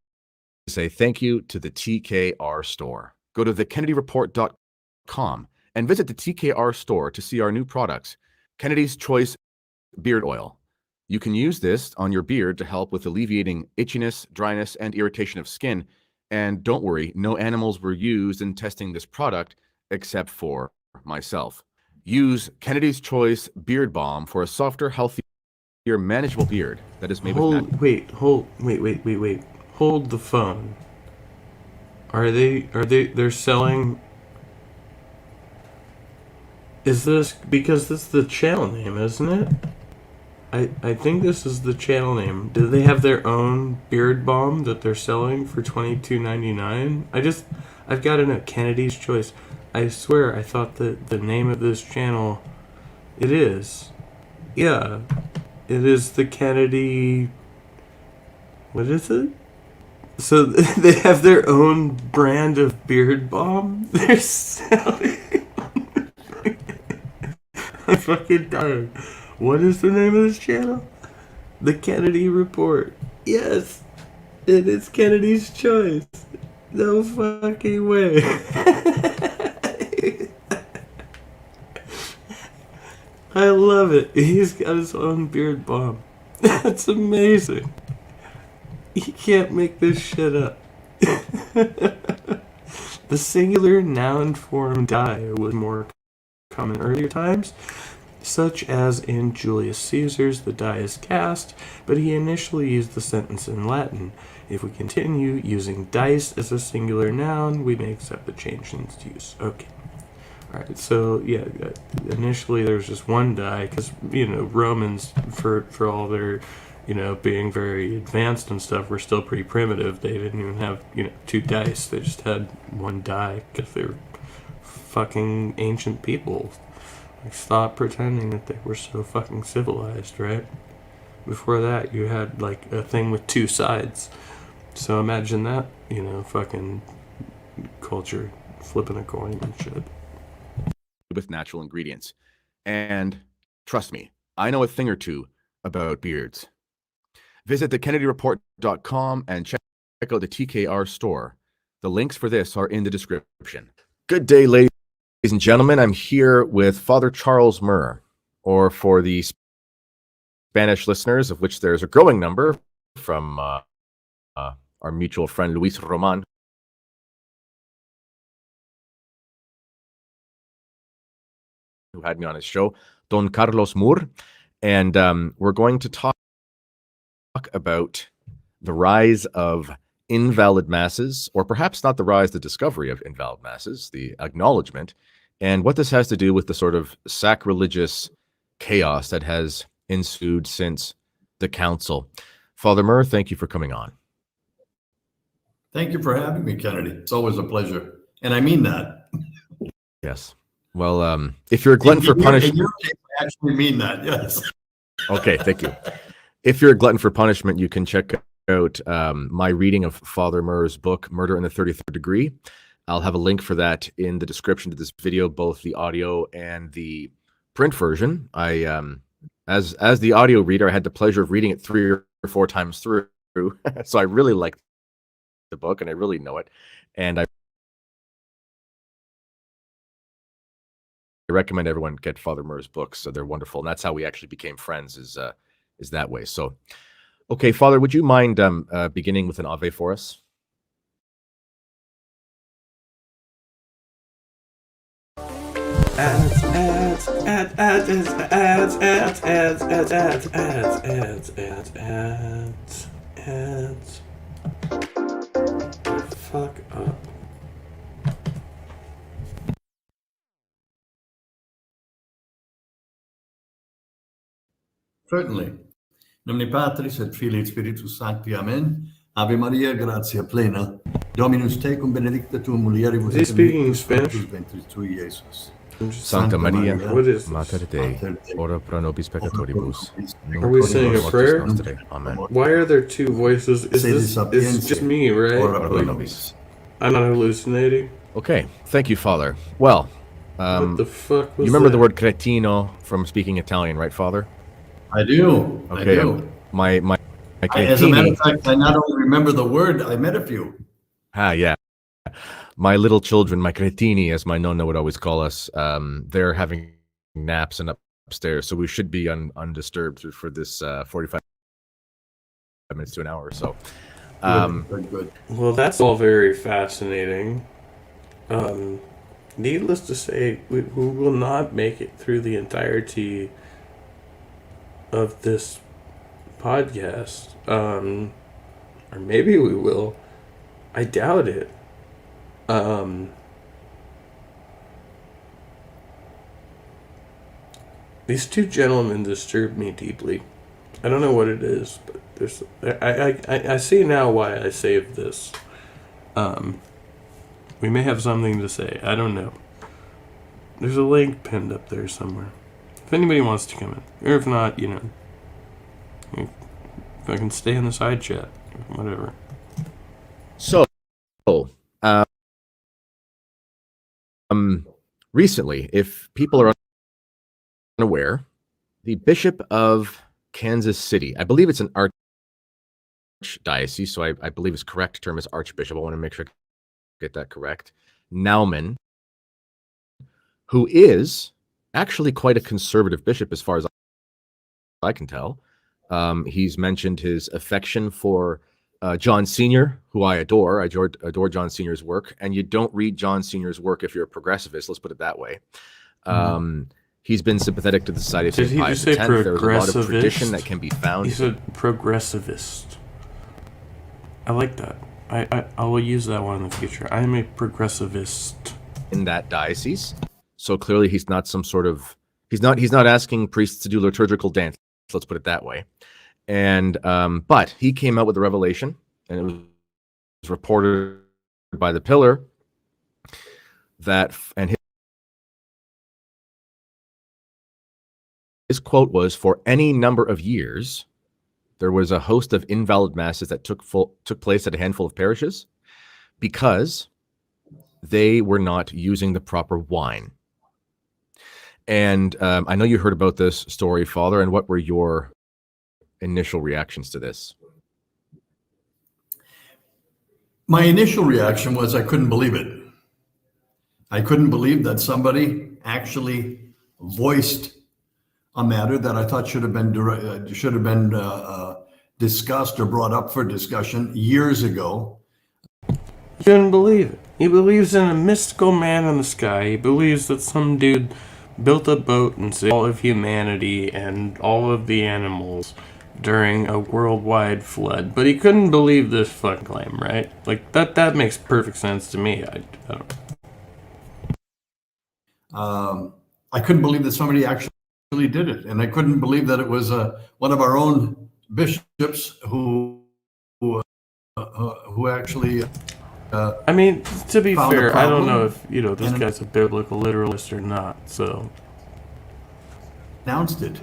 S11: say thank you to the TKR store. Go to thekennedyreport.com and visit the TKR store to see our new products. Kennedy's Choice Beard Oil. You can use this on your beard to help with alleviating itchiness, dryness, and irritation of skin. And don't worry, no animals were used in testing this product except for myself. Use Kennedy's Choice Beard Balm for a softer, healthier, manageable beard that is made with
S1: wait. Hold the phone. They're selling... Is this... Because this is the channel name, isn't it? I think this is the channel name. Do they have their own beard balm that they're selling for $22.99? I've got it at Kennedy's Choice. I swear I thought that the name of this channel... It is. Yeah. It is the Kennedy... What is it? So they have their own brand of beard balm? They're selling... I'm fucking dying. What is the name of this channel? The Kennedy Report. Yes, it is Kennedy's Choice. No fucking way. I love it. He's got his own beard balm. That's amazing. You can't make this shit up. The singular noun form die was more common in earlier times, such as in Julius Caesar's the die is cast, but he initially used the sentence in Latin. If we continue using dice as a singular noun, we may accept the change in its use. Okay. Alright, so yeah, initially there was just one die, because, Romans, for all their, being very advanced and stuff, were still pretty primitive. They didn't even have, two dice. They just had one die, because they were fucking ancient people. Like, stop pretending that they were so fucking civilized, right? Before that, you had, like, a thing with two sides. So imagine that, fucking culture, flipping a coin and shit.
S11: With natural ingredients. And trust me, I know a thing or two about beards. Visit thekennedyreport.com and check out the TKR store. The links for this are in the description. Good day, ladies and gentlemen. I'm here with Father Charles Murr, or for the Spanish listeners, of which there's a growing number, from our mutual friend Luis Roman, who had me on his show, Don Carlos Mur. And we're going to talk about the rise of invalid masses, or perhaps not the rise, the discovery of invalid masses, the acknowledgement, and what this has to do with the sort of sacrilegious chaos that has ensued since the council. Father Murr, thank you for coming on.
S4: Thank you for having me, Kennedy. It's always a pleasure. And I mean that.
S11: Yes. Well, if you're a glutton for punishment...
S4: In your case, I actually mean that, yes.
S11: Okay, thank you. If you're a glutton for punishment, you can check out my reading of Father Murr's book, Murder in the 33rd Degree. I'll have a link for that in the description to this video, both the audio and the print version. As the audio reader, I had the pleasure of reading it 3 or 4 times through. So I really like the book, and I really know it. And I recommend everyone get Father Murr's books. So they're wonderful. And that's how we actually became friends, is that way. So, okay, Father, would you mind beginning with an Ave for us?
S1: ads, ads, ads, ads, ads, ads, ads, ads, ads, ads, ads, ads, ads. Fuck up.
S4: Certainly. Nomine Patris et Filii et Spiritus Sancti. Amen. Ave Maria, gratia plena. Dominus tecum benedicta tu mulieribus
S1: Is he
S4: et
S1: speaking
S4: benedictus
S1: Spanish?
S4: fructus ventris tui, Iesus.
S11: Sancta Maria,
S1: What is
S11: Mater
S1: this?
S11: Dei, ora pro nobis peccatoribus,
S1: Are we saying a
S11: mortis
S1: prayer?
S11: nostrae. Amen.
S1: Why are there two voices? Is this just me, right?
S11: Ora pro nobis.
S1: I'm not hallucinating.
S11: Okay, thank you, Father. Well,
S1: What the fuck was
S11: you remember the
S1: that?
S11: word cretino from speaking Italian, right, Father?
S4: I do.
S11: Okay,
S4: I do.
S11: my
S4: As a matter
S11: cretini.
S4: of fact, I not only remember the word, I met a few.
S11: Yeah. My little children, my cretini, as my nonna would always call us, they're having naps and upstairs, so we should be undisturbed for this 45 minutes to an hour or so.
S4: Good.
S1: Well, that's all very fascinating. Needless to say, we will not make it through the entirety of this podcast. Or maybe we will. I doubt it. These two gentlemen disturb me deeply. I don't know what it is, but there's I see now why I saved this. We may have something to say. I don't know. There's a link pinned up there somewhere. If anybody wants to come in, or if not, if I can stay in the side chat, whatever.
S11: So, recently, if people are unaware, the Bishop of Kansas City, I believe it's an archdiocese, so I believe his correct term is archbishop. I want to make sure I get that correct. Naumann, who is actually quite a conservative bishop as far as I can tell. He's mentioned his affection for John Sr., who I adore. I adore John Sr.'s work. And you don't read John Sr.'s work if you're a progressivist. Let's put it that way. He's been sympathetic to the Society of St. Pius X. There's a lot of tradition that can be found.
S1: He said progressivist. I like that. I will use that one in the future. I am a progressivist.
S11: In that diocese. So clearly he's not some sort of... He's not asking priests to do liturgical dance. Let's put it that way. And but he came out with a revelation, and it was reported by the Pillar that, and his quote was, "For any number of years, there was a host of invalid masses that took place at a handful of parishes because they were not using the proper wine." And I know you heard about this story, Father, and what were your initial reactions to this?
S4: My initial reaction was I couldn't believe it. I couldn't believe that somebody actually voiced a matter that I thought should have been discussed or brought up for discussion years ago.
S1: You couldn't believe it. He believes in a mystical man in the sky. He believes that some dude built a boat and saved all of humanity and all of the animals during a worldwide flood. But he couldn't believe this fucking claim, right? Like, that makes perfect sense to me. I don't
S4: know. I couldn't believe that somebody actually did it. And I couldn't believe that it was one of our own bishops who actually...
S1: I mean, to be fair, I don't know if, this guy's a biblical literalist or not, so...
S4: Announced it.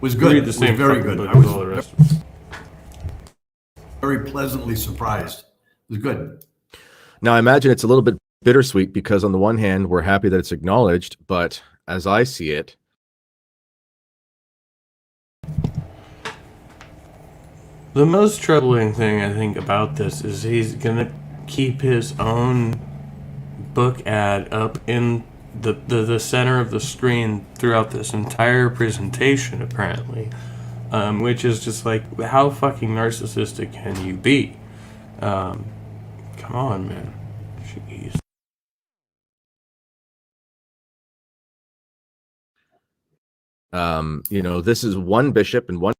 S4: Was good.
S1: Read the same
S4: it was very
S1: fucking
S4: good.
S1: book
S4: I
S1: as
S4: was
S1: all the rest of us.
S4: very pleasantly surprised. It was good.
S11: Now, I imagine it's a little bit bittersweet because on the one hand, we're happy that it's acknowledged, but as I see it,
S1: the most troubling thing I think about this is he's gonna keep his own book ad up in the center of the screen throughout this entire presentation, apparently, which is just like, how fucking narcissistic can you be? Come on, man. Jeez.
S11: This is one bishop and one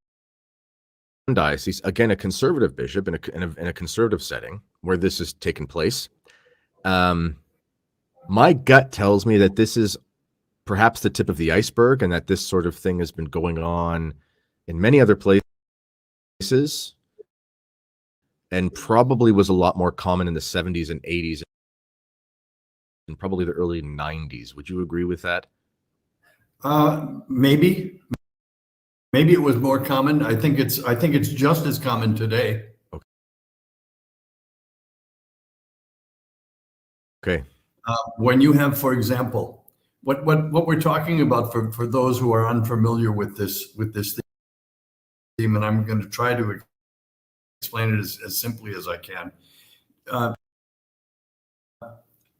S11: diocese, again, a conservative bishop in a conservative setting where this has taken place. My gut tells me that this is perhaps the tip of the iceberg, and that this sort of thing has been going on in many other places, and probably was a lot more common in the 70s and 80s and probably the early 90s. Would you agree with that?
S4: Maybe it was more common. I think it's just as common today.
S11: Okay.
S4: When you have, for example, what we're talking about for those who are unfamiliar with this theme, and I'm going to try to explain it as simply as I can.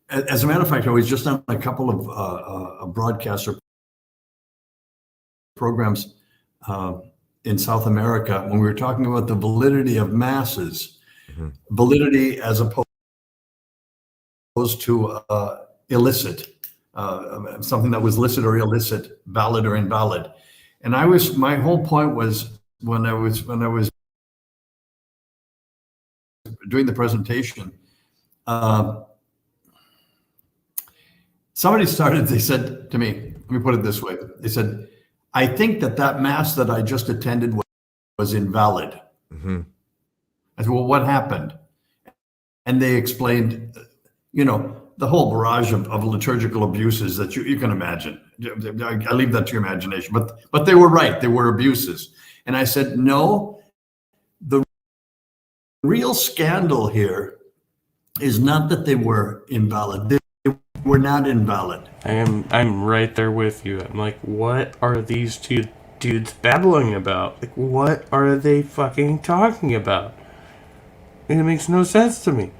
S4: As a matter of fact, I was just on a couple of broadcasts or programs in South America when we were talking about the validity of masses, validity as opposed to illicit, something that was licit or illicit, valid or invalid. And my whole point was when I was doing the presentation, somebody started, they said to me, let me put it this way. They said, I think that mass that I just attended was invalid. I said, well, what happened? And they explained, the whole barrage of liturgical abuses that you can imagine. I leave that to your imagination, but they were right. They were abuses. And I said, no, the real scandal here is not that they were invalid. They were not invalid.
S1: I'm right there with you. I'm like, what are these two dudes babbling about? Like, what are they fucking talking about? It makes no sense to me.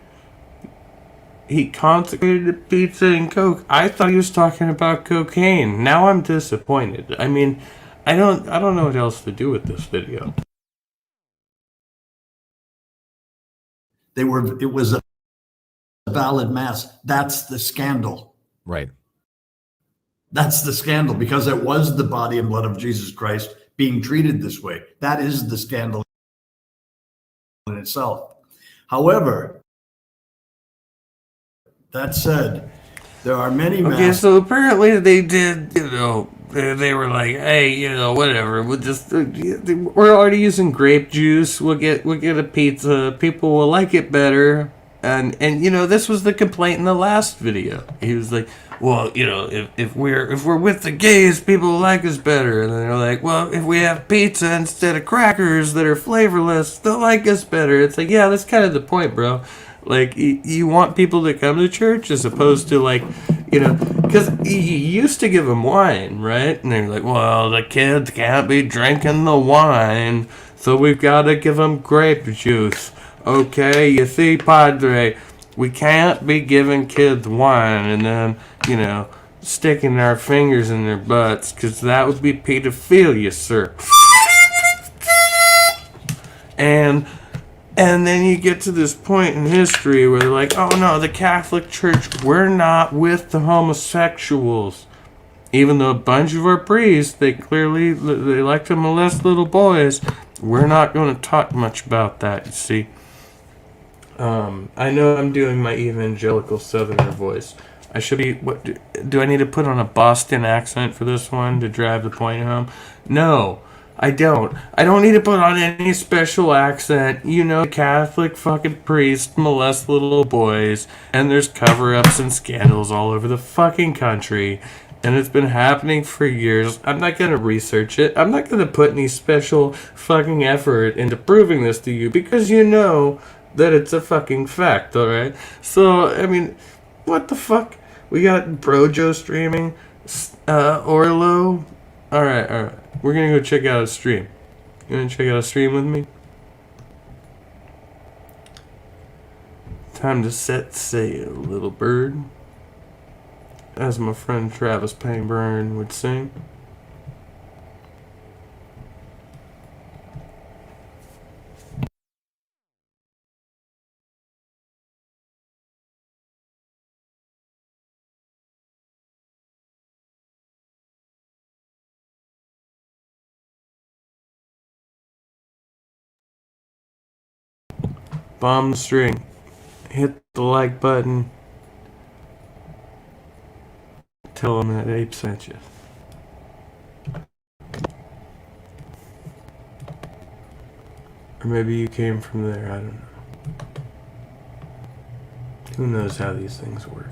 S1: He consecrated pizza and Coke. I thought he was talking about cocaine. Now I'm disappointed. I mean, I don't know what else to do with this video.
S4: It was a valid mass. That's the scandal.
S11: Right.
S4: That's the scandal, because it was the body and blood of Jesus Christ being treated this way. That is the scandal in itself. However, that said, there are many
S1: Okay,
S4: masses.
S1: so apparently they did, they were like, hey, whatever, we're already using grape juice, we'll get a pizza, people will like it better. And this was the complaint in the last video. He was like, well, if we're with the gays, people will like us better. And then they're like, well, if we have pizza instead of crackers that are flavorless, they'll like us better. It's like, yeah, that's kind of the point, bro. Like, you want people to come to church as opposed to, like, because you used to give them wine, right? And they're like, well, the kids can't be drinking the wine, so we've got to give them grape juice. Okay, you see, Padre, we can't be giving kids wine and then, sticking our fingers in their butts, because that would be pedophilia, sir. And then you get to this point in history where they're like, oh no, the Catholic Church, we're not with the homosexuals. Even though a bunch of our priests, they like to molest little boys, we're not going to talk much about that, you see. I know I'm doing my evangelical southerner voice. I should be, do I need to put on a Boston accent for this one to drive the point home? No. I don't need to put on any special accent. Catholic fucking priests molest little boys, and there's cover-ups and scandals all over the fucking country, and it's been happening for years. I'm not gonna research it. I'm not gonna put any special fucking effort into proving this to you, because that it's a fucking fact, alright? So, I mean, what the fuck? We got Brojo streaming, Orlo. Alright. We're gonna go check out a stream. You wanna check out a stream with me? Time to set sail, little bird. As my friend Travis Payne would sing. Bomb the string. Hit the like button. Tell them that Ape sent you. Or maybe you came from there, I don't know. Who knows how these things work?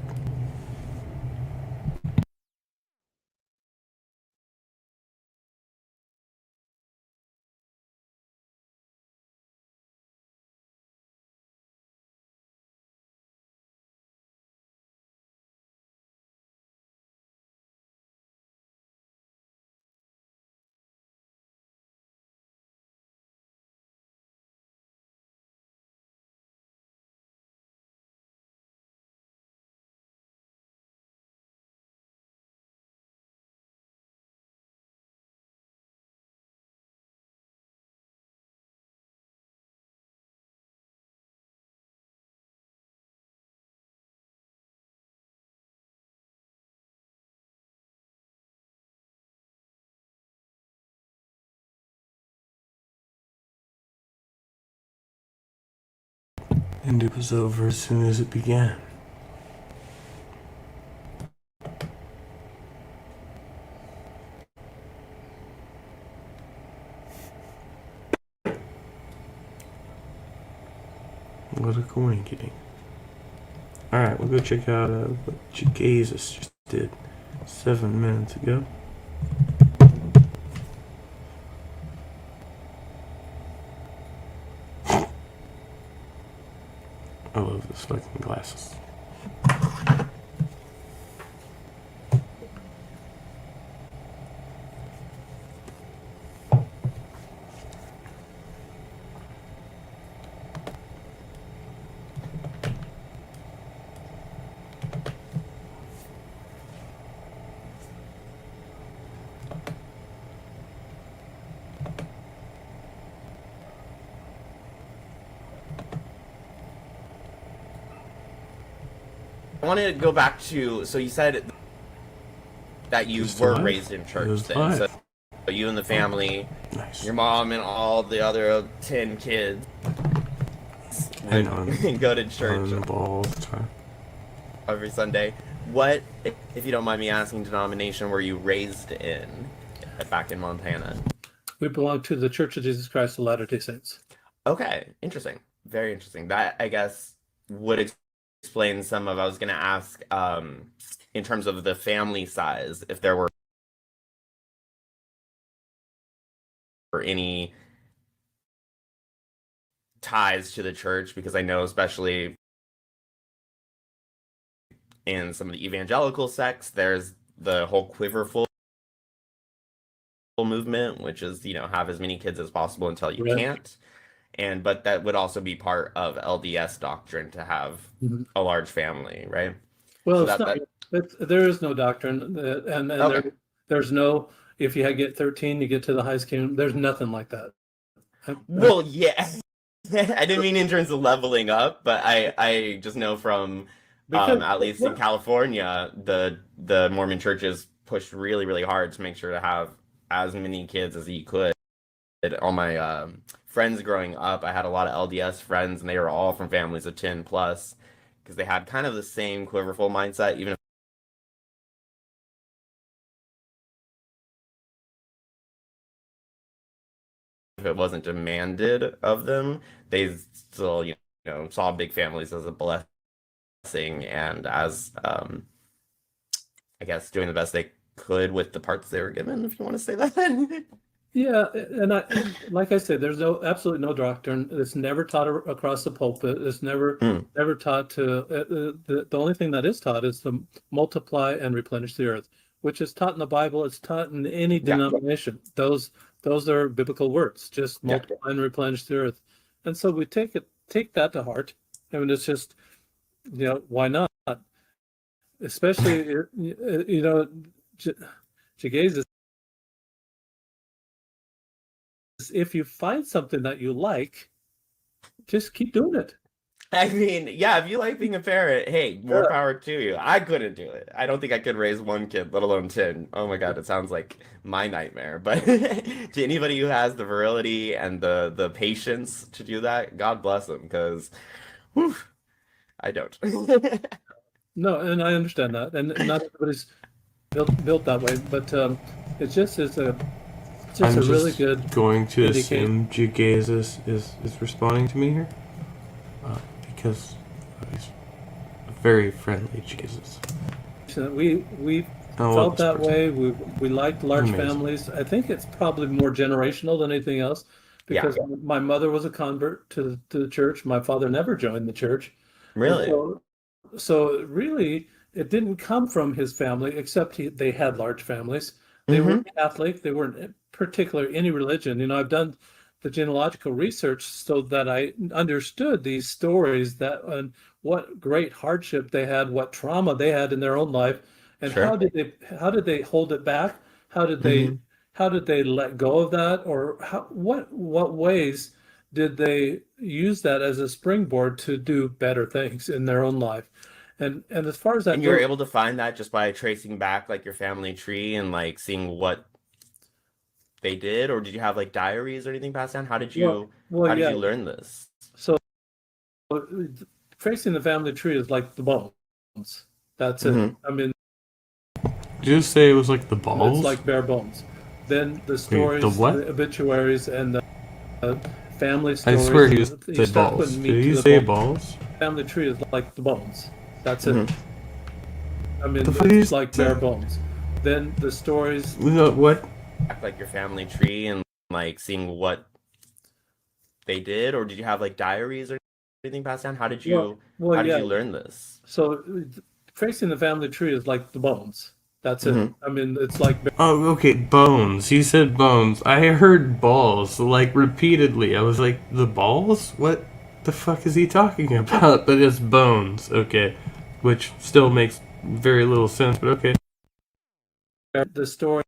S1: And it was over as soon as it began. What a coinky. Alright, we'll go check out what Jesus just did 7 minutes ago. I love this fucking glasses.
S13: I want to go back to, so you said that you were raised in church then. So you and the family, your mom and all the other 10 kids would go to church
S1: all the time.
S13: Every Sunday. What, if you don't mind me asking, denomination were you raised in back in Montana?
S14: We belong to the Church of Jesus Christ of Latter-day Saints.
S13: Okay, interesting. Very interesting. That, I guess, would explain some of, I was going to ask, in terms of the family size, if there were any ties to the church, because I know especially in some of the evangelical sects, there's the whole quiverful movement, which is, you know, have as many kids as possible until you can't. But that would also be part of LDS doctrine to have a large family, right?
S14: Well,
S13: so
S14: it's not, there is no doctrine, and there's no, if you get 13, you get to the highest kingdom. There's nothing like that.
S13: Well, yeah. I didn't mean in terms of leveling up, but I just know from at least in California, the Mormon churches pushed really, really hard to make sure to have as many kids as you could. All my friends growing up, I had a lot of LDS friends, and they were all from families of 10 plus, because they had kind of the same quiverful mindset, even if it wasn't demanded of them. They still, you know, saw big families as a blessing, and as I guess doing the best they could with the parts they were given, if you want to say that.
S14: Yeah, and like I said, there's absolutely no doctrine. It's never taught across the pulpit. It's never taught to. The only thing that is taught is to multiply and replenish the earth, which is taught in the Bible. It's taught in any denomination. Those are biblical words. Just multiply and replenish the earth, and so we take that to heart. I mean, it's just, you know, why not? Especially, you know, Jesus. If you find something that you like, just keep doing it.
S13: I mean, yeah, if you like being a parent, hey, more
S14: Yeah.
S13: power to you. I couldn't do it. I don't think I could raise one kid, let alone 10. Oh my God, it sounds like my nightmare. But to anybody who has the virility and the patience to do that, God bless them, because I don't.
S14: No, and I understand that, and not everybody's built that way, but it just is a it's just
S1: I'm
S14: a really
S1: just
S14: good
S1: going to
S14: indication.
S1: assume Jiggaze is responding to me here. Because he's a very friendly Jesus.
S14: We
S1: I love
S14: felt
S1: this
S14: that
S1: person.
S14: way. We liked large
S1: Amazing.
S14: families. I think it's probably more generational than anything else
S13: Yeah.
S14: because my mother was a convert to the church. My father never joined the church. And
S13: Really?
S14: so really it didn't come from his family, except they had large families. They
S13: Mm-hmm.
S14: weren't Catholic. They weren't particular any religion. I've done the genealogical research so that I understood these stories that and what great hardship they had, what trauma they had in their own life, and
S13: Sure.
S14: how did they hold it back? How did
S13: Mm-hmm.
S14: they let go of that? Or what ways did they use that as a springboard to do better things in their own life? And as far as that
S13: And you were
S14: goes,
S13: able to find that just by tracing back like your family tree and like seeing what they did, or did you have like diaries or anything passed down? How did
S14: yeah.
S13: you learn this?
S14: So tracing the family tree is like the bones. That's it.
S13: Mm-hmm.
S14: I mean,
S1: Did you say it was like the
S14: it's
S1: balls?
S14: like bare bones. Then the
S1: Wait, the
S14: stories,
S1: what?
S14: the obituaries, and the family
S1: I
S14: stories,
S1: swear he
S14: and you
S1: said
S14: start
S1: balls.
S14: putting
S1: Did
S14: meat to
S1: he
S14: the
S1: say
S14: bone.
S1: balls?
S14: Family tree is like the bones. That's it.
S13: Mm-hmm.
S14: I mean,
S1: The fuck did you
S14: it's like bare
S1: say?
S14: bones. Then the stories.
S1: What?
S13: Like your family tree and like seeing what they did, or did you have like diaries or anything passed down?
S14: Well,
S13: How did
S14: yeah.
S13: you learn this?
S14: So tracing the family tree is like the bones. That's it.
S13: Mm-hmm.
S14: I mean, it's like
S1: Oh, okay, bones. He said bones. I heard balls, like, repeatedly. I was like, the balls? What the fuck is he talking about? But it's bones, okay. Which still makes very little sense, but okay.
S14: the stories,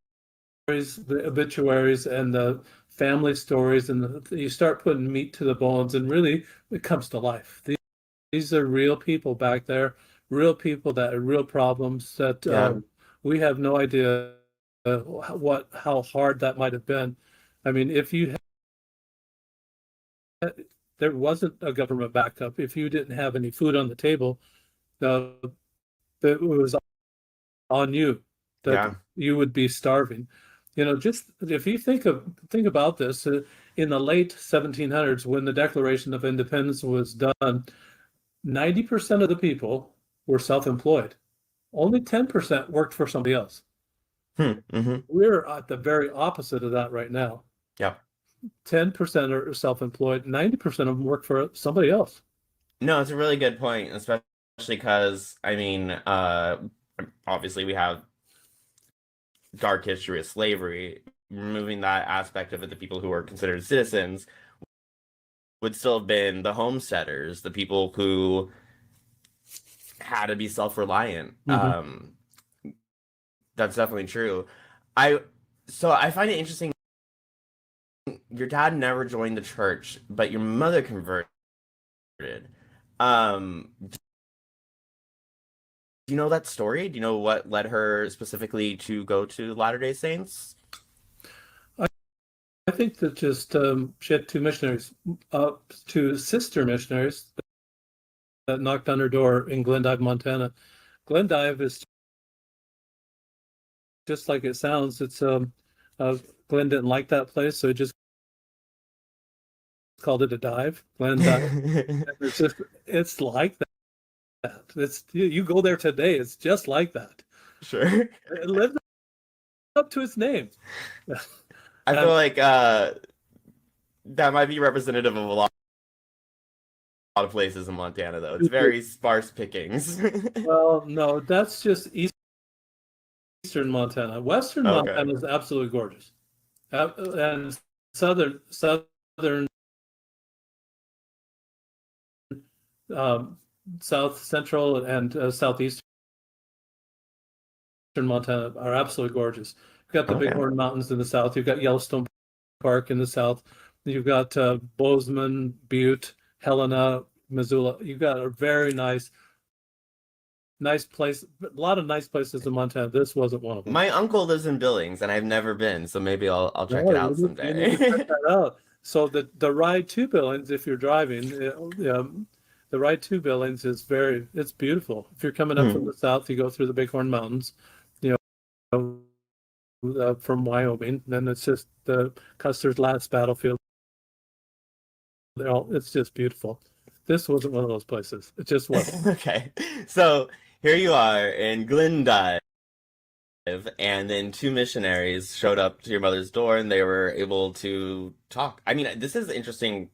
S14: the obituaries, and the family stories, and you start putting meat to the bones, and really it comes to life. These are real people back there, real people that have real problems that
S13: Yeah.
S14: we have no idea how hard that might have been. I mean, if there wasn't a government backup, if you didn't have any food on the table, uh, it was on you that
S13: Yeah.
S14: you would be starving. Just if you think about this, in the late 1700s, when the Declaration of Independence was done, 90% of the people were self-employed. Only 10% worked for somebody else.
S13: Mm-hmm.
S14: We're at the very opposite of that right now.
S13: Yeah.
S14: 10% are self-employed, 90% of them work for somebody else.
S13: No, it's a really good point, especially because I mean, obviously we have dark history of slavery. Removing that aspect of it, the people who were considered citizens would still have been the homesteaders, the people who had to be self-reliant.
S14: Mhm.
S13: That's definitely true. I find it interesting. Your dad never joined the church, but your mother converted. Do you know that story? Do you know what led her specifically to go to Latter-day Saints?
S14: I think that just she had two sister missionaries that knocked on her door in Glendive, Montana. Glendive is just like it sounds. It's Glenn didn't like that place, so he just called it a dive. Glendive. It's like that. It's you go there today. It's just like that.
S13: Sure.
S14: It lived up to its name.
S13: I feel like that might be representative of a lot of places in Montana, though. It's very sparse pickings.
S14: Well, no, that's just eastern Montana. Western
S13: Okay.
S14: Montana is absolutely gorgeous, and southern south central and southeastern Montana are absolutely gorgeous. You've got the
S13: Okay.
S14: Bighorn Mountains in the south. You've got Yellowstone Park in the south. You've got Bozeman, Butte, Helena, Missoula. You've got a very nice place, a lot of nice places in Montana. This wasn't one of them.
S13: My uncle lives in Billings, and I've never been, so maybe I'll check
S14: Yeah,
S13: it out
S14: you need to
S13: someday.
S14: check that out. So the ride to Billings, if you're driving, the ride to Billings is it's beautiful. If you're coming up from the south, you go through the Bighorn Mountains, you know, from Wyoming. Then it's just the Custer's last battlefield. It's just beautiful. This wasn't one of those places. It just wasn't.
S13: Okay, so here you are in Glendive, and then two missionaries showed up to your mother's door, and they were able to talk. I mean, this is interesting,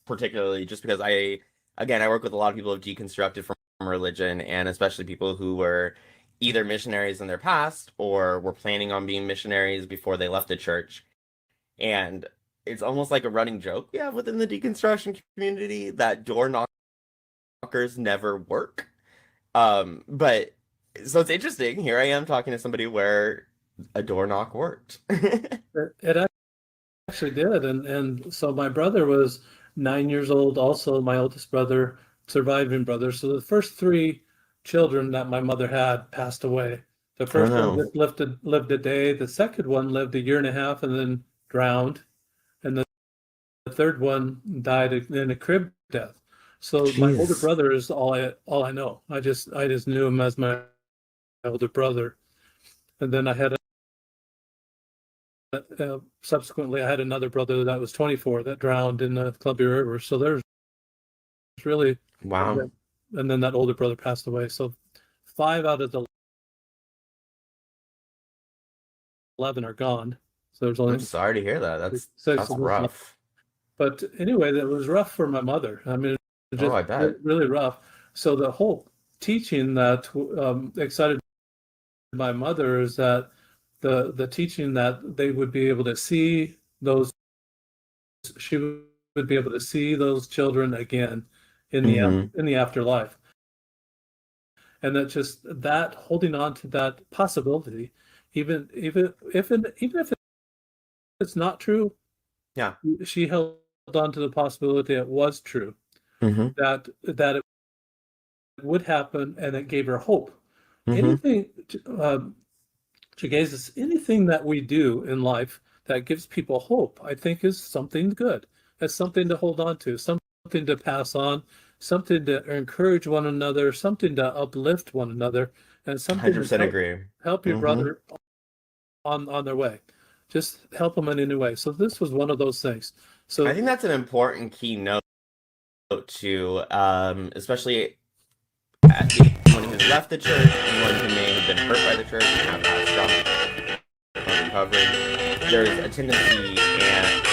S13: particularly just because I work with a lot of people who've deconstructed from religion, and especially people who were either missionaries in their past or were planning on being missionaries before they left the church. And it's almost like a running joke we have within the deconstruction community that door knockers never work. But so it's interesting. Here I am talking to somebody where a door knock worked.
S14: It actually did, and so my brother was 9 years old. Also, my oldest brother, surviving brother. So the first three children that my mother had passed away. The first one just lived a day. The second one lived a year and a half and then drowned, and the third one died in a crib death. So my older brother is all I know. I just knew him as my older brother, and then I had subsequently I had another brother that was 24 that drowned in the Columbia River. So there's really
S13: wow.
S14: And then that older brother passed away. So 5 out of the 11 are gone. So there's only.
S13: I'm sorry to hear that. That's
S14: six
S13: rough.
S14: But anyway, that was rough for my mother. I mean, just
S13: I bet.
S14: really rough. So the whole teaching that excited my mother is that the teaching that they would be able to see those, she would be able to see those children again in the afterlife, and that just that holding on to that possibility, even if it's not true,
S13: yeah,
S14: she held on to the possibility it was true, that it would happen, and it gave her hope. Anything, Jesus, anything that we do in life that gives people hope, I think is something good. It's something to hold on to, something to pass on, something to encourage one another, something to uplift one another, and something
S13: 100%
S14: to
S13: agree.
S14: Help your brother on their way. Just help them in any way. So this was one of those things. So
S13: I think that's an important key note to, especially anyone who's left the church, anyone who may have been hurt by the church and have strong recovery. There's a tendency and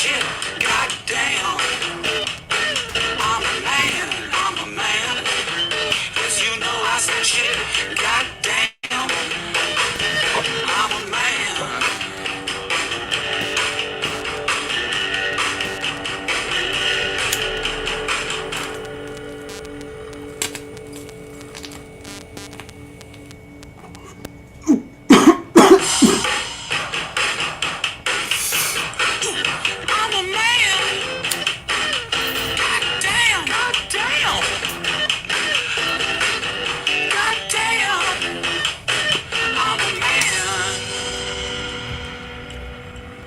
S7: Shit.